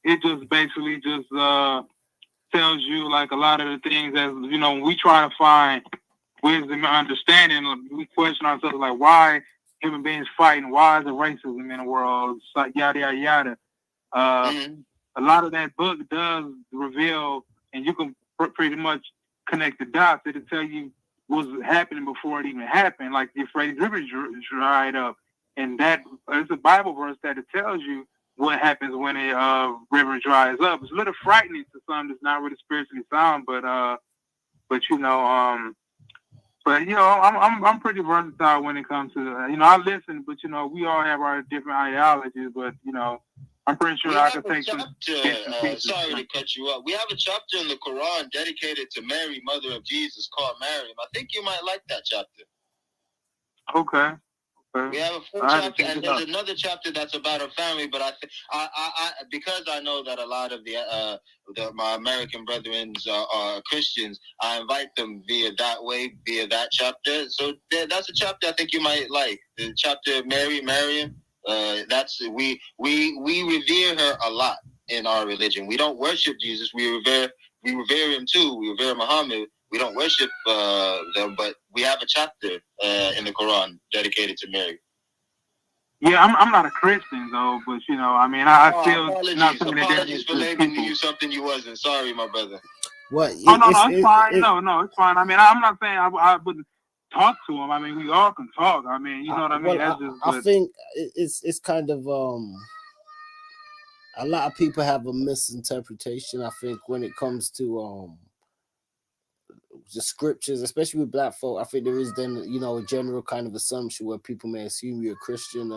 It just basically just tells you, like, a lot of the things that, when we try to find wisdom and understanding, we question ourselves, like, why human beings fighting? Why is there racism in the world? Like, yada, yada, yada. A lot of that book does reveal, and you can pretty much connect the dots. It'll tell you what was happening before it even happened, like the Euphrates River dried up. And that is a Bible verse that it tells you what happens when a river dries up. It's a little frightening to some that's not really spiritually sound, but I'm pretty versatile when it comes to I listen, but we all have our different ideologies, but I'm pretty sure I can take some. Sorry to cut you up. We have a chapter in the Quran dedicated to Mary, mother of Jesus, called Miriam. I think you might like that chapter. Okay. We have a full chapter, and there's another chapter that's about her family. But I because I know that a lot of my American brethren are Christians, I invite them via that chapter. So that's a chapter I think you might like. The chapter of Miriam. We revere her a lot in our religion. We don't worship Jesus. We revere him too. We revere Muhammad. We don't worship them, but we have a chapter in the Quran dedicated to Mary. Yeah, I'm not a Christian though, but I mean, I still not saying that apologies for labeling you something you wasn't. Sorry, my brother. What? Oh no, it's fine. No, it's fine. I mean, I'm not saying I wouldn't talk to him. I mean, we all can talk. I mean, you know what I mean. I think it's kind of a lot of people have a misinterpretation. I think when it comes to the scriptures, especially with black folk, I think there is then a general kind of assumption where people may assume you're a Christian.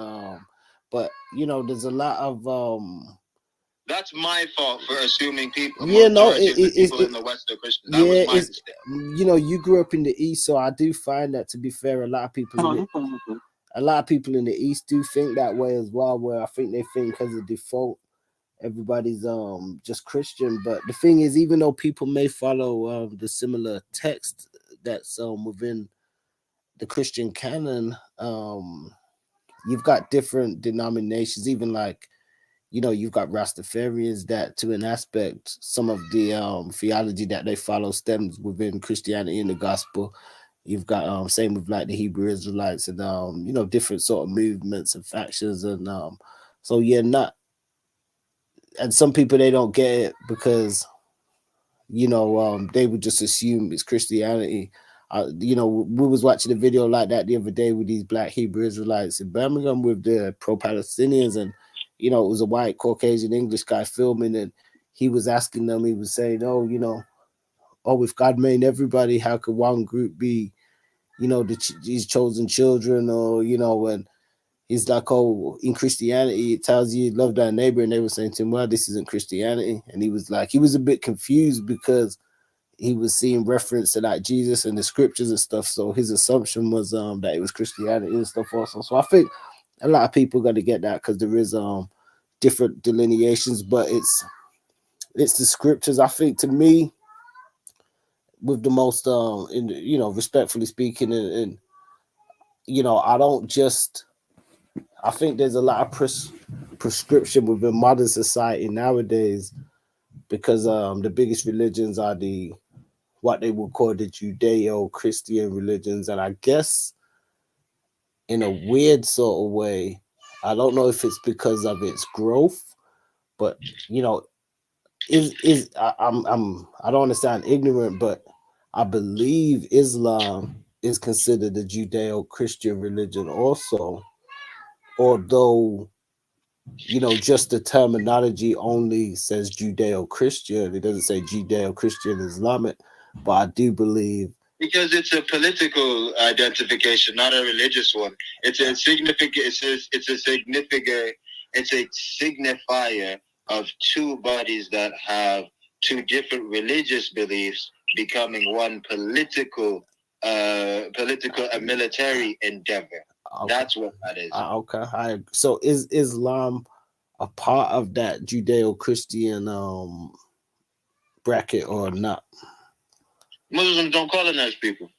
But there's a lot of That's my fault for assuming people. Yeah, no, people in the West are Christian. That was my mistake. You grew up in the East, so I do find that, to be fair, a lot of people in the East do think that way as well. Where I think they think as a default, everybody's just Christian. But the thing is, even though people may follow the similar text that's within the Christian canon, you've got different denominations, even like you've got Rastafarians that, to an aspect, some of the theology that they follow stems within Christianity and the gospel. You've got same with like the Hebrew Israelites and different sort of movements and factions and so yeah, not and some people, they don't get it because they would just assume it's Christianity. We was watching a video like that the other day with these black Hebrew Israelites in Birmingham with the pro-Palestinians, and it was a white Caucasian English guy filming, and he was asking them, he was saying, if God made everybody, how could one group be, these chosen children, or and he's like, in Christianity, it tells you love thy neighbor, and they were saying to him, well, this isn't Christianity, and he was a bit confused because he was seeing reference to like Jesus and the scriptures and stuff, so his assumption was that it was Christianity and stuff also. So I think a lot of people got to get that, because there is different delineations, but it's the scriptures. I think, to me, with the most respectfully speaking, and I think there's a lot of prescription within modern society nowadays, because the biggest religions are what they would call the Judeo-Christian religions, and I guess in a weird sort of way, I don't know if it's because of its growth, but I don't understand ignorant, but I believe Islam is considered a Judeo-Christian religion also, although just the terminology only says Judeo-Christian. It doesn't say Judeo-Christian Islamic, but I do believe, because it's a political identification, not a religious one. It's a significant. It's a signifier of two bodies that have two different religious beliefs becoming one political and military endeavor. Okay. That's what that is. Okay. So is Islam a part of that Judeo-Christian bracket or not? Muslims don't colonize people.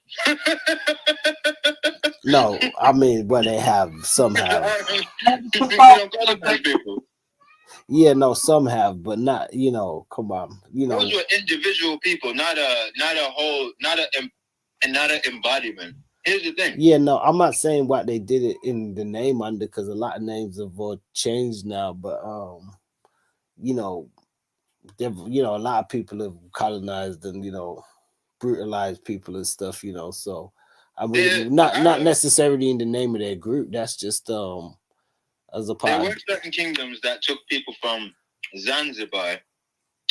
No, I mean, when they have, some have. People don't colonize people. Yeah, no, some have, but not. Come on, Those were individual people, not a whole, not an embodiment. Here's the thing. Yeah, no, I'm not saying what they did it in the name under, because a lot of names have changed now, but a lot of people have colonized and brutalized people and stuff, so I mean, not necessarily in the name of their group. That's just as a part. There were certain kingdoms that took people from Zanzibar.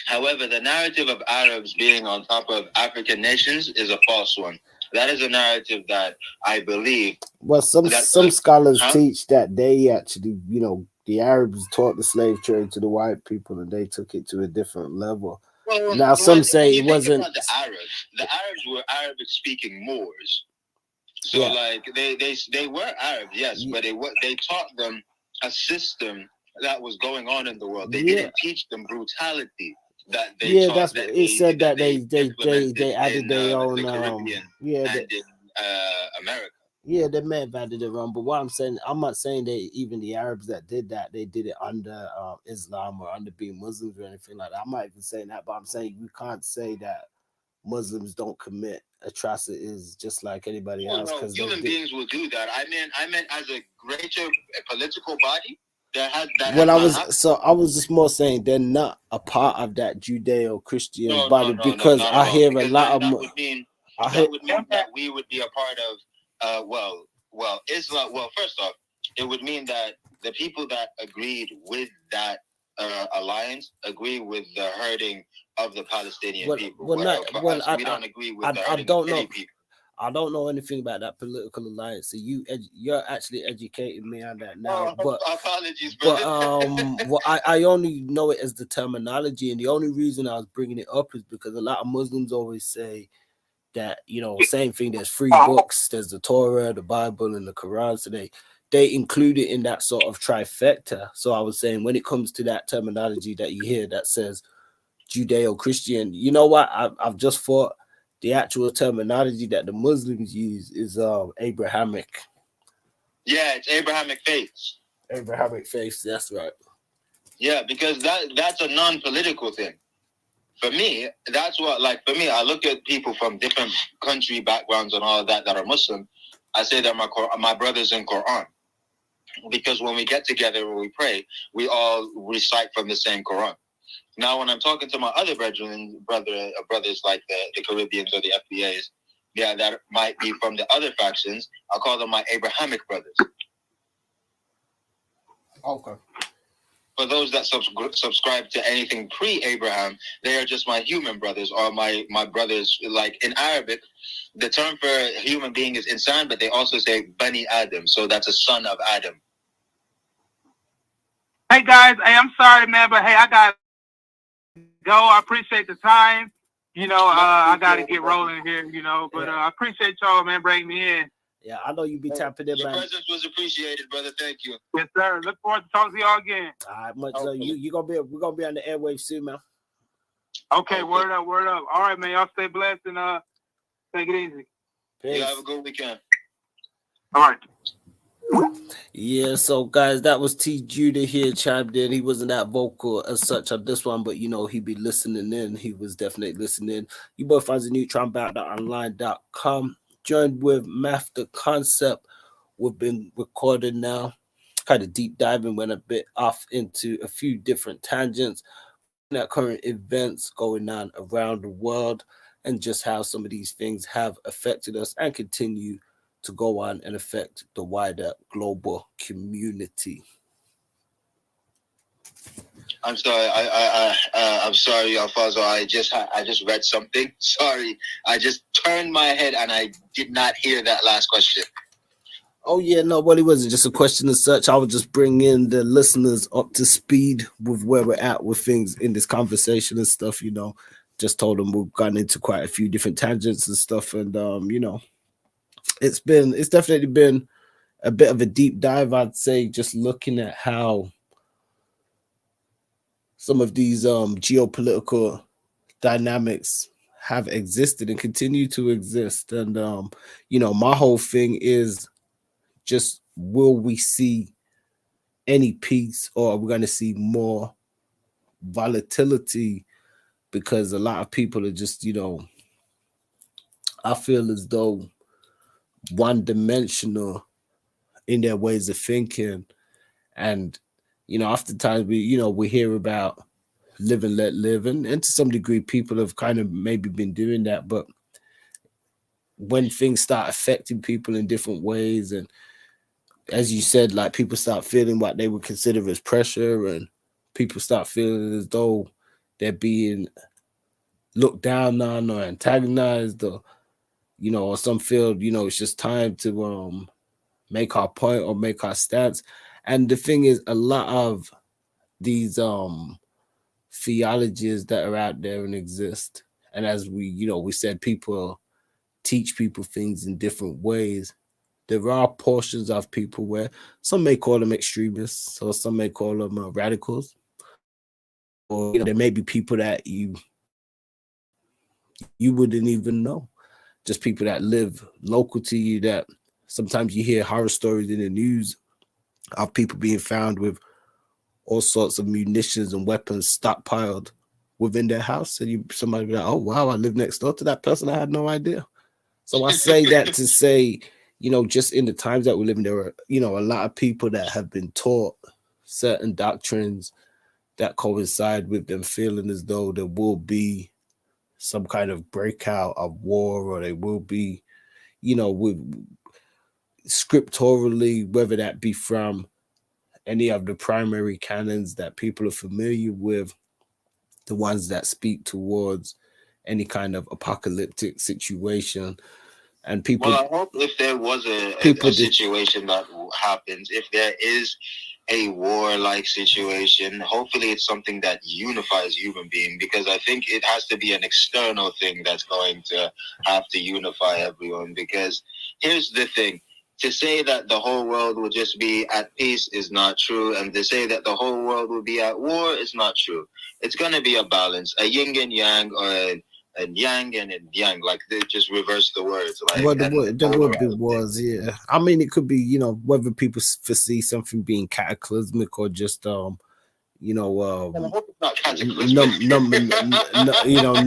However, the narrative of Arabs being on top of African nations is a false one. That is a narrative that I believe. Well, some scholars teach that they actually, the Arabs taught the slave trade to the white people, and they took it to a different level. Well, now, some say it wasn't. The Arabs were Arabic-speaking Moors. So, like, they were Arabs, yes, but they taught them a system that was going on in the world. They didn't teach them brutality. That they taught, that it said that they added their own the Caribbean and in America. Yeah, they may have added their own, but what I'm saying, I'm not saying that even the Arabs that did that, they did it under Islam or under being Muslims or anything like that. I'm not even saying that, but I'm saying we can't say that Muslims don't commit atrocities just like anybody else. No, Because human beings will do that. I meant as a greater political body that well, I has not was happened. so I was just more saying they're not a part of that Judeo-Christian No, body because not at I all. hear a Because lot then of that would mean that we would be a part of Islam. Well, first off, it would mean that the people that agreed with that alliance agree with the hurting of the Palestinian people. We don't agree with the hurting of any people. I don't know anything about that political alliance. So you're actually educating me on that now. But apologies, brother. Well, I only know it as the terminology, and the only reason I was bringing it up is because a lot of Muslims always say that, you know, same thing. There's three books. There's the Torah, the Bible, and the Quran. So they include it in that sort of trifecta. So I was saying when it comes to that terminology that you hear that says Judeo-Christian, you know what? I've just thought the actual terminology that the Muslims use is Abrahamic. Yeah, it's Abrahamic faiths. Abrahamic faiths, that's right. Yeah, because that's a non-political thing. For me, that's what, like, for me, I look at people from different country backgrounds and all of that are Muslim. I say they're my brothers in Quran. Because when we get together and we pray, we all recite from the same Quran. Now, when I'm talking to my other brothers like the Caribbeans or the FBAs, that might be from the other factions, I'll call them my Abrahamic brothers. Okay. For those that subscribe to anything pre-Abraham, they are just my human brothers or my brothers. Like in Arabic, the term for human being is insan, but they also say Bani Adam. So that's a son of Adam. Hey guys, hey, I'm sorry, man, but hey, I got to go. I appreciate the time. You know, I got to get rolling here, you know, but I appreciate y'all, man, bringing me in. Yeah, I know you be tapping in, Your man. presence was appreciated, brother. Thank you. Yes, sir. Look forward to talking to y'all again. All right, much love. We're gonna be on the airwaves soon, man. Okay, word up. All right, man. Y'all stay blessed and take it easy. Peace. Yeah, have a good weekend. All right. Yeah, so guys, that was T. Judah here chimed in. He wasn't that vocal as such on this one, but you know, he be listening in. He was definitely listening. You both find the neutronbound.online.com. Joined with Math the Concept. We've been recording now, kind of deep diving, went a bit off into a few different tangents at current events going on around the world and just how some of these things have affected us and continue to go on and affect the wider global community. I'm sorry. I'm sorry, Alfonso. I just read something. Sorry, I just turned my head and I did not hear that last question. Oh yeah, no, well, it wasn't just a question as such. I was just bringing the listeners up to speed with where we're at with things in this conversation and stuff. You know, just told them we've gone into quite a few different tangents and stuff, and you know, it's definitely been a bit of a deep dive, I'd say, just looking at how some of these geopolitical dynamics have existed and continue to exist. And you know, my whole thing is just, will we see any peace, or are we going to see more volatility? Because a lot of people are just, you know, I feel as though one-dimensional in their ways of thinking. And you know, oftentimes we hear about live and let live, and to some degree people have kind of maybe been doing that, but when things start affecting people in different ways, and as you said, like, people start feeling what they would consider as pressure, and people start feeling as though they're being looked down on or antagonized, or you know, or some feel, you know, it's just time to make our point or make our stance. And the thing is, a lot of these theologies that are out there and exist, and as we said, people teach people things in different ways. There are portions of people where some may call them extremists, or some may call them radicals, or you know, there may be people that you wouldn't even know, just people that live local to you, that sometimes you hear horror stories in the news of people being found with all sorts of munitions and weapons stockpiled within their house, and somebody be like, "Oh wow, I live next door to that person. I had no idea." So I say that to say, just in the times that we live in, there are a lot of people that have been taught certain doctrines that coincide with them feeling as though there will be some kind of breakout of war, or they will be, with scripturally, whether that be from any of the primary canons that people are familiar with, the ones that speak towards any kind of apocalyptic situation, and Well, I hope if there was a situation that happens, if there is a war-like situation, hopefully it's something that unifies human being, because I think it has to be an external thing that's going to have to unify everyone. Because here's the thing. To say that the whole world will just be at peace is not true, and to say that the whole world will be at war is not true. It's going to be a balance, a yin and yang, or a yang and a yang, like they just reverse the words. Like, well, there would be wars, yeah. I mean, it could be, whether people foresee something being cataclysmic or just, I hope it's not cataclysmic. Numbers. I mean, I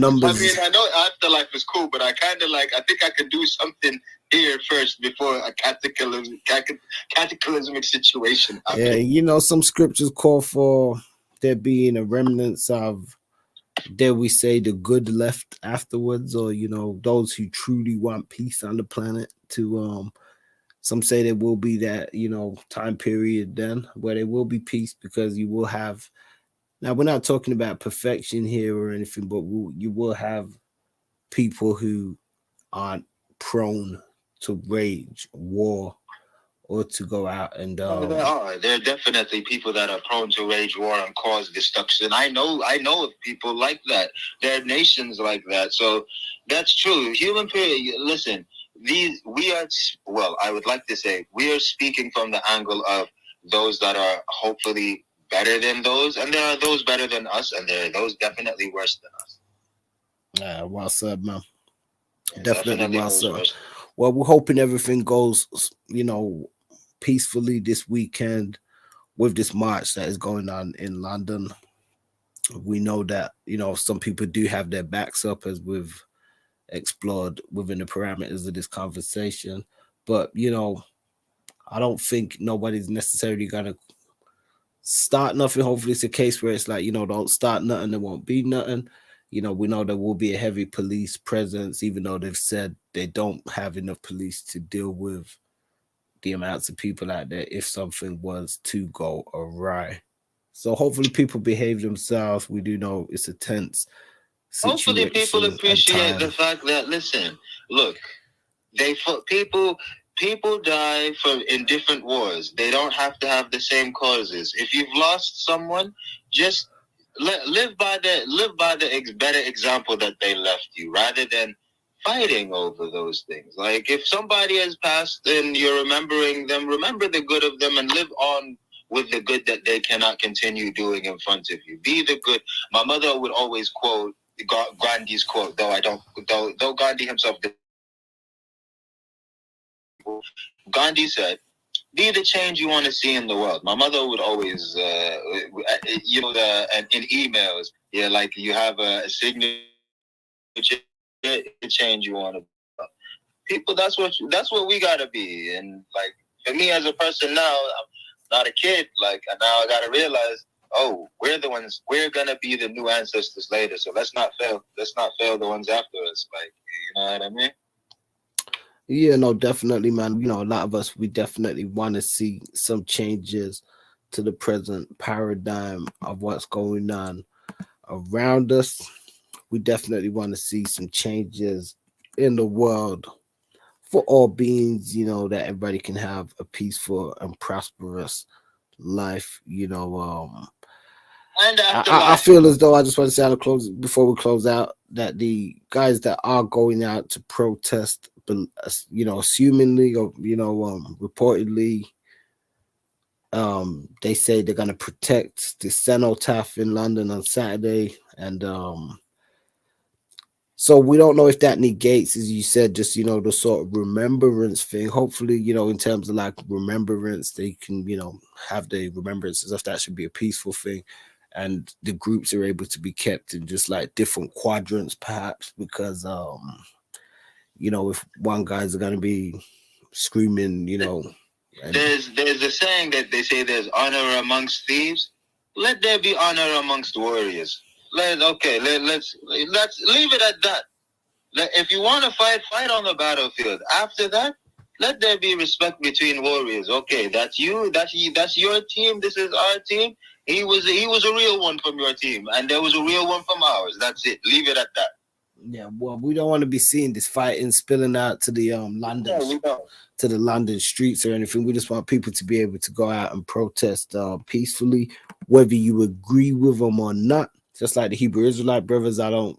know afterlife is cool, but I kind of I think I could do something here first before a cataclysmic situation happens. Yeah, some scriptures call for there being a remnants of, dare we say, the good left afterwards, or those who truly want peace on the planet. To some say there will be that time period then where there will be peace, because you will have, now we're not talking about perfection here or anything, but you will have people who aren't prone to rage war, or to go out and there are definitely people that are prone to rage war and cause destruction. I know of people like that. There are nations like that. So that's true. Listen, I would like to say we are speaking from the angle of those that are hopefully better than those, and there are those better than us, and there are those definitely worse than us. Well said, man. Definitely well said. Well, we're hoping everything goes, peacefully this weekend with this march that is going on in London. We know that, some people do have their backs up, as we've explored within the parameters of this conversation. But, I don't think nobody's necessarily going to start nothing. Hopefully it's a case where it's like, don't start nothing, there won't be nothing. We know there will be a heavy police presence, even though they've said they don't have enough police to deal with the amounts of people out there if something was to go awry. So hopefully people behave themselves. We do know it's a tense situation. Hopefully people appreciate the fact that, listen, look, people die in different wars. They don't have to have the same causes. If you've lost someone, just live by the better example that they left you, rather than fighting over those things. Like, if somebody has passed and you're remembering them, remember the good of them and live on with the good that they cannot continue doing in front of you. Be the good. My mother would always quote Gandhi's quote, though Gandhi himself did. Gandhi said, "Be the change you want to see in the world." My mother would always, in emails, like you have a signature, the change you want to be. People, that's what we gotta be. And like, for me as a person now, I'm not a kid. Like, now I gotta realize, we're gonna be the new ancestors later. So let's not fail the ones after us. Like, you know what I mean? Yeah, no, definitely, man. A lot of us, we definitely want to see some changes to the present paradigm of what's going on around us. We definitely want to see some changes in the world for all beings, that everybody can have a peaceful and prosperous life. And I feel as though, I just want to say before we close out, that the guys that are going out to protest, assumingly, or reportedly, they say they're gonna protect the cenotaph in London on Saturday, and so we don't know if that negates, as you said, just the sort of remembrance thing. Hopefully, in terms of like remembrance, they can have the remembrances of that should be a peaceful thing. and the groups are able to be kept in just like different quadrants, perhaps, because if one guy's going to be screaming, and there's a saying that they say there's honor amongst thieves. Let there be honor amongst warriors. Let's leave it at that. If you want to fight on the battlefield. After that, let there be respect between warriors. Okay, that's you. That's your team. This is our team. He was a real one from your team, and there was a real one from ours. That's it. Leave it at that. Yeah, well, we don't want to be seeing this fighting spilling out to the London streets or anything. We just want people to be able to go out and protest peacefully, whether you agree with them or not. Just like the Hebrew Israelite brothers, I don't,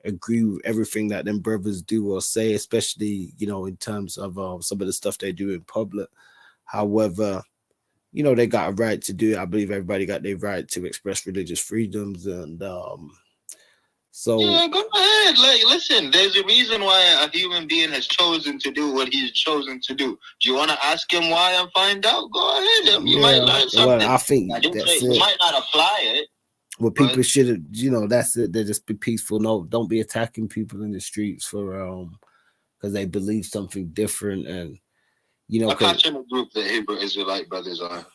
agree with everything that them brothers do or say, especially, in terms of some of the stuff they do in public. However, they got a right to do it. I believe everybody got their right to express religious freedoms, and so yeah, go ahead. Listen, there's a reason why a human being has chosen to do what he's chosen to do. Do you want to ask him why and find out? Go ahead. You might learn something. Well, I think that's you might not apply it. Well, people should, that's it. They just be peaceful. No, don't be attacking people in the streets for because they believe something different, and what kind of group the Hebrew Israelite brothers are?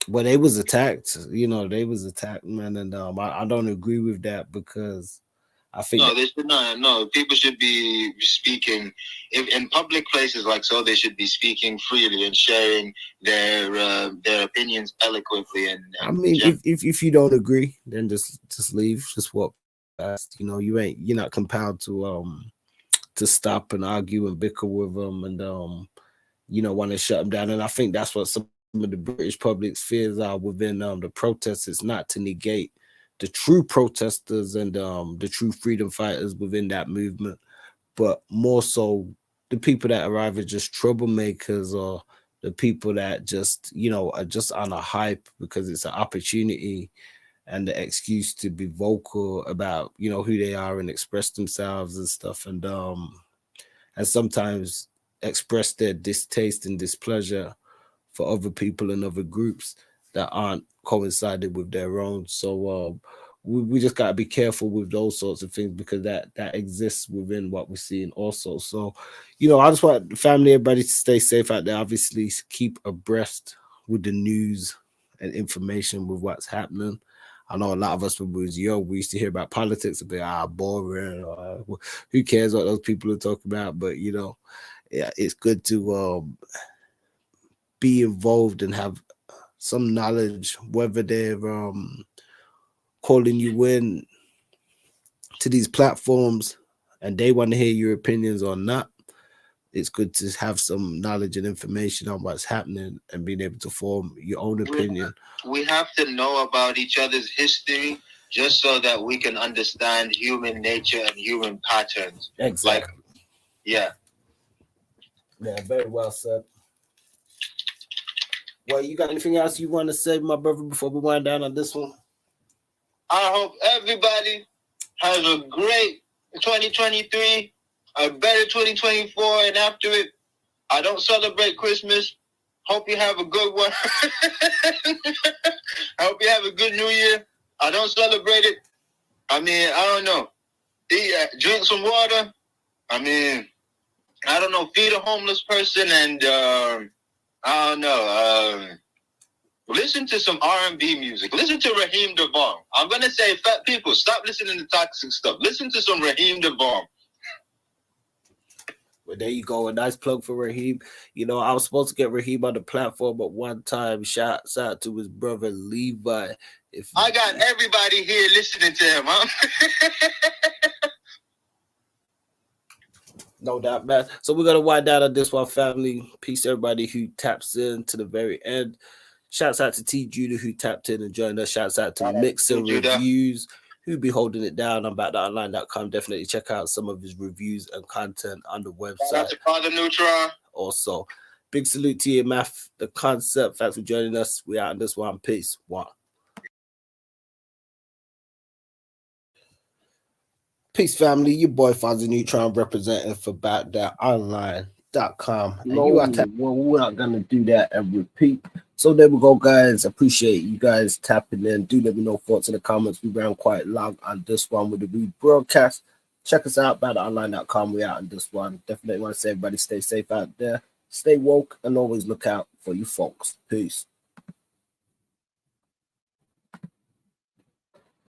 Well, they was attacked. They was attacked, man, and I don't agree with that because I think they should not. No, people should be speaking in public places like so. They should be speaking freely and sharing their opinions eloquently. And I mean, if you don't agree, then just leave. Just walk past. You're not compelled to stop and argue and bicker with them and want to shut them down. And I think that's what some of the British public's fears are within the protests. It's not to negate the true protesters and the true freedom fighters within that movement, but more so the people that are either just troublemakers or the people that just, are just on a hype because it's an opportunity and the excuse to be vocal about, who they are and express themselves and stuff. And sometimes express their distaste and displeasure for other people and other groups that aren't coincided with their own. So we just got to be careful with those sorts of things because that exists within what we're seeing also. So, I just want the family, everybody to stay safe out there. Obviously, keep abreast with the news and information with what's happening. I know a lot of us when we was young, we used to hear about politics and be boring. Who cares what those people are talking about? But, it's good to be involved and have some knowledge, whether they're calling you in to these platforms and they want to hear your opinions or not. It's good to have some knowledge and information on what's happening and being able to form your own opinion. We have to know about each other's history just so that we can understand human nature and human patterns. Exactly. Yeah, very well said. Well, you got anything else you want to say, my brother, before we wind down on this one? I hope everybody has a great 2023, a better 2024, and after it, I don't celebrate Christmas. Hope you have a good one. I hope you have a good New Year. I don't celebrate it. I mean, I don't know. Drink some water. I mean, I don't know. Feed a homeless person and I don't know. Listen to some R&B music. Listen to Raheem DeVaughn. I'm gonna say, fat people, stop listening to toxic stuff. Listen to some Raheem DeVaughn. Well, there you go. A nice plug for Raheem. I was supposed to get Raheem on the platform at one time. Shouts out to his brother Levi. I got everybody here listening to him, huh? No doubt, man. So we're gonna wind down on this one, family. Peace, everybody who taps in to the very end. Shouts out to T Judah who tapped in and joined us. Shouts out to Mixer Reviews who be holding it down on BackTheOnline.com. Definitely check out some of his reviews and content on the website. Shout out to Father Neutron. Also, big salute to you, Math, the concept. Thanks for joining us. We out on this one. Peace. One. Peace, family. Your boy Father Neutron representing for BackTheOnline.com. And you are we're not gonna do that and repeat. So there we go, guys. Appreciate you guys tapping in. Do let me know thoughts in the comments. We ran quite long on this one with the rebroadcast. Check us out, battleonline.com. We out on this one. Definitely want to say everybody stay safe out there. Stay woke and always look out for you folks. Peace.